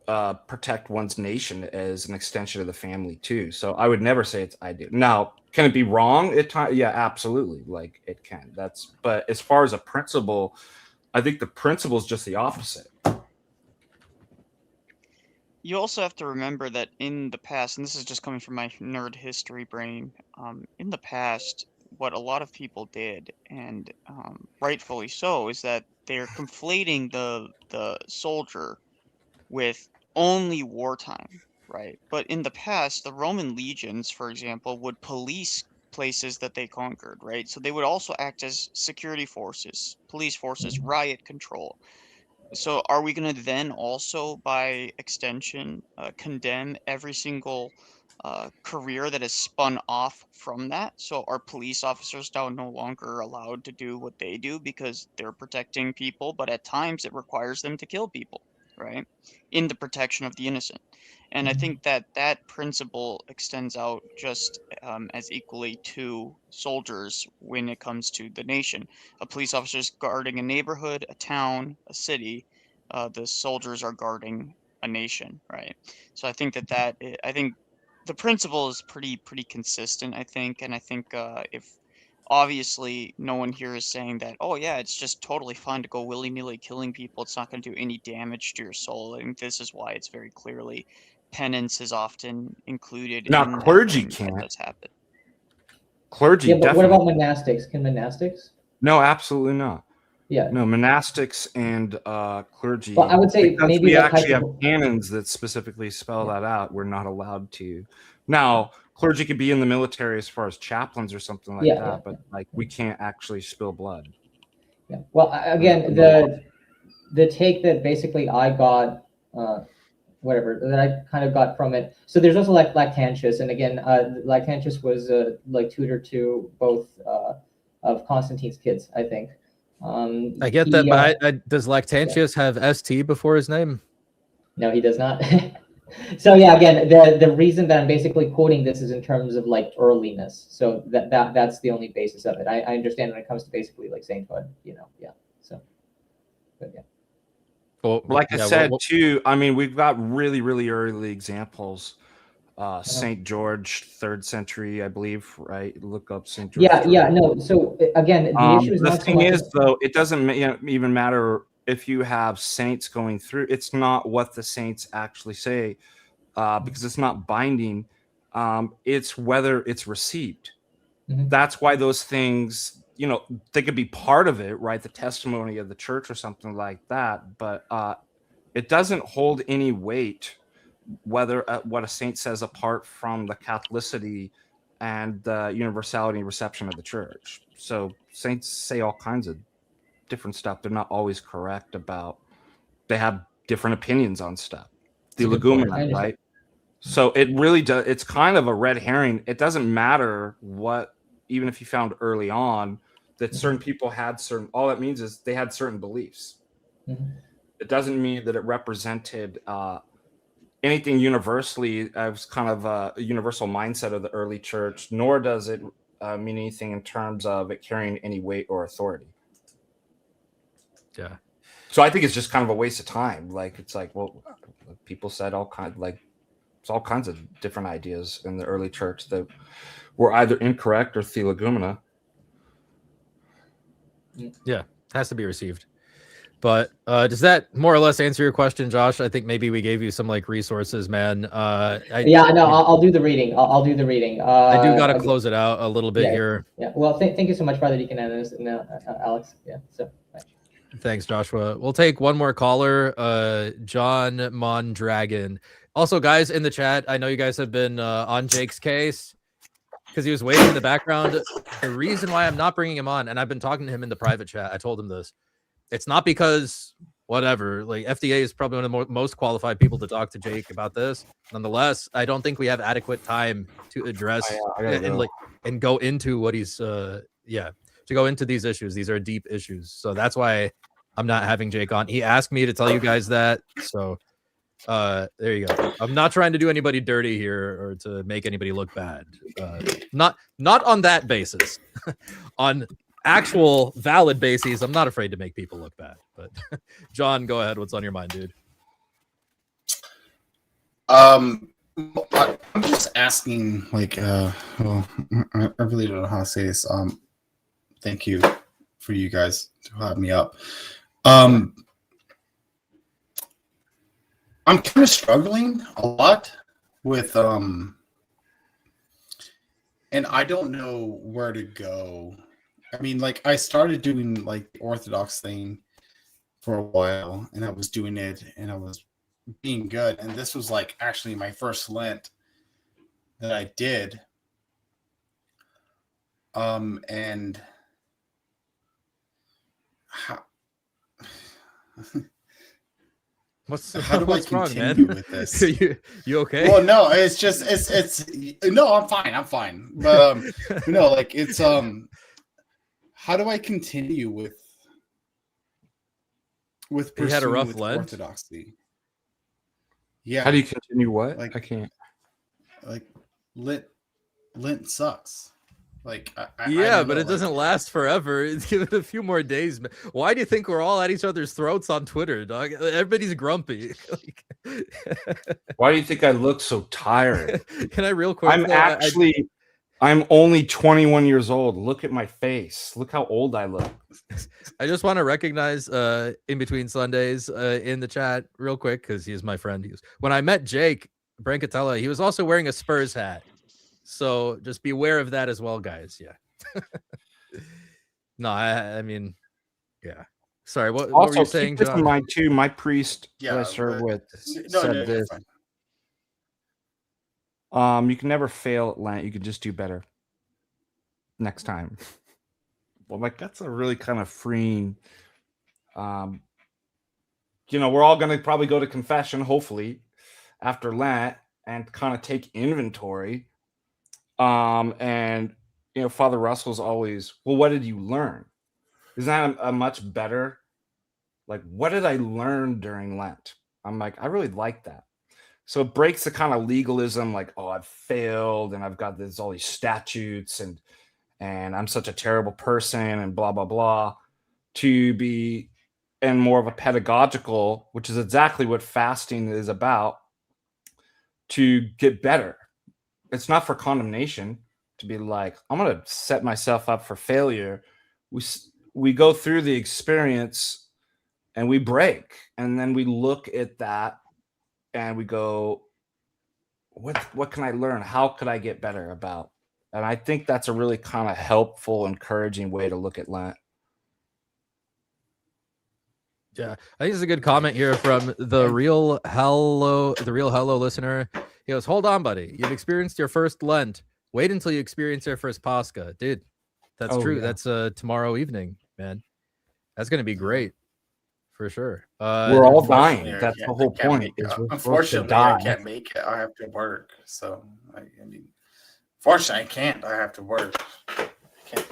[SPEAKER 7] protect one's nation as an extension of the family too. So I would never say it's ideal. Now, can it be wrong at times? Yeah, absolutely. Like, it can. But as far as a principle, I think the principle is just the opposite.
[SPEAKER 13] You also have to remember that in the past, and this is just coming from my nerd history brain, in the past, what a lot of people did, and rightfully so, is that they're conflating the soldier with only wartime, right? But in the past, the Roman legions, for example, would police places that they conquered, right? So they would also act as security forces, police forces, riot control. So are we going to then also, by extension, condemn every single career that is spun off from that? So are police officers now no longer allowed to do what they do because they're protecting people, but at times it requires them to kill people, right? In the protection of the innocent. And I think that that principle extends out just as equally to soldiers when it comes to the nation. A police officer is guarding a neighborhood, a town, a city. The soldiers are guarding a nation, right? So I think I think the principle is pretty consistent, I think. And I think if obviously no one here is saying that, oh yeah, it's just totally fine to go willy-nilly killing people, it's not going to do any damage to your soul. I think this is why it's very clearly penance is often included.
[SPEAKER 7] Now, clergy can't.
[SPEAKER 13] That does happen.
[SPEAKER 7] Clergy,
[SPEAKER 12] yeah, but
[SPEAKER 7] definitely.
[SPEAKER 12] what about monastics? Can monastics?
[SPEAKER 7] No, absolutely not.
[SPEAKER 12] Yeah.
[SPEAKER 7] No, monastics and clergy.
[SPEAKER 12] Well, I would say
[SPEAKER 7] because
[SPEAKER 12] maybe
[SPEAKER 7] we
[SPEAKER 12] like
[SPEAKER 7] actually have canons that specifically spell that out. We're not allowed to. Now, clergy could be in the military as far as chaplains or something like that, but like we can't actually spill blood.
[SPEAKER 12] Yeah. Well, again, the take that basically I got, whatever that I kind of got from it. So there's also like Lactantius, and again, Lactantius was like tutor to both of Constantine's kids, I think.
[SPEAKER 2] I get that, but does Lactantius have ST before his name?
[SPEAKER 12] No, he does not. So yeah, again, the reason that I'm basically quoting this is in terms of like earliness. So that's the only basis of it. I understand when it comes to basically like sainthood, yeah. So, but yeah.
[SPEAKER 7] Well, like I said too, I mean, we've got really, really early examples. Saint George, 3rd century, I believe, right? Look up Saint George.
[SPEAKER 12] Yeah, no. So again, the issue is
[SPEAKER 7] the
[SPEAKER 12] not
[SPEAKER 7] thing is, though, it doesn't even matter if you have saints going through. It's not what the saints actually say, because it's not binding. It's whether it's received.
[SPEAKER 12] Mm-hmm.
[SPEAKER 7] That's why those things, they could be part of it, right? The testimony of the church or something like that, but it doesn't hold any weight whether what a saint says apart from the Catholicity and the universality and reception of the church. So saints say all kinds of different stuff. They're not always correct about. They have different opinions on stuff. The legumina, right? So it really does. It's kind of a red herring. It doesn't matter what, even if you found early on that certain people had certain. All that means is they had certain beliefs. It doesn't mean that it represented anything universally as kind of a universal mindset of the early church, nor does it mean anything in terms of it carrying any weight or authority.
[SPEAKER 2] Yeah.
[SPEAKER 7] So I think it's just kind of a waste of time. Like, it's like, well, people said all kinds, like, there's all kinds of different ideas in the early church that were either incorrect or theologumena.
[SPEAKER 2] Yeah, has to be received. But does that more or less answer your question, Josh? I think maybe we gave you some like resources, man.
[SPEAKER 12] Yeah, no, I'll do the reading. I'll do the reading.
[SPEAKER 2] I do got to close it out a little bit here.
[SPEAKER 12] Yeah. Well, thank you so much, Brother Deacon and Alex. Yeah. So.
[SPEAKER 2] Thanks, Joshua. We'll take one more caller, John Mondragon. Also, guys in the chat, I know you guys have been on Jake's case because he was waiting in the background. The reason why I'm not bringing him on, and I've been talking to him in the private chat, I told him this. It's not because whatever, like FDA is probably one of the most qualified people to talk to Jake about this. Nonetheless, I don't think we have adequate time to address and go into what he's to go into these issues. These are deep issues. So that's why I'm not having Jake on. He asked me to tell you guys that. So there you go. I'm not trying to do anybody dirty here or to make anybody look bad. Not on that basis. On actual valid bases, I'm not afraid to make people look bad. But John, go ahead. What's on your mind, dude?
[SPEAKER 14] I'm just asking, like, I really don't know how to say this. Thank you for you guys to have me up. I'm kind of struggling a lot with, and I don't know where to go. I mean, like, I started doing like the Orthodox thing for a while, and I was doing it, and I was being good. And this was like actually my first Lent that I did. And how
[SPEAKER 2] how
[SPEAKER 14] do I
[SPEAKER 2] wrong,
[SPEAKER 14] continue
[SPEAKER 2] man?
[SPEAKER 14] with this?
[SPEAKER 2] you okay?
[SPEAKER 14] Well, no, it's just it's no, I'm fine. But like it's how do I continue with
[SPEAKER 2] you had a rough Lent?
[SPEAKER 14] orthodoxy? Yeah.
[SPEAKER 7] How do you continue what?
[SPEAKER 14] Like,
[SPEAKER 7] I can't.
[SPEAKER 14] Like Lent sucks. Like
[SPEAKER 2] yeah, but it doesn't last forever. Give it a few more days. Why do you think we're all at each other's throats on Twitter, dog? Everybody's grumpy.
[SPEAKER 7] Why do you think I look so tired?
[SPEAKER 2] Can I real quick?
[SPEAKER 7] I'm only 21 years old. Look at my face. Look how old I look.
[SPEAKER 2] I just want to recognize in between Sundays in the chat real quick because he's my friend. When I met Jake Brancatella, he was also wearing a Spurs hat. So just beware of that as well, guys. Yeah. No, I mean, yeah. Sorry, what were you saying,
[SPEAKER 7] keep
[SPEAKER 2] John?
[SPEAKER 7] this in mind too. My priest
[SPEAKER 14] Yeah,
[SPEAKER 7] I serve with
[SPEAKER 14] no,
[SPEAKER 7] said this.
[SPEAKER 14] Fine.
[SPEAKER 7] You can never fail at Lent. You could just do better next time. Well, like that's a really kind of freeing. We're all going to probably go to confession, hopefully, after Lent and kind of take inventory. And Father Russell's always, well, what did you learn? Isn't that a much better? Like, what did I learn during Lent? I'm like, I really like that. So it breaks the kind of legalism, like, oh, I've failed and I've got all these statutes and I'm such a terrible person and blah, blah, blah, to be and more of a pedagogical, which is exactly what fasting is about, to get better. It's not for condemnation to be like, I'm going to set myself up for failure. We go through the experience and we break. And then we look at that and we go, what can I learn? How could I get better about? And I think that's a really kind of helpful, encouraging way to look at Lent.
[SPEAKER 2] Yeah, I think it's a good comment here from the real hello listener. He goes, hold on, buddy. You've experienced your first Lent. Wait until you experience your first Pascha, dude. That's true.
[SPEAKER 7] Yeah.
[SPEAKER 2] That's tomorrow evening, man. That's gonna be great for sure.
[SPEAKER 7] We're all dying. That's the whole point.
[SPEAKER 14] Unfortunately, I can't make it. I have to work. So I mean, fortunately, I can't. I have to work.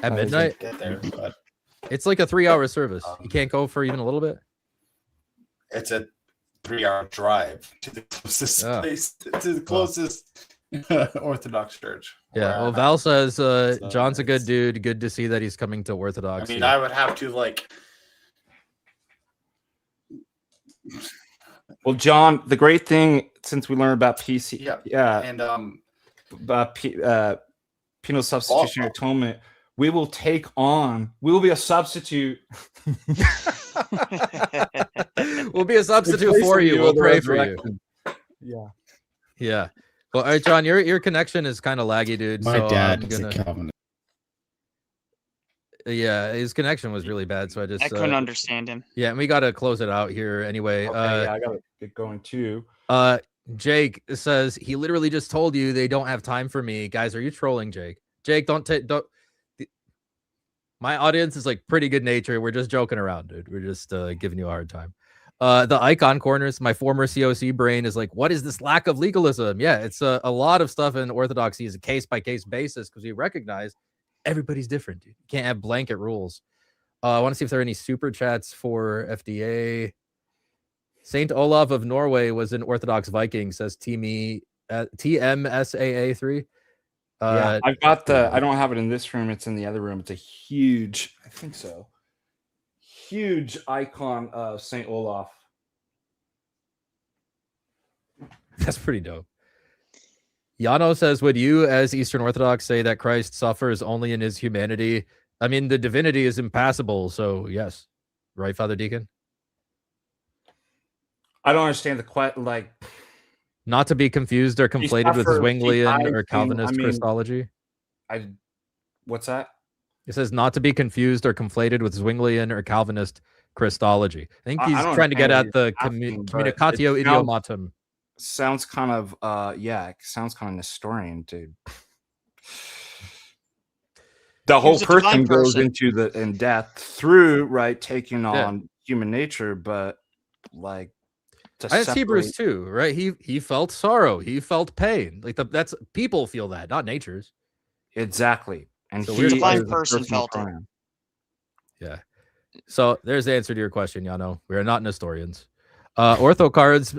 [SPEAKER 2] At midnight.
[SPEAKER 14] Get there, but
[SPEAKER 2] it's like a 3-hour service. You can't go for even a little bit.
[SPEAKER 14] It's a 3-hour drive to the closest place, to the closest Orthodox church.
[SPEAKER 2] Yeah. Well, Val says John's a good dude. Good to see that he's coming to Orthodox.
[SPEAKER 14] I mean, I would have to like.
[SPEAKER 7] Well, John, the great thing since we learned about PC,
[SPEAKER 14] and
[SPEAKER 7] penal substitutionary atonement, we will be a substitute.
[SPEAKER 2] We'll be a substitute for you. We'll pray for you.
[SPEAKER 7] Yeah.
[SPEAKER 2] Yeah. Well, all right, John, your connection is kind of laggy, dude.
[SPEAKER 14] My
[SPEAKER 2] so
[SPEAKER 14] dad is a Calvinist.
[SPEAKER 2] Yeah, his connection was really bad, so I
[SPEAKER 13] couldn't understand him.
[SPEAKER 2] Yeah, and we got to close it out here anyway.
[SPEAKER 7] Okay, I got to get going too.
[SPEAKER 2] Jake says he literally just told you they don't have time for me. Guys, are you trolling, Jake? Jake, don't. My audience is like pretty good natured. We're just joking around, dude. We're just giving you a hard time. The icon corners, my former COC brain is like, what is this lack of legalism? Yeah, it's a lot of stuff in Orthodoxy is a case-by-case basis because we recognize everybody's different, dude. You can't have blanket rules. I want to see if there are any super chats for FDA. Saint Olav of Norway was an Orthodox Viking, says TMSAA3.
[SPEAKER 7] Yeah, I've got I don't have it in this room. It's in the other room. It's a huge, I think so. Huge icon of Saint Olaf.
[SPEAKER 2] That's pretty dope. Yano says, would you as Eastern Orthodox say that Christ suffers only in his humanity? I mean, the divinity is impassible. So yes. Right, Father Deacon?
[SPEAKER 7] I don't understand the question. Like,
[SPEAKER 2] not to be confused or conflated with Zwinglian or Calvinist Christology.
[SPEAKER 7] What's that?
[SPEAKER 2] It says not to be confused or conflated with Zwinglian or Calvinist Christology. I think he's trying to get at the communicatio idiomatum.
[SPEAKER 7] Sounds kind of it sounds kind of Nestorian, dude. The whole person goes into in death through taking on human nature, but like
[SPEAKER 2] that's Hebrews too, right? He felt sorrow, he felt pain. Like that's people feel that, not natures.
[SPEAKER 7] Exactly. And
[SPEAKER 2] so
[SPEAKER 13] the divine person felt it.
[SPEAKER 2] Yeah. So there's the answer to your question, Yano. We are not Nestorians. Ortho Cards,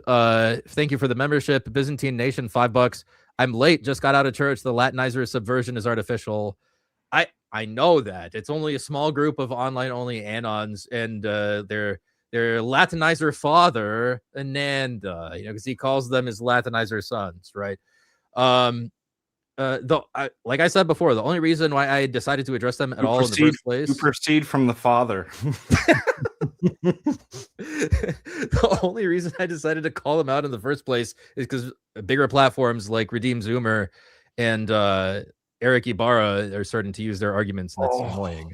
[SPEAKER 2] thank you for the membership. Byzantine Nation, $5. I'm late, just got out of church. The Latinizer subversion is artificial. I know that. It's only a small group of online-only Anons, and their Latinizer father, Ananda, because he calls them his Latinizer sons, right? Like I said before, the only reason why I decided to address them at all in the first place,
[SPEAKER 7] you proceed from the father.
[SPEAKER 2] The only reason I decided to call them out in the first place is because bigger platforms like Redeem Zoomer and Eric Ibarra are starting to use their arguments, and that's annoying.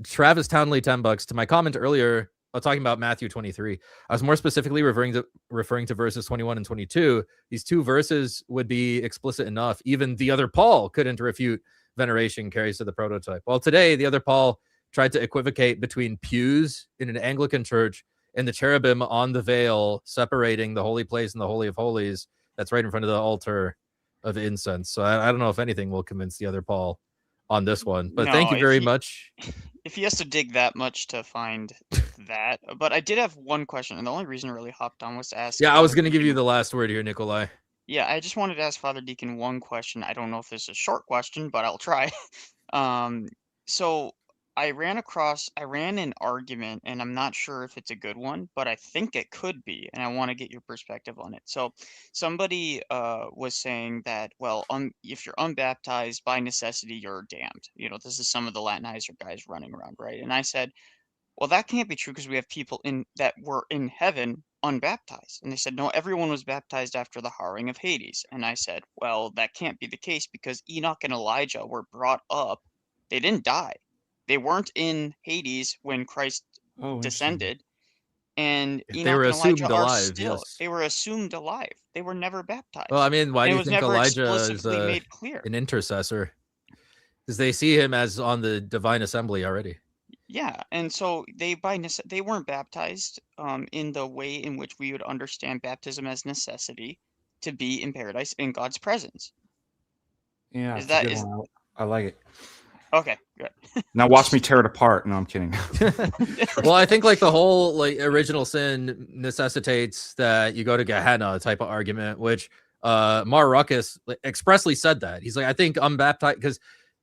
[SPEAKER 2] Travis Townley, $10. To my comment earlier, talking about Matthew 23, I was more specifically referring to verses 21 and 22. These two verses would be explicit enough. Even the other Paul couldn't refute veneration carries to the prototype. Well, today, the other Paul tried to equivocate between pews in an Anglican church and the cherubim on the veil separating the holy place and the Holy of Holies that's right in front of the altar of incense. So I don't know if anything will convince the other Paul on this one, but thank you very much.
[SPEAKER 13] If he has to dig that much to find that. But I did have one question, and the only reason I really hopped on was to ask.
[SPEAKER 2] Yeah, I was going to give you the last word here, Nikolai.
[SPEAKER 13] Yeah, I just wanted to ask Father Deacon one question. I don't know if this is a short question, but I'll try. So I ran an argument, and I'm not sure if it's a good one, but I think it could be, and I want to get your perspective on it. So somebody was saying that, well, if you're unbaptized, by necessity, you're damned. This is some of the Latinizer guys running around, right? And I said, well, that can't be true because we have people that were in heaven unbaptized. And they said, no, everyone was baptized after the harrowing of Hades. And I said, well, that can't be the case because Enoch and Elijah were brought up. They didn't die. They weren't in Hades when Christ descended. And
[SPEAKER 2] If they
[SPEAKER 13] Enoch
[SPEAKER 2] were
[SPEAKER 13] and Elijah
[SPEAKER 2] assumed
[SPEAKER 13] are
[SPEAKER 2] alive,
[SPEAKER 13] still.
[SPEAKER 2] yes.
[SPEAKER 13] They were assumed alive. They were never baptized.
[SPEAKER 2] Well, I mean, why
[SPEAKER 13] And
[SPEAKER 2] do
[SPEAKER 13] it
[SPEAKER 2] you
[SPEAKER 13] was
[SPEAKER 2] think
[SPEAKER 13] never
[SPEAKER 2] Elijah is
[SPEAKER 13] explicitly made clear.
[SPEAKER 2] an intercessor? Because they see him as on the divine assembly already.
[SPEAKER 13] Yeah, and so they they weren't baptized in the way in which we would understand baptism as necessity to be in paradise in God's presence.
[SPEAKER 7] Yeah,
[SPEAKER 13] Is
[SPEAKER 7] it's
[SPEAKER 13] that
[SPEAKER 7] a good
[SPEAKER 13] is
[SPEAKER 7] one. I like it.
[SPEAKER 13] okay? Good.
[SPEAKER 7] Now watch me tear it apart. No, I'm kidding.
[SPEAKER 2] Well, I think like the whole like original sin necessitates that you go to Gehenna type of argument, which Mar Ruckus expressly said that. He's like, I think unbaptized, because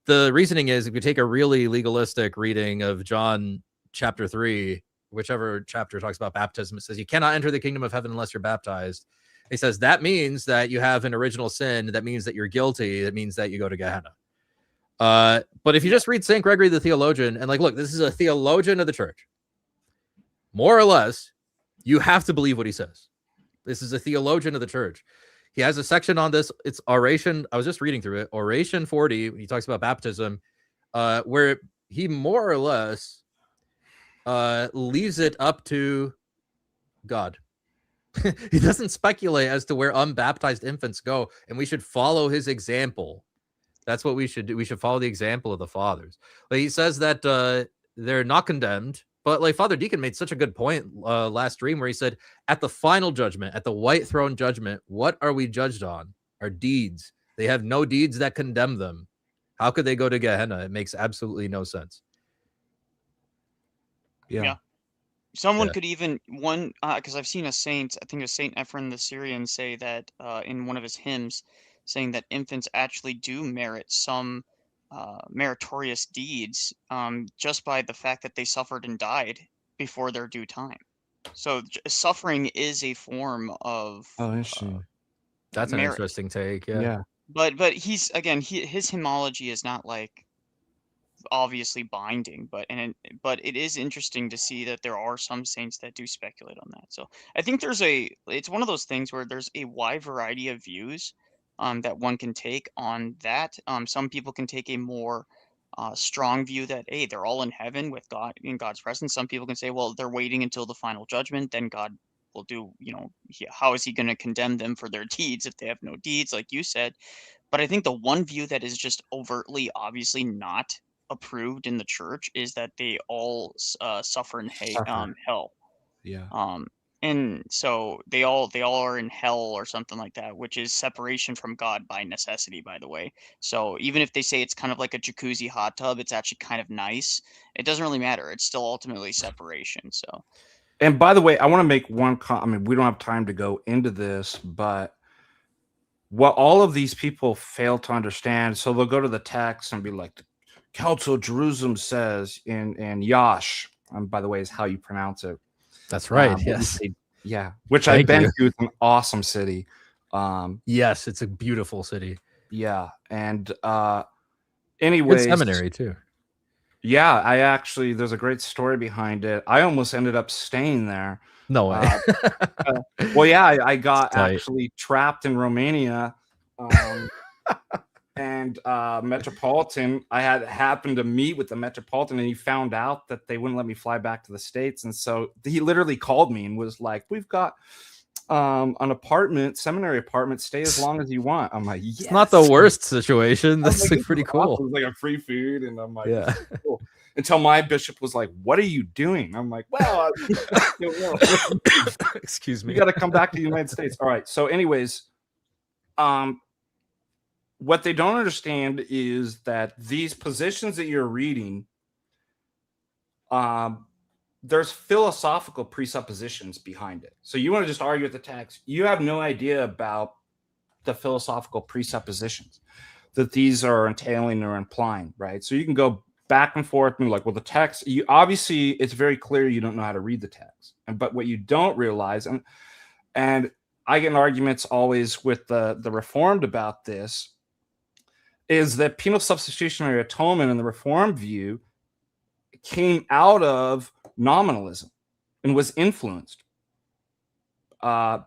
[SPEAKER 2] the reasoning is if you take a really legalistic reading of John chapter 3, whichever chapter talks about baptism, it says you cannot enter the kingdom of heaven unless you're baptized. He says that means that you have an original sin. That means that you're guilty. That means that you go to Gehenna. But if you just read St. Gregory the theologian, and like, look, this is a theologian of the church, more or less, you have to believe what he says. This is a theologian of the church. He has a section on this. It's Oration. I was just reading through it. Oration 40. He talks about baptism, where he more or less leaves it up to God. He doesn't speculate as to where unbaptized infants go, and we should follow his example. That's what we should do. We should follow the example of the fathers. Like he says that they're not condemned, but like Father Deacon made such a good point last stream where he said, at the final judgment, at the white throne judgment, what are we judged on? Our deeds. They have no deeds that condemn them. How could they go to Gehenna? It makes absolutely no sense.
[SPEAKER 13] Yeah. Someone could even because I've seen a saint, I think it was Saint Ephraim the Syrian, say that in one of his hymns, saying that infants actually do merit some meritorious deeds just by the fact that they suffered and died before their due time. So suffering is a form of
[SPEAKER 7] interesting.
[SPEAKER 2] That's an
[SPEAKER 13] merit.
[SPEAKER 2] interesting take. Yeah.
[SPEAKER 13] But he's again his hymnology is not like obviously binding, but it is interesting to see that there are some saints that do speculate on that. So I think it's one of those things where there's a wide variety of views that one can take on that. Some people can take a more strong view that hey, they're all in heaven with God in God's presence. Some people can say, well, they're waiting until the final judgment, then God will do, how is he going to condemn them for their deeds if they have no deeds, like you said. But I think the one view that is just overtly obviously not approved in the church is that they all suffer in hell.
[SPEAKER 7] Yeah.
[SPEAKER 13] And so they all are in hell or something like that, which is separation from God by necessity, by the way. So even if they say it's kind of like a jacuzzi hot tub, it's actually kind of nice. It doesn't really matter. It's still ultimately separation. So.
[SPEAKER 7] And by the way, I want to make one comment. We don't have time to go into this, but what all of these people fail to understand, so they'll go to the text and be like, the Council of Jerusalem says in Yash, by the way, is how you pronounce it.
[SPEAKER 2] That's right. Yes.
[SPEAKER 7] Yeah. Which I've been to. It's an awesome city.
[SPEAKER 2] Yes, it's a beautiful city.
[SPEAKER 7] Yeah. And anyways.
[SPEAKER 2] Good seminary too.
[SPEAKER 7] Yeah, there's a great story behind it. I almost ended up staying there.
[SPEAKER 2] No way.
[SPEAKER 7] Well, yeah, I got actually trapped in Romania. And Metropolitan, I had happened to meet with the Metropolitan, and he found out that they wouldn't let me fly back to the States. And so he literally called me and was like, we've got an apartment, seminary apartment, stay as long as you want. I'm like, yes.
[SPEAKER 2] It's not the worst situation. That's like pretty cool.
[SPEAKER 7] It was like a free food, and I'm like, yeah. Cool. Until my bishop was like, what are you doing? I'm like, well,
[SPEAKER 2] excuse me.
[SPEAKER 7] You got to come back to the United States. All right. So anyways, what they don't understand is that these positions that you're reading, there's philosophical presuppositions behind it. So you want to just argue with the text. You have no idea about the philosophical presuppositions that these are entailing or implying, right? So you can go back and forth and be like, well, the text, obviously it's very clear you don't know how to read the text. But what you don't realize, and I get in arguments always with the Reformed about this, is that penal substitutionary atonement in the Reformed view came out of nominalism and was influenced. It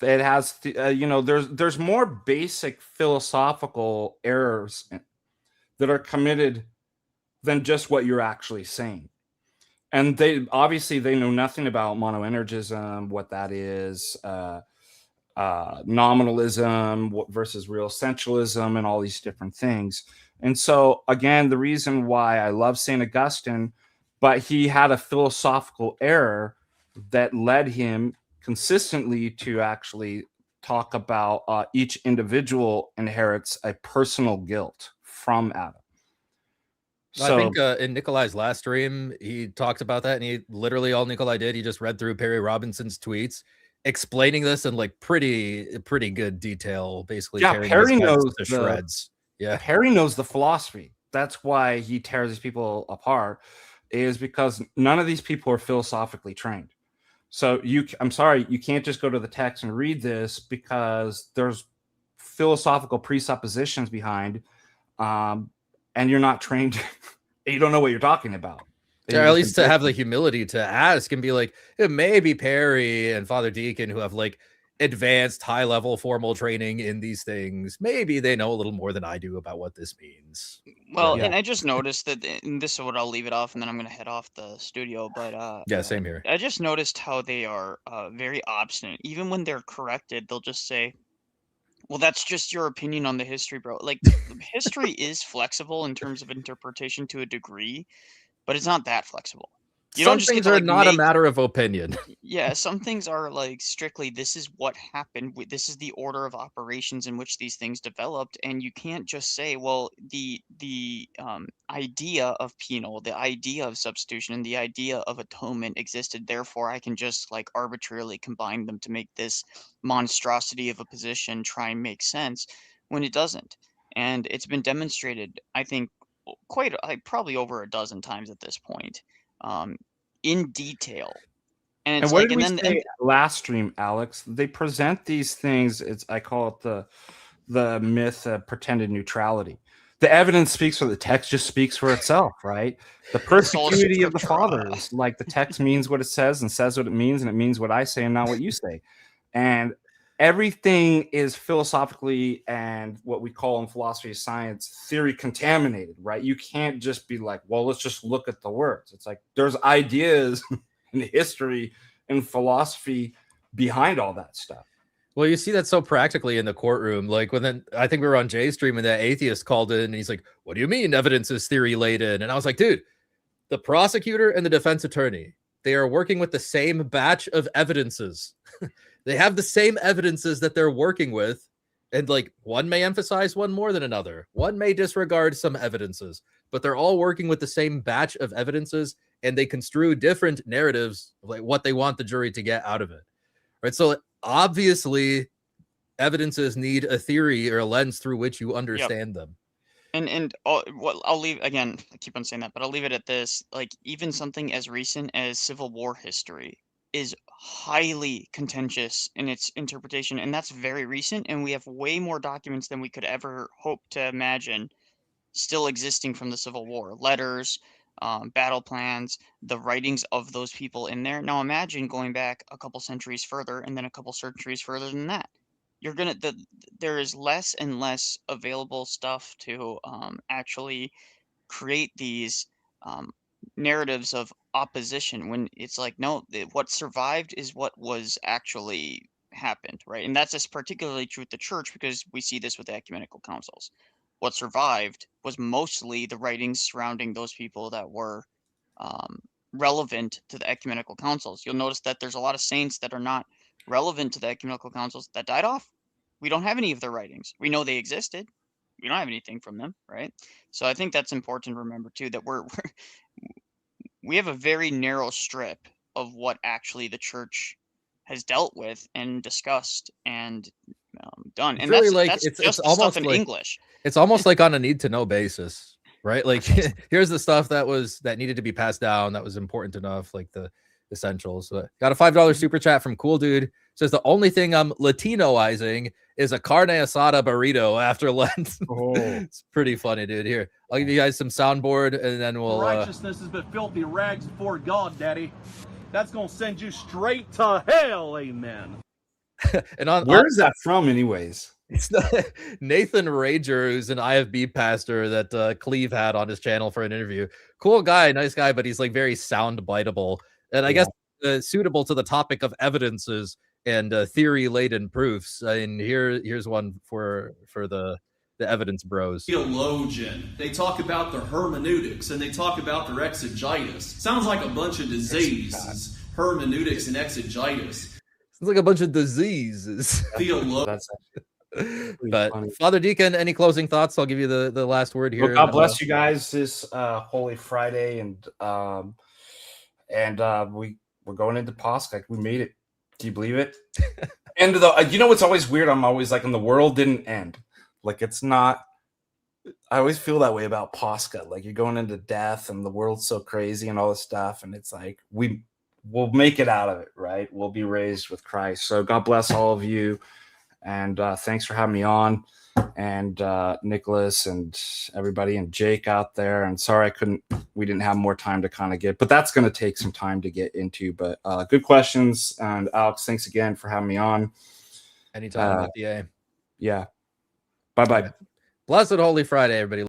[SPEAKER 7] has, there's more basic philosophical errors that are committed than just what you're actually saying. And they obviously they know nothing about monoenergism, what that is, nominalism versus real essentialism, and all these different things. And so again, the reason why I love St. Augustine, but he had a philosophical error that led him consistently to actually talk about each individual inherits a personal guilt from Adam.
[SPEAKER 2] So, I think in Nikolai's last stream, he talked about that, and he literally all Nikolai did, he just read through Perry Robinson's tweets explaining this in like pretty good detail, basically.
[SPEAKER 7] Yeah, Perry knows
[SPEAKER 2] the shreds. Yeah,
[SPEAKER 7] Perry knows the philosophy. That's why he tears these people apart, is because none of these people are philosophically trained. So I'm sorry, you can't just go to the text and read this, because there's philosophical presuppositions behind, and you're not trained. You don't know what you're talking about.
[SPEAKER 2] Yeah, at least to have the humility to ask and be like, it may be Perry and Father Deacon who have like advanced high level formal training in these things. Maybe they know a little more than I do about what this means.
[SPEAKER 13] Well, and I just noticed that, and this is what I'll leave it off, and then I'm going to head off the studio. But
[SPEAKER 2] yeah, same here.
[SPEAKER 13] I just noticed how they are very obstinate. Even when they're corrected, they'll just say, well, that's just your opinion on the history, bro. Like, history is flexible in terms of interpretation to a degree, but it's not that flexible.
[SPEAKER 2] Some things are not a matter of opinion.
[SPEAKER 13] Yeah, some things are like strictly, this is what happened. This is the order of operations in which these things developed, and you can't just say, well, the idea of penal, the idea of substitution, and the idea of atonement existed. Therefore, I can just like arbitrarily combine them to make this monstrosity of a position try and make sense, when it doesn't. And it's been demonstrated, I think, quite like probably over a dozen times at this point. In detail. And it's
[SPEAKER 7] what
[SPEAKER 13] like,
[SPEAKER 7] did we say last stream, Alex? They present these things, I call it the myth of pretended neutrality. The evidence speaks for the text, just speaks for itself, right? The perspicuity of the fathers, like the text means what it says and says what it means, and it means what I say and not what you say. And everything is philosophically and what we call in philosophy of science theory contaminated, right? You can't just be like, well, let's just look at the words. It's like there's ideas in history and philosophy behind all that stuff.
[SPEAKER 2] Well, you see that so practically in the courtroom. Like when I think we were on Jay's stream and that atheist called in and he's like, what do you mean evidence is theory laden? And I was like, dude, the prosecutor and the defense attorney, they are working with the same batch of evidences. They have the same evidences that they're working with. And like one may emphasize one more than another. One may disregard some evidences, but they're all working with the same batch of evidences, and they construe different narratives, like what they want the jury to get out of it. Right. So obviously evidences need a theory or a lens through which you understand them.
[SPEAKER 13] And I'll leave, again, I keep on saying that, but I'll leave it at this. Like even something as recent as Civil War history is highly contentious in its interpretation, and that's very recent, and we have way more documents than we could ever hope to imagine still existing from the Civil War. Letters, battle plans, the writings of those people in there. Now imagine going back a couple centuries further, and then a couple centuries further than that. There is less and less available stuff to actually create these narratives of opposition, when it's like, no, what survived is what was actually happened, right? And that's particularly true with the church, because we see this with the ecumenical councils. What survived was mostly the writings surrounding those people that were relevant to the ecumenical councils. You'll notice that there's a lot of saints that are not relevant to the ecumenical councils that died off. We don't have any of their writings. We know they existed. We don't have anything from them, right? So I think that's important to remember too, that we have a very narrow strip of what actually the church has dealt with and discussed and done. And
[SPEAKER 2] really
[SPEAKER 13] that's just almost stuff in English.
[SPEAKER 2] It's almost like on a need to know basis, right? Like here's the stuff that needed to be passed down, that was important enough, like the essentials. So got a $5 super chat from Cool Dude. Says the only thing I'm Latinoizing is a carne asada burrito after Lent.
[SPEAKER 7] Oh.
[SPEAKER 2] It's pretty funny, dude. Here, I'll give you guys some soundboard, and then we'll.
[SPEAKER 3] Righteousness is but filthy rags before God, Daddy. That's gonna send you straight to hell, amen.
[SPEAKER 7] And where is that from, anyways?
[SPEAKER 2] Nathan Rager, who's an IFB pastor that Cleve had on his channel for an interview. Cool guy, nice guy, but he's like very sound bitable, and I guess suitable to the topic of evidences and theory-laden proofs. And here's one for the evidence bros.
[SPEAKER 3] Theologian. They talk about their hermeneutics and they talk about their exegesis. Sounds like a bunch of diseases. Hermeneutics and exegesis.
[SPEAKER 2] Sounds like a bunch of diseases.
[SPEAKER 3] Theologian.
[SPEAKER 2] But funny. Father Deacon, any closing thoughts? I'll give you the last word here.
[SPEAKER 7] Well, God bless you guys this Holy Friday, and we're going into Pascha. We made it. Do you believe it? And you know what's always weird? I'm always like, and the world didn't end. Like, it's not. I always feel that way about Pascha. Like, you're going into death, and the world's so crazy and all this stuff, and it's like we'll make it out of it, right? We'll be raised with Christ. So God bless all of you. And thanks for having me on, and Nicholas and everybody, and Jake out there. And sorry we didn't have more time to kind of get, but that's going to take some time to get into. But good questions. And Alex, thanks again for having me on.
[SPEAKER 2] Anytime, PA.
[SPEAKER 7] Yeah. Bye-bye.
[SPEAKER 2] Blessed Holy Friday, everybody.